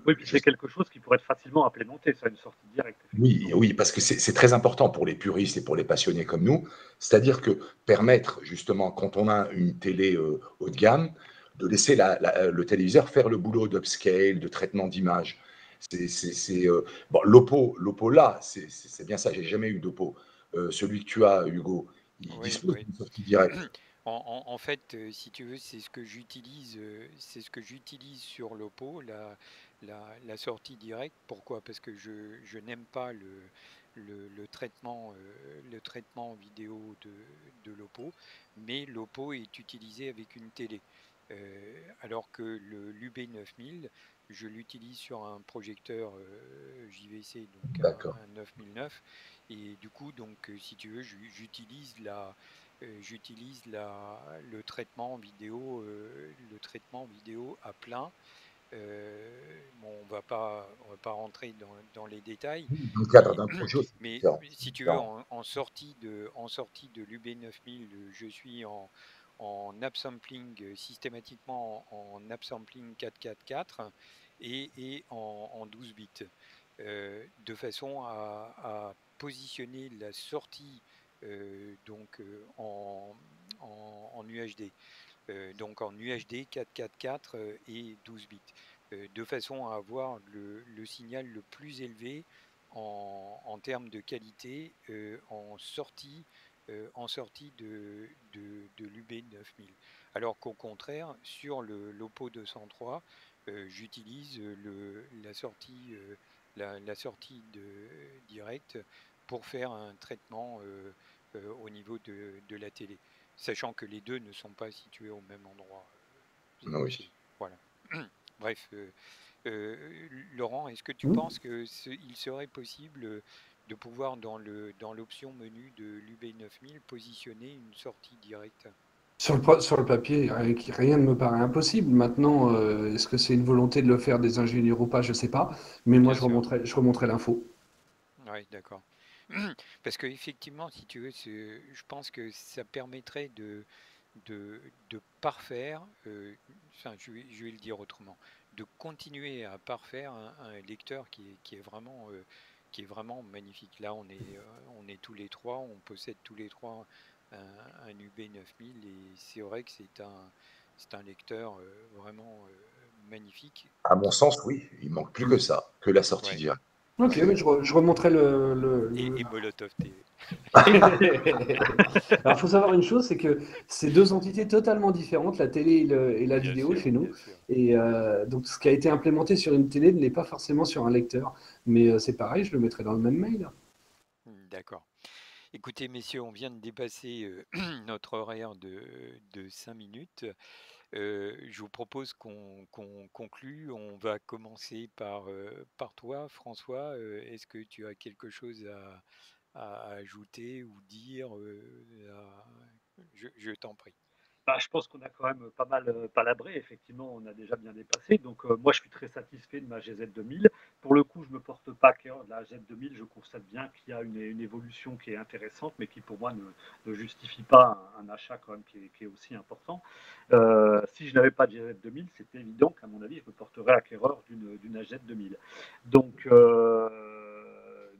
Speaker 3: Oui, puis c'est quelque chose qui pourrait être facilement implémenté, ça, une sortie directe,
Speaker 4: oui,
Speaker 3: effectivement.
Speaker 4: oui, parce que c'est très important pour les puristes et pour les passionnés comme nous. C'est-à-dire que permettre, justement, quand on a une télé haut de gamme, de laisser le téléviseur faire le boulot d'upscale, de traitement d'image. Bon, l'Oppo là, c'est bien ça, j'ai jamais eu d'Oppo. Celui que tu as, Hugo, il
Speaker 1: Oui,
Speaker 4: dispose
Speaker 1: oui.
Speaker 4: d'une sortie directe.
Speaker 1: En fait, si tu veux, c'est ce que j'utilise sur l'Oppo, la sortie directe. Pourquoi? Parce que je n'aime pas le traitement vidéo de l'Oppo, mais l'Oppo est utilisé avec une télé. Alors que l'UB 9000, je l'utilise sur un projecteur JVC, donc
Speaker 4: D'accord.
Speaker 1: un 9009, et du coup, donc, si tu veux, j'utilise le traitement vidéo à plein. Bon, on va pas rentrer dans les détails,
Speaker 4: Dans le cadre
Speaker 1: mais,
Speaker 4: d'un projet, c'est
Speaker 1: mais
Speaker 4: différent. C'est
Speaker 1: si tu veux,
Speaker 4: différent.
Speaker 1: en sortie de l'UB 9000, je suis en upsampling, systématiquement en upsampling 444 et en 12 bits, de façon à positionner la sortie donc en UHD, donc en UHD 444 et 12 bits, de façon à avoir le signal le plus élevé en termes de qualité en sortie de l'UB 9000. Alors qu'au contraire, sur l'Oppo 203, j'utilise la sortie directe pour faire un traitement au niveau de la télé, sachant que les deux ne sont pas situés au même endroit.
Speaker 4: Oui.
Speaker 1: Voilà. Bref, Laurent, est-ce que tu
Speaker 2: Hmm.
Speaker 1: penses il serait possible de pouvoir dans l'option menu de l'UB 9000 positionner une sortie directe?
Speaker 2: Sur le papier, rien ne me paraît impossible. Maintenant, est-ce que c'est une volonté de le faire des ingénieurs ou pas, je ne sais pas. Mais moi,
Speaker 1: Bien sûr.
Speaker 2: je remonterai l'info.
Speaker 1: Oui, d'accord. Parce qu'effectivement, si tu veux, je pense que ça permettrait de parfaire, enfin, je vais le dire autrement, de continuer à parfaire un lecteur qui est vraiment, qui est vraiment magnifique. Là, on est tous les trois, on possède tous les trois un UB 9000 et c'est vrai que c'est un lecteur vraiment magnifique.
Speaker 4: À mon sens, oui, il manque plus que ça, que la sortie
Speaker 1: Ouais.
Speaker 4: directe.
Speaker 2: Ok, mais je remonterai
Speaker 1: Et Molotov TV.
Speaker 2: Alors, il faut savoir une chose, c'est que c'est deux entités totalement différentes, la télé et la
Speaker 1: Bien
Speaker 2: vidéo
Speaker 1: sûr,
Speaker 2: chez nous.
Speaker 1: bien sûr.
Speaker 2: Et donc, ce qui a été implémenté sur une télé ne l'est pas forcément sur un lecteur. Mais c'est pareil, je le mettrai dans le même mail.
Speaker 1: D'accord. Écoutez, messieurs, on vient de dépasser notre horaire de 5 minutes. Je vous propose qu'on conclue. On va commencer par toi, François. Est-ce que tu as quelque chose à ajouter ou dire je t'en prie.
Speaker 3: Bah, je pense qu'on a quand même pas mal palabré. Effectivement, on a déjà bien dépassé. Donc, moi, je suis très satisfait de ma GZ2000. Pour le coup, je ne me porte pas acquéreur de la GZ2000. Je constate bien qu'il y a une évolution qui est intéressante, mais qui, pour moi, ne justifie pas un achat quand même qui est aussi important. Si je n'avais pas de GZ2000, c'est évident qu'à mon avis, je me porterais acquéreur d'une AZ2000. Donc,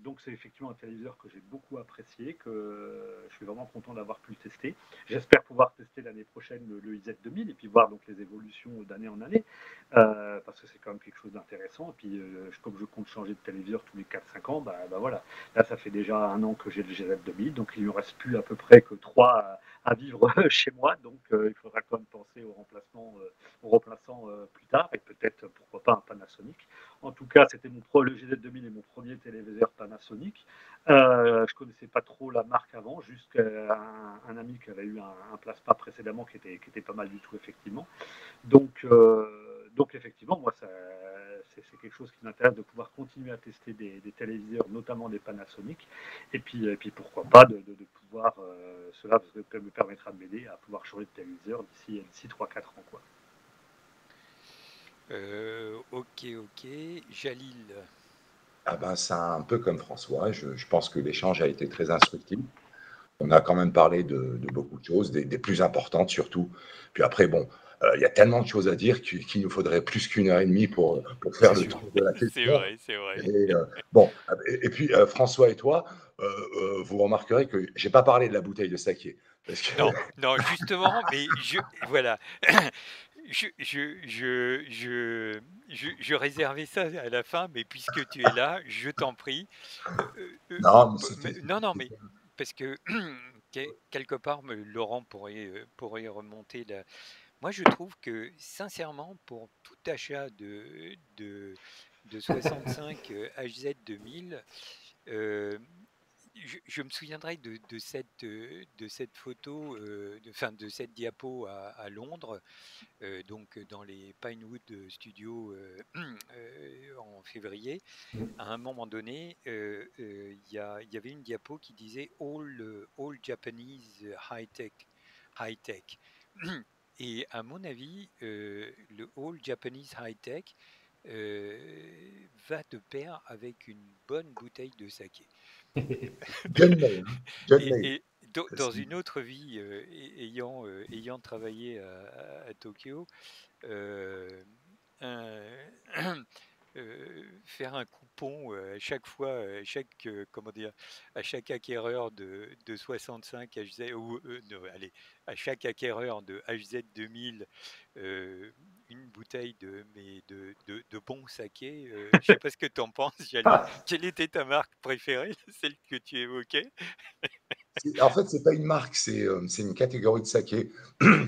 Speaker 3: donc c'est effectivement un téléviseur que j'ai beaucoup apprécié, que je suis vraiment content d'avoir pu le tester. J'espère pouvoir tester l'année prochaine le IZ2000 et puis voir donc les évolutions d'année en année, parce que c'est quand même quelque chose d'intéressant. Et puis, comme je compte changer de téléviseur tous les 4-5 ans, bah voilà. Là, ça fait déjà 1 an que j'ai le GZ2000, donc il ne me reste plus à peu près que 3 à vivre chez moi. Donc, il faudra quand même penser au remplaçant plus tard et peut-être, pourquoi pas, un Panasonic. En tout cas, c'était le GZ2000 est mon premier téléviseur Panasonic. Je ne connaissais pas trop la marque avant, juste un ami qui avait eu un plasma précédemment qui était pas mal du tout, effectivement. Donc effectivement, moi, c'est quelque chose qui m'intéresse de pouvoir continuer à tester des téléviseurs, notamment des Panasonic. Et puis pourquoi pas de pouvoir, cela me permettra de m'aider à pouvoir changer de téléviseur d'ici 3-4 ans, quoi.
Speaker 1: Ok. Jalil.
Speaker 4: Ah ben, c'est un peu comme François. Je pense que l'échange a été très instructif. On a quand même parlé de beaucoup de choses, des plus importantes surtout. Puis après, bon, il y a tellement de choses à dire qu'il nous faudrait plus qu'1 heure et demie pour faire
Speaker 1: C'est
Speaker 4: le
Speaker 1: sûr.
Speaker 4: tour de la
Speaker 1: C'est
Speaker 4: question.
Speaker 1: vrai, c'est vrai.
Speaker 4: Et, bon, et puis François et toi, vous remarquerez que j'ai pas parlé de la bouteille de saké. Parce que
Speaker 1: Non, justement, mais voilà. Je réservais ça à la fin, mais puisque tu es là, je t'en prie.
Speaker 4: non, mais c'était.
Speaker 1: Non, mais parce que quelque part, Laurent pourrait remonter là. Moi, je trouve que sincèrement, pour tout achat de 65 HZ2000, je me souviendrai de cette photo, de cette diapo à Londres, donc dans les Pinewood Studios en février. À un moment donné, il y avait une diapo qui disait All Japanese high tech. Et à mon avis, le All Japanese high tech va de pair avec une bonne bouteille de saké.
Speaker 4: John May, hein. John May.
Speaker 1: Et dans une autre vie, ayant travaillé à Tokyo, euh, un- faire un coupon à chaque fois, comment dire, à chaque acquéreur de 65 HZ, ou non, allez, à chaque acquéreur de HZ2000, une bouteille de bon saké. Je sais pas ce que tu en penses, Jalil. Quelle était ta marque préférée, celle que tu évoquais?
Speaker 4: En fait, c'est pas une marque, c'est une catégorie de saké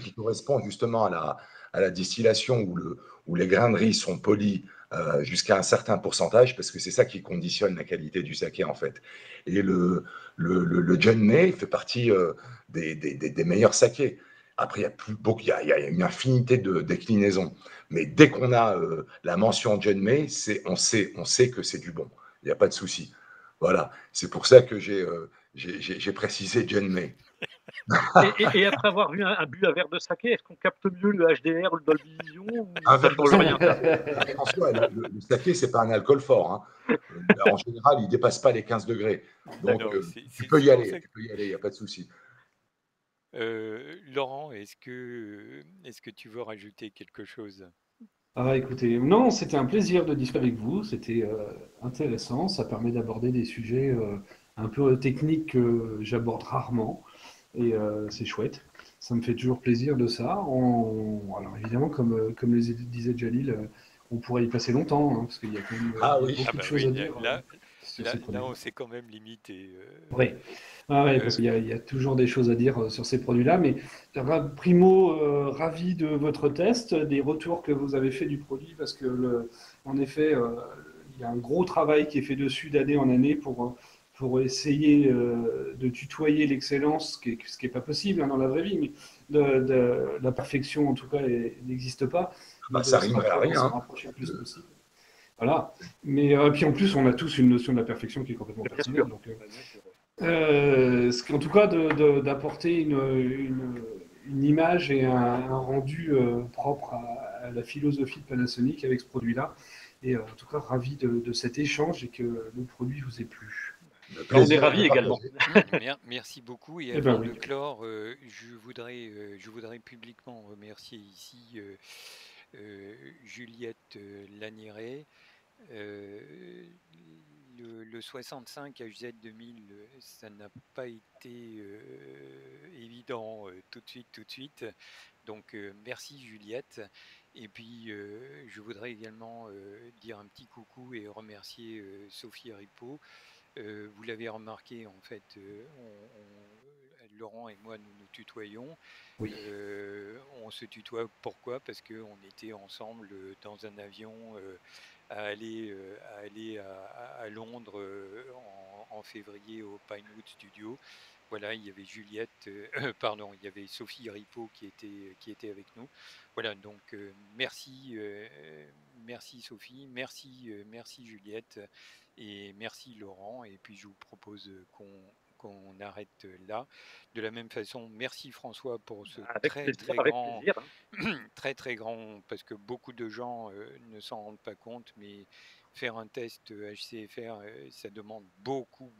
Speaker 4: qui correspond justement à la distillation où les grains de riz sont polis jusqu'à un certain pourcentage, parce que c'est ça qui conditionne la qualité du saké en fait. Et le Junmei fait partie des meilleurs sakés. Après, il y a plus beaucoup, il y a une infinité de déclinaisons. Mais dès qu'on a la mention Junmei, on sait que c'est du bon. Il n'y a pas de souci. Voilà. C'est pour ça que j'ai précisé John May.
Speaker 3: Et après avoir bu un verre de saké, est-ce qu'on capte mieux le HDR ou le Dolby Vision ou
Speaker 4: Un
Speaker 3: ça
Speaker 4: verre de
Speaker 3: change rien, ça?
Speaker 4: François, le saké, c'est pas un alcool fort, hein. En général, il dépasse pas les 15 degrés. Donc,
Speaker 1: Non,
Speaker 4: tu peux y
Speaker 1: c'est pour
Speaker 4: aller,
Speaker 1: ça que
Speaker 4: il n'y a pas de souci.
Speaker 1: Laurent, est-ce que tu veux rajouter quelque chose?
Speaker 2: Ah, écoutez, non, c'était un plaisir de discuter avec vous. C'était intéressant. Ça permet d'aborder des sujets un peu techniques que j'aborde rarement. Et c'est chouette. Ça me fait toujours plaisir de ça. Alors évidemment, comme le disait Jalil, on pourrait y passer longtemps, hein, parce qu'il y a quand même
Speaker 4: Ah
Speaker 2: il y a
Speaker 4: oui.
Speaker 1: Ah
Speaker 2: beaucoup de
Speaker 1: bah
Speaker 2: choses
Speaker 1: oui,
Speaker 2: à dire sur ces
Speaker 1: là,
Speaker 2: produits.
Speaker 1: on s'est quand même limité.
Speaker 2: Oui, ah ouais, parce qu'il y a toujours des choses à dire sur ces produits-là. Mais primo, ravi de votre test, des retours que vous avez fait du produit, parce que en effet, il y a un gros travail qui est fait dessus d'année en année pour essayer de tutoyer l'excellence, ce qui est pas possible hein, dans la vraie vie, mais la perfection en tout cas n'existe pas, mais
Speaker 4: Bah, ça rimerait à
Speaker 2: s'en
Speaker 4: rien.
Speaker 2: rapprocher le plus possible. Voilà. Mais puis en plus, on a tous une notion de la perfection qui est complètement
Speaker 3: Bien
Speaker 2: personnelle.
Speaker 3: sûr.
Speaker 2: Donc,
Speaker 3: Bien sûr.
Speaker 2: en tout cas, d'apporter une image et un rendu propre à la philosophie de Panasonic avec ce produit-là. Et en tout cas, ravi de cet échange et que le produit vous ait plu.
Speaker 4: Le
Speaker 3: On est
Speaker 4: plaisir
Speaker 3: ravis
Speaker 4: est
Speaker 3: également.
Speaker 4: partagé.
Speaker 1: Merci beaucoup. Et
Speaker 2: Eh ben
Speaker 1: avant de
Speaker 2: oui.
Speaker 1: clore, je voudrais publiquement remercier ici Juliette Laniret. Le 65 HZ 2000, ça n'a pas été évident tout de suite. Donc merci Juliette. Et puis je voudrais également dire un petit coucou et remercier Sophie Ripaud. Vous l'avez remarqué, en fait, Laurent et moi, nous nous tutoyons.
Speaker 2: Oui.
Speaker 1: On se tutoie, pourquoi? Parce qu'on était ensemble dans un avion à aller à Londres en février au Pinewood Studio. Voilà, il y avait Juliette, pardon, il y avait Sophie Ripaud qui était avec nous. Voilà, donc merci Sophie, merci Juliette et merci Laurent. Et puis je vous propose qu'on arrête là. De la même façon, merci François pour ce
Speaker 3: Avec
Speaker 1: très
Speaker 3: plaisir,
Speaker 1: très
Speaker 3: avec
Speaker 1: grand,
Speaker 3: plaisir.
Speaker 1: très très grand, parce que beaucoup de gens ne s'en rendent pas compte, mais faire un test HCFR, ça demande beaucoup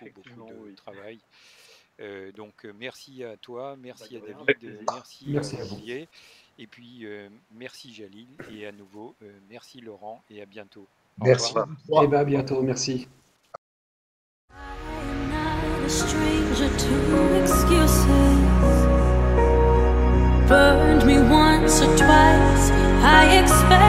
Speaker 3: Effectivement,
Speaker 1: de
Speaker 3: oui.
Speaker 1: travail. Donc merci à toi, merci
Speaker 3: de
Speaker 1: à
Speaker 3: rien, avec
Speaker 1: David,
Speaker 3: plaisir.
Speaker 1: merci
Speaker 2: Merci à vous.
Speaker 1: Olivier, et puis merci Jalil, et à nouveau merci Laurent, et à bientôt. Au
Speaker 4: Merci
Speaker 1: revoir.
Speaker 4: à vous
Speaker 2: Eh
Speaker 4: trois.
Speaker 2: ben, à bientôt. Merci.
Speaker 5: I'm not a stranger to excuses. Burned me once or twice. I expect